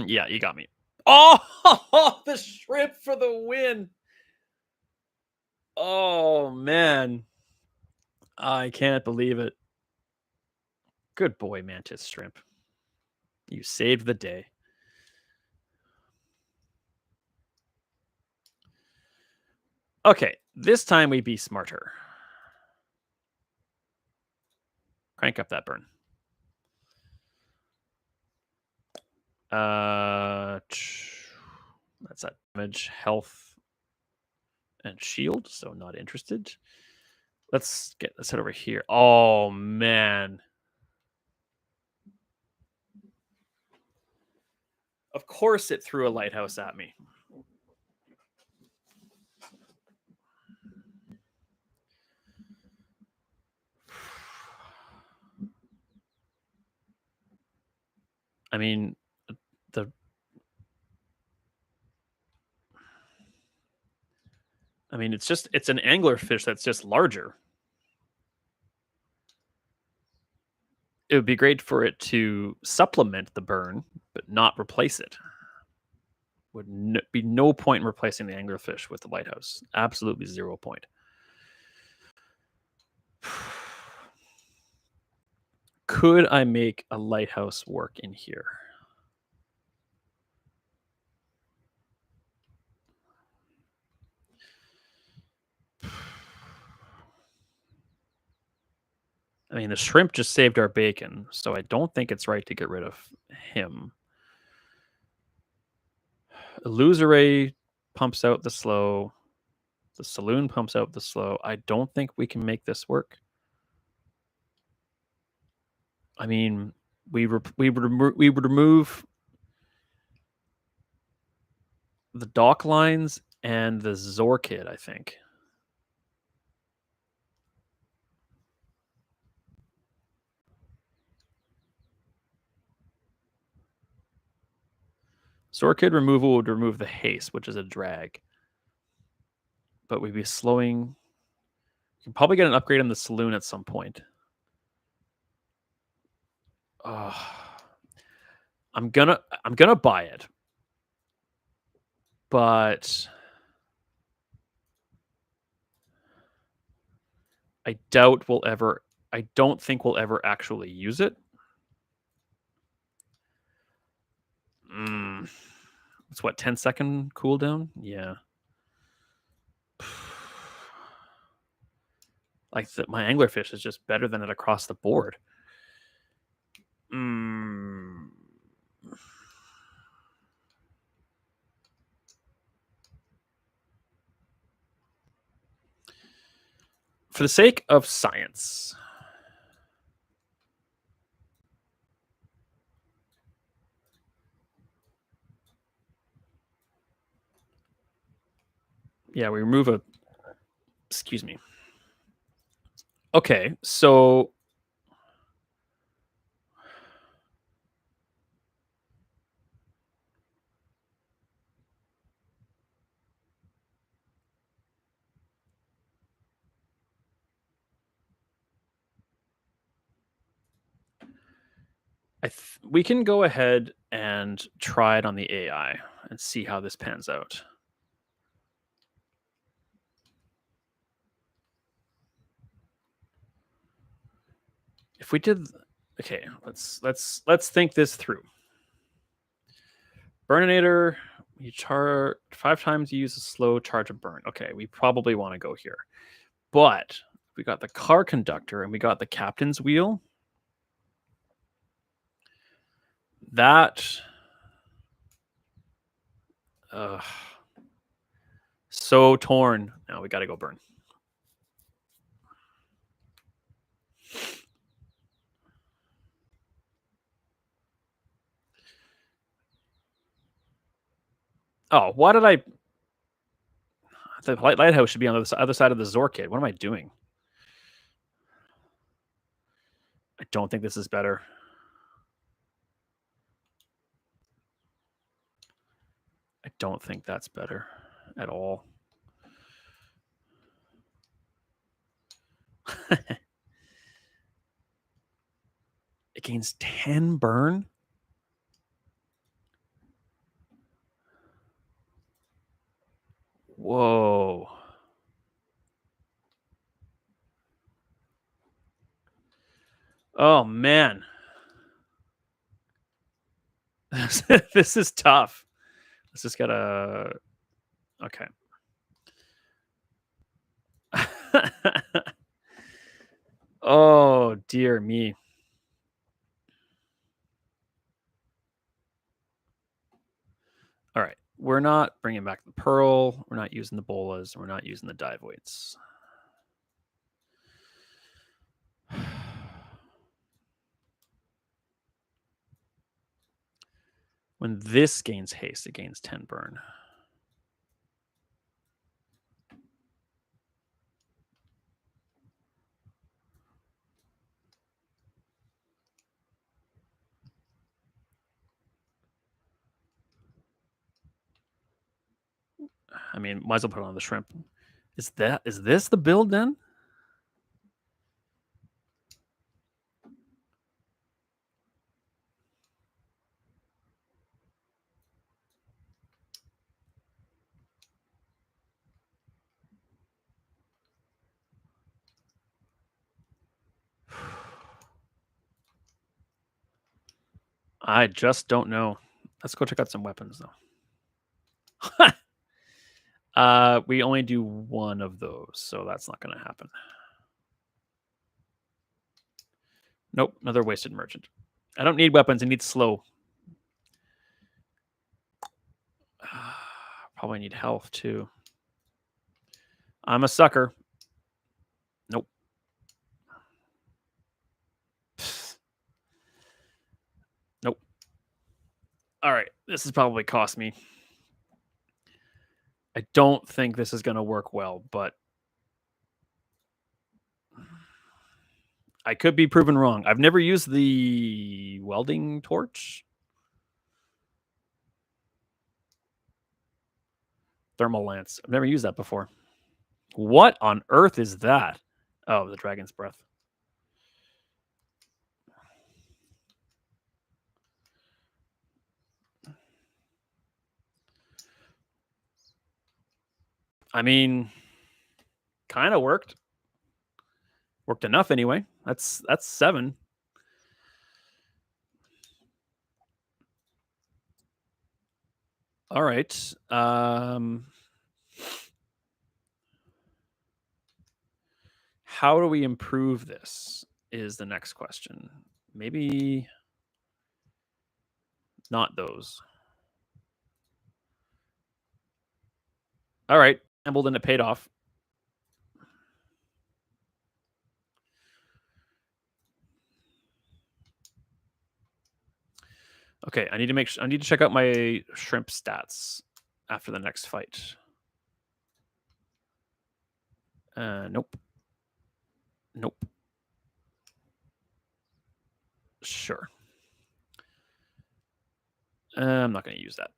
Yeah, you got me. Oh, the shrimp for the win. Oh, man. I can't believe it. Good boy, Mantis Shrimp. You saved the day. Okay, this time we be smarter. Crank up that burn. That's that damage, health, and shield. So not interested. Let's head over here. Oh man. Of course it threw a lighthouse at me. I mean, the it's an anglerfish that's just larger. It would be great for it to supplement the burn, but not replace it. Would be no point in replacing the anglerfish with the lighthouse. Absolutely 0 point. Could I make a lighthouse work in here? I mean, the shrimp just saved our bacon, so I don't think it's right to get rid of him. Illusory pumps out the slow. The saloon pumps out the slow. I don't think we can make this work. I mean, we would remove the dock lines and the Zorkid, I think. Zorkid removal would remove the haste, which is a drag. But we'd be slowing. You can probably get an upgrade on the saloon at some point. I'm gonna buy it. But I don't think we'll ever actually use it. It's what, 10-second cooldown? Yeah. Like my anglerfish is just better than it across the board. For the sake of science. Yeah, we remove a... Excuse me. Okay, so... we can go ahead and try it on the AI and see how this pans out. If we did... Okay, let's think this through. Burninator, you charge 5 times, you use a slow charge of burn. Okay, we probably want to go here. But we got the car conductor and we got the captain's wheel. That... so torn. Now we got to go burn. Oh, why did I... The lighthouse should be on the other side of the Zorkid. What am I doing? I don't think this is better. I don't think that's better at all. It gains 10 burn? Whoa. Oh man. This is tough. Let's just gotta. Okay. Oh dear me. All right. We're not bringing back the pearl. We're not using the bolas. We're not using the dive weights. When this gains haste, it gains 10 burn. I mean, might as well put it on the shrimp. Is this the build then? I just don't know. Let's go check out some weapons though. We only do one of those, so that's not going to happen. Nope, another wasted merchant. I don't need weapons. I need slow. Probably need health too. I'm a sucker. Nope. Nope. All right, this has probably cost me. I don't think this is going to work well, but I could be proven wrong. I've never used the welding torch. Thermal lance. I've never used that before. What on earth is that? Oh, the dragon's breath. I mean, kind of worked. Worked enough anyway. That's 7. All right. How do we improve this is the next question. Maybe not those. All right. Gambled and it paid off. Okay, I need to check out my shrimp stats after the next fight. Nope. Nope. Sure. I'm not going to use that.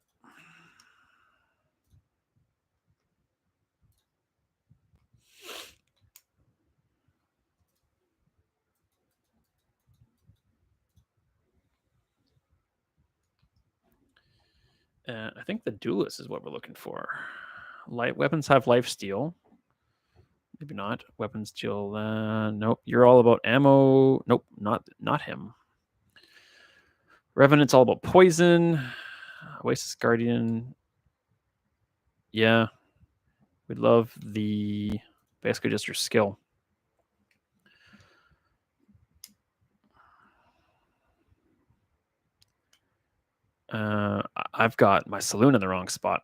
I think the duelist is what we're looking for. Light weapons have life steal. Maybe not. Weapons deal. Nope. You're all about ammo. Nope. Not him. Revenant's all about poison. Oasis Guardian. Yeah. We love the basically just your skill. I've got my saloon in the wrong spot.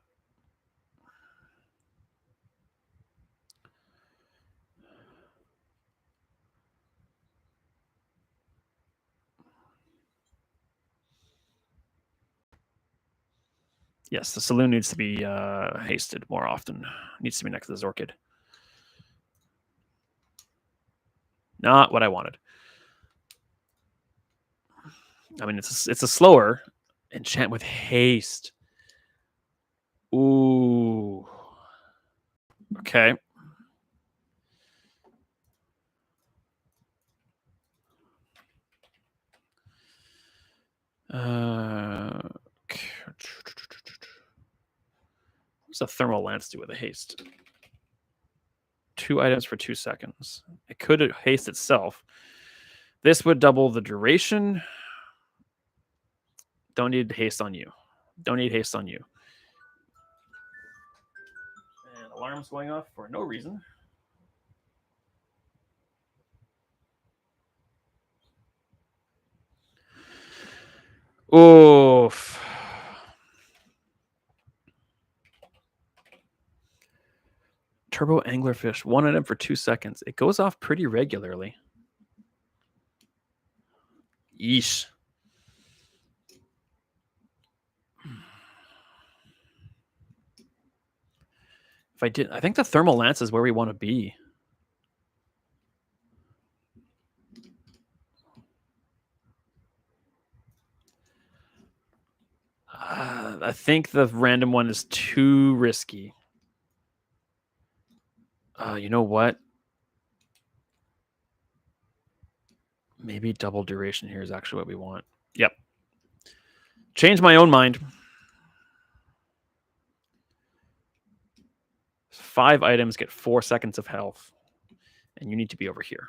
Yes, the saloon needs to be hasted more often. Needs to be next to the Zorkid. Not what I wanted. I mean, it's a slower enchant with haste. Ooh. Okay. What's a thermal lance do with a haste? 2 items for 2 seconds. It could haste itself. This would double the duration. Don't need haste on you. Don't need haste on you. And alarm's going off for no reason. Oof. Turbo anglerfish, 1 item for 2 seconds. It goes off pretty regularly. Yeesh. If I did, I think the thermal lance is where we want to be. I think the random one is too risky. You know what? Maybe double duration here is actually what we want. Yep. Change my own mind. 5 items get 4 seconds of health. And you need to be over here.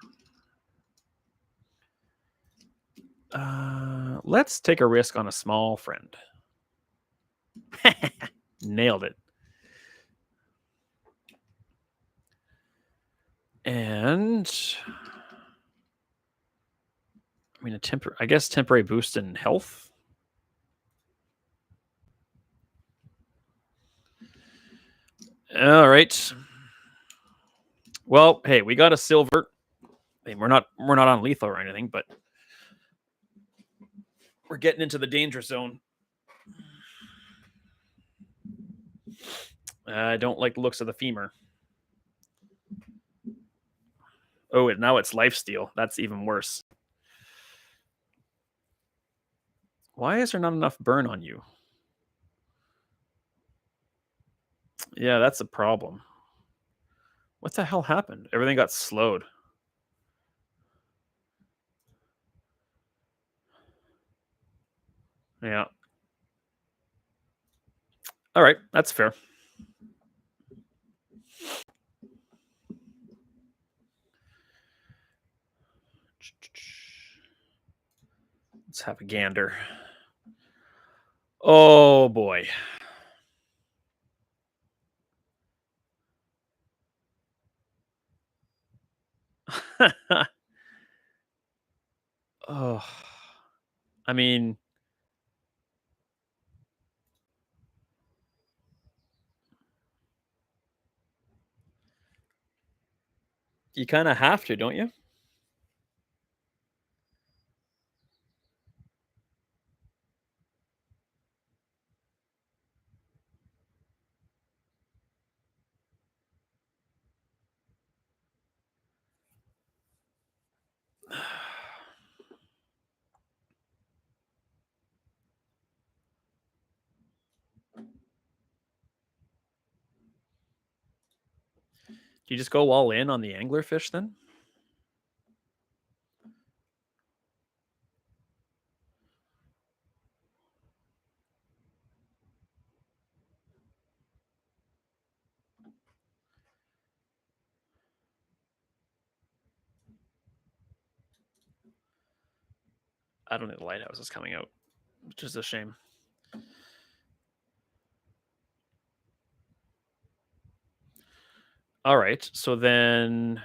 Let's take a risk on a small friend. Nailed it. And I mean, I guess temporary boost in health. All right. Well, hey, we got a silver. I mean, we're not on lethal or anything, but we're getting into the danger zone. I don't like the looks of the femur. Oh, and now it's lifesteal. That's even worse. Why is there not enough burn on you? Yeah, that's a problem. What the hell happened? Everything got slowed. Yeah. All right, that's fair. Let's have a gander. Oh boy. Oh. I mean, you kind of have to, don't you? Do you just go all in on the anglerfish then? I don't think the lighthouse is coming out, which is a shame. All right, so then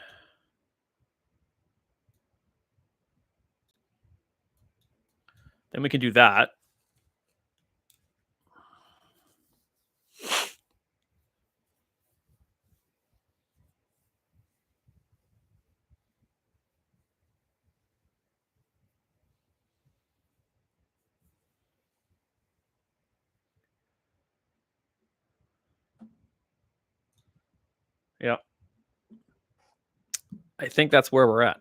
we can do that. Yeah. I think that's where we're at.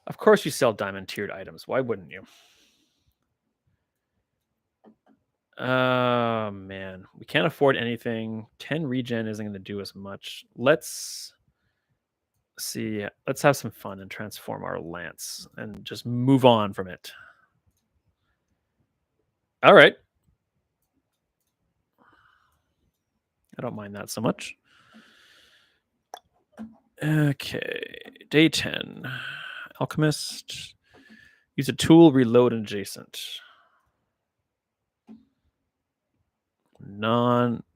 Of course you sell diamond tiered items. Why wouldn't you? Oh man, we can't afford anything. 10 regen isn't going to do as much. Let's see. Let's have some fun and transform our lance and just move on from it. All right. I don't mind that so much. Okay, day 10. Alchemist. Use a tool, reload adjacent.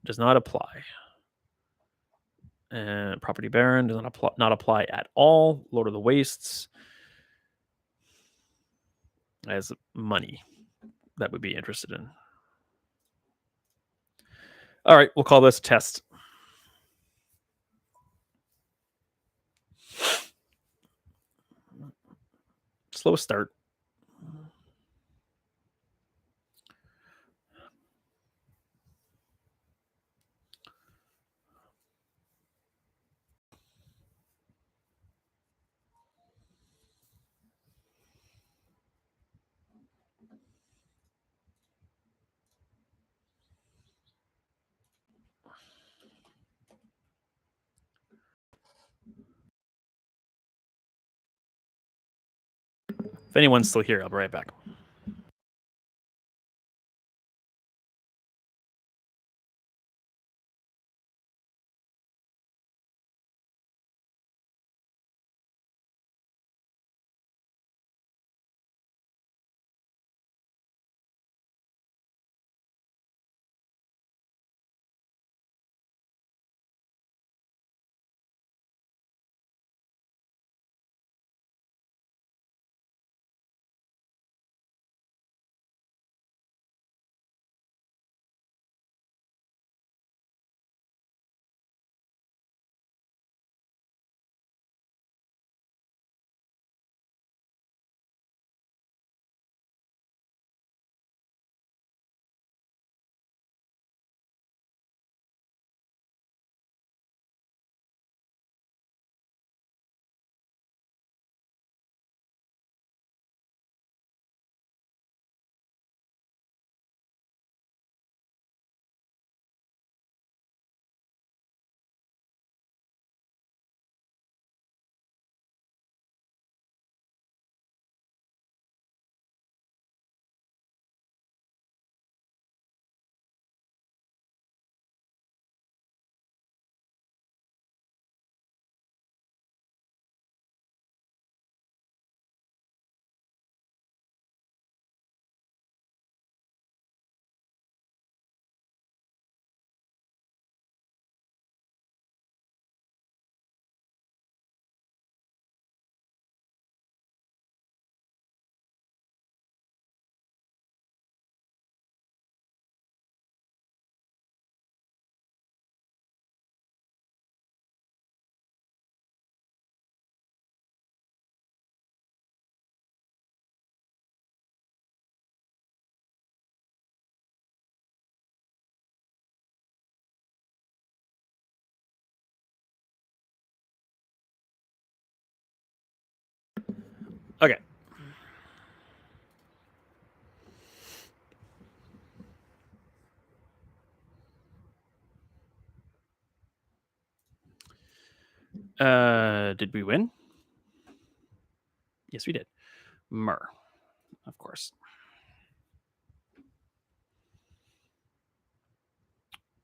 Does not apply. And property baron does not apply at all. Lord of the Wastes as money that would be interested in. All right, we'll call this test. Slow start. If anyone's still here, I'll be right back. Okay. Did we win? Yes, we did. Myrrh, of course.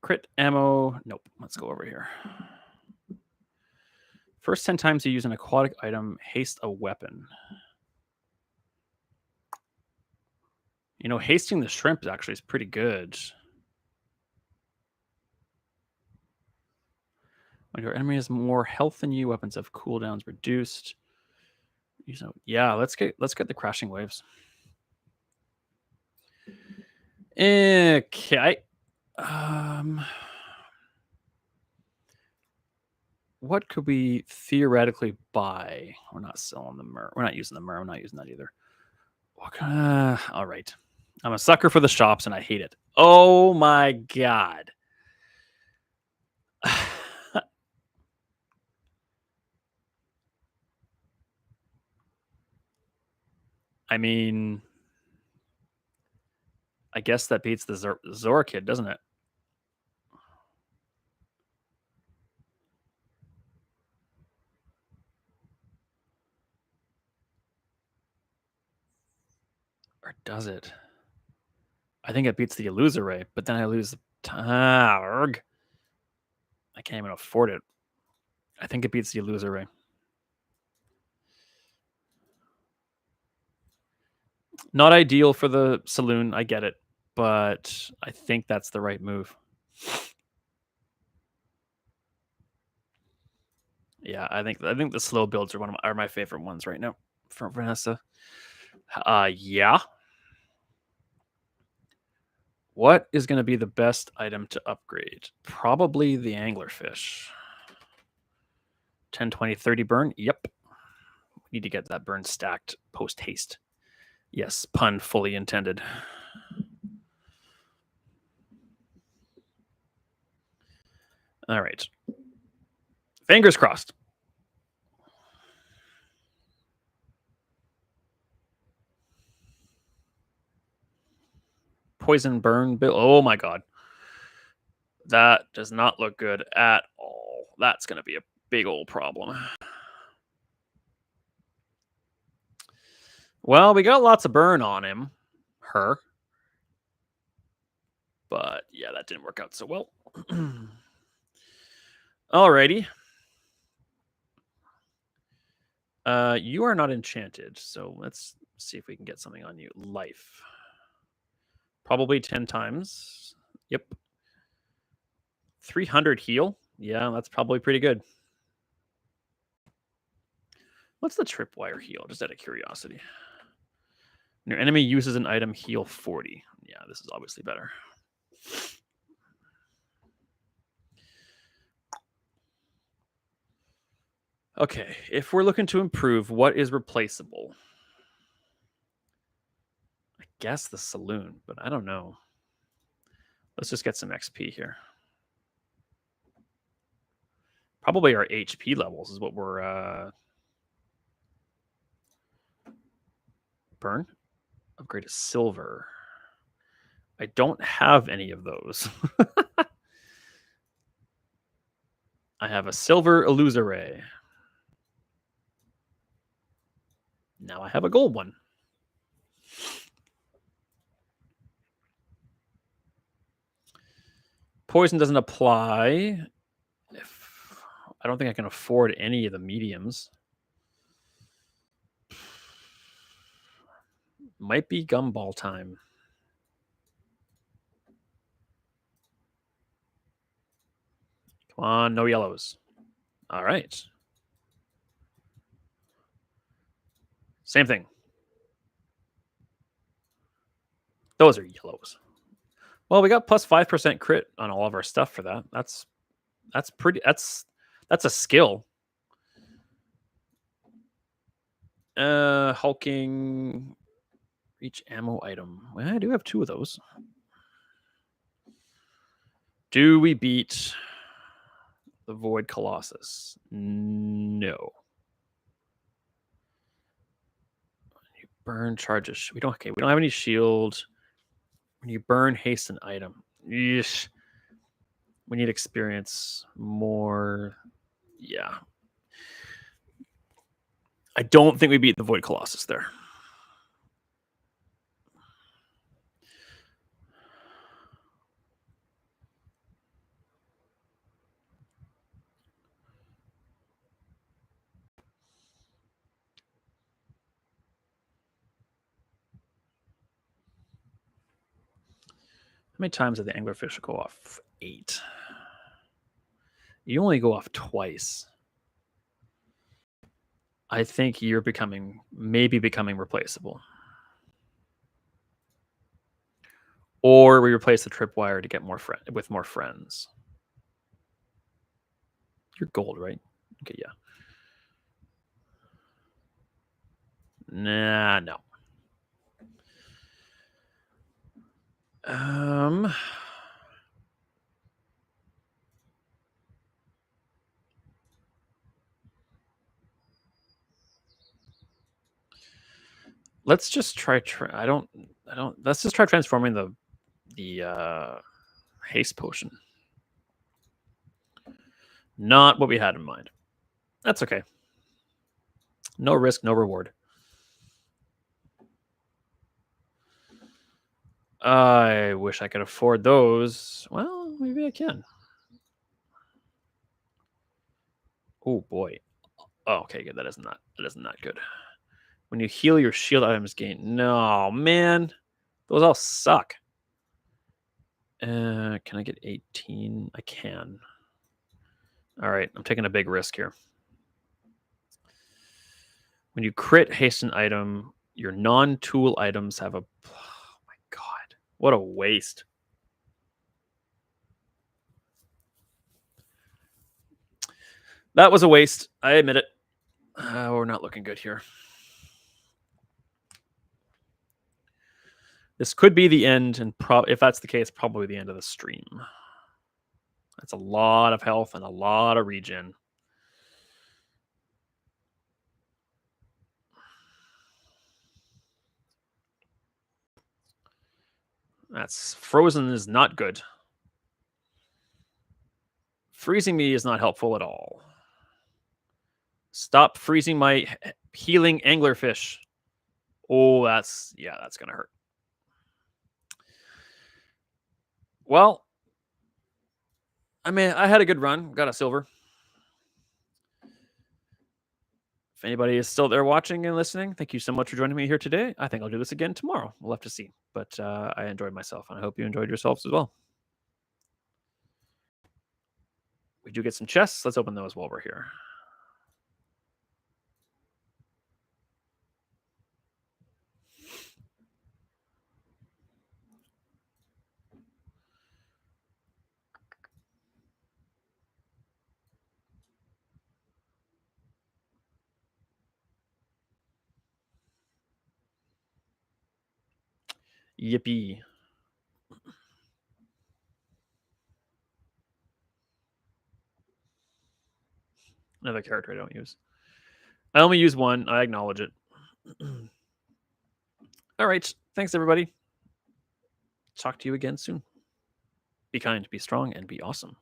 Crit ammo. Nope. Let's go over here. First 10 times you use an aquatic item, haste a weapon. You know, hasting the shrimp actually is pretty good. When your enemy has more health than you, weapons have cooldowns reduced. Yeah, let's get the crashing waves. Okay. What could we theoretically buy? We're not selling the myrrh. We're not using the myrrh. I'm not using that either. All right. I'm a sucker for the shops and I hate it. Oh my god. I mean, I guess that beats the Zora kid, doesn't it? Or does it? I think it beats the Illusoray, but then I lose the I can't even afford it. I think it beats the Illusoray. Not ideal for the saloon, I get it, but I think that's the right move. Yeah, I think the slow builds are my favorite ones right now for Vanessa. Yeah. What is going to be the best item to upgrade? Probably the anglerfish. 10, 20, 30 burn. Yep. We need to get that burn stacked post haste. Yes, pun fully intended. All right. Fingers crossed. Poison burn bill. Oh my god. That does not look good at all. That's going to be a big old problem. Well, we got lots of burn on him. Her. But yeah, that didn't work out so well. Alrighty. You are not enchanted, so let's see if we can get something on you. Life. Probably 10 times. Yep. 300 heal. Yeah, that's probably pretty good. What's the tripwire heal? Just out of curiosity. When your enemy uses an item, heal 40. Yeah, this is obviously better. Okay, if we're looking to improve, what is replaceable? I guess the saloon, but I don't know. Let's just get some XP here. Probably our HP levels is what we're... Burn? Upgrade to silver. I don't have any of those. I have a silver illusory. Now I have a gold one. Poison doesn't apply. I don't think I can afford any of the mediums. Might be gumball time. Come on, no yellows. All right. Same thing. Those are yellows. Well, we got plus 5% crit on all of our stuff for that. That's pretty. That's a skill. Hulking. Reach ammo item. Well, I do have 2 of those. Do we beat the Void Colossus? No. You burn charges. We don't have any shield. When you burn, haste an item. Yeesh. We need experience more. Yeah. I don't think we beat the Void Colossus there. How many times did the anglerfish go off? 8. You only go off twice. I think you're maybe becoming replaceable. Or we replace the tripwire to get with more friends. You're gold, right? Okay, yeah. Nah, no. Let's just try. I don't. Let's just try transforming the haste potion. Not what we had in mind. That's okay. No risk, no reward. I wish I could afford those. Well, maybe I can. Oh boy. Oh, okay, good. That is not good. When you heal, your shield items gain. No, man. Those all suck. Can I get 18? I can. All right, I'm taking a big risk here. When you crit hasten item, your non-tool items have a... Oh my god. What a waste. That was a waste. I admit it. We're not looking good here. This could be the end, and if that's the case, probably the end of the stream. That's a lot of health and a lot of regen. That's frozen is not good. Freezing me is not helpful at all. Stop freezing my healing anglerfish. Oh, that's going to hurt. Well, I mean, I had a good run. Got a silver. If anybody is still there watching and listening, thank you so much for joining me here today. I think I'll do this again tomorrow. We'll have to see. But I enjoyed myself, and I hope you enjoyed yourselves as well. We do get some chests. Let's open those while we're here. Yippee. Another character I don't use. I only use one. I acknowledge it. All right. Thanks, everybody. Talk to you again soon. Be kind, be strong, and be awesome.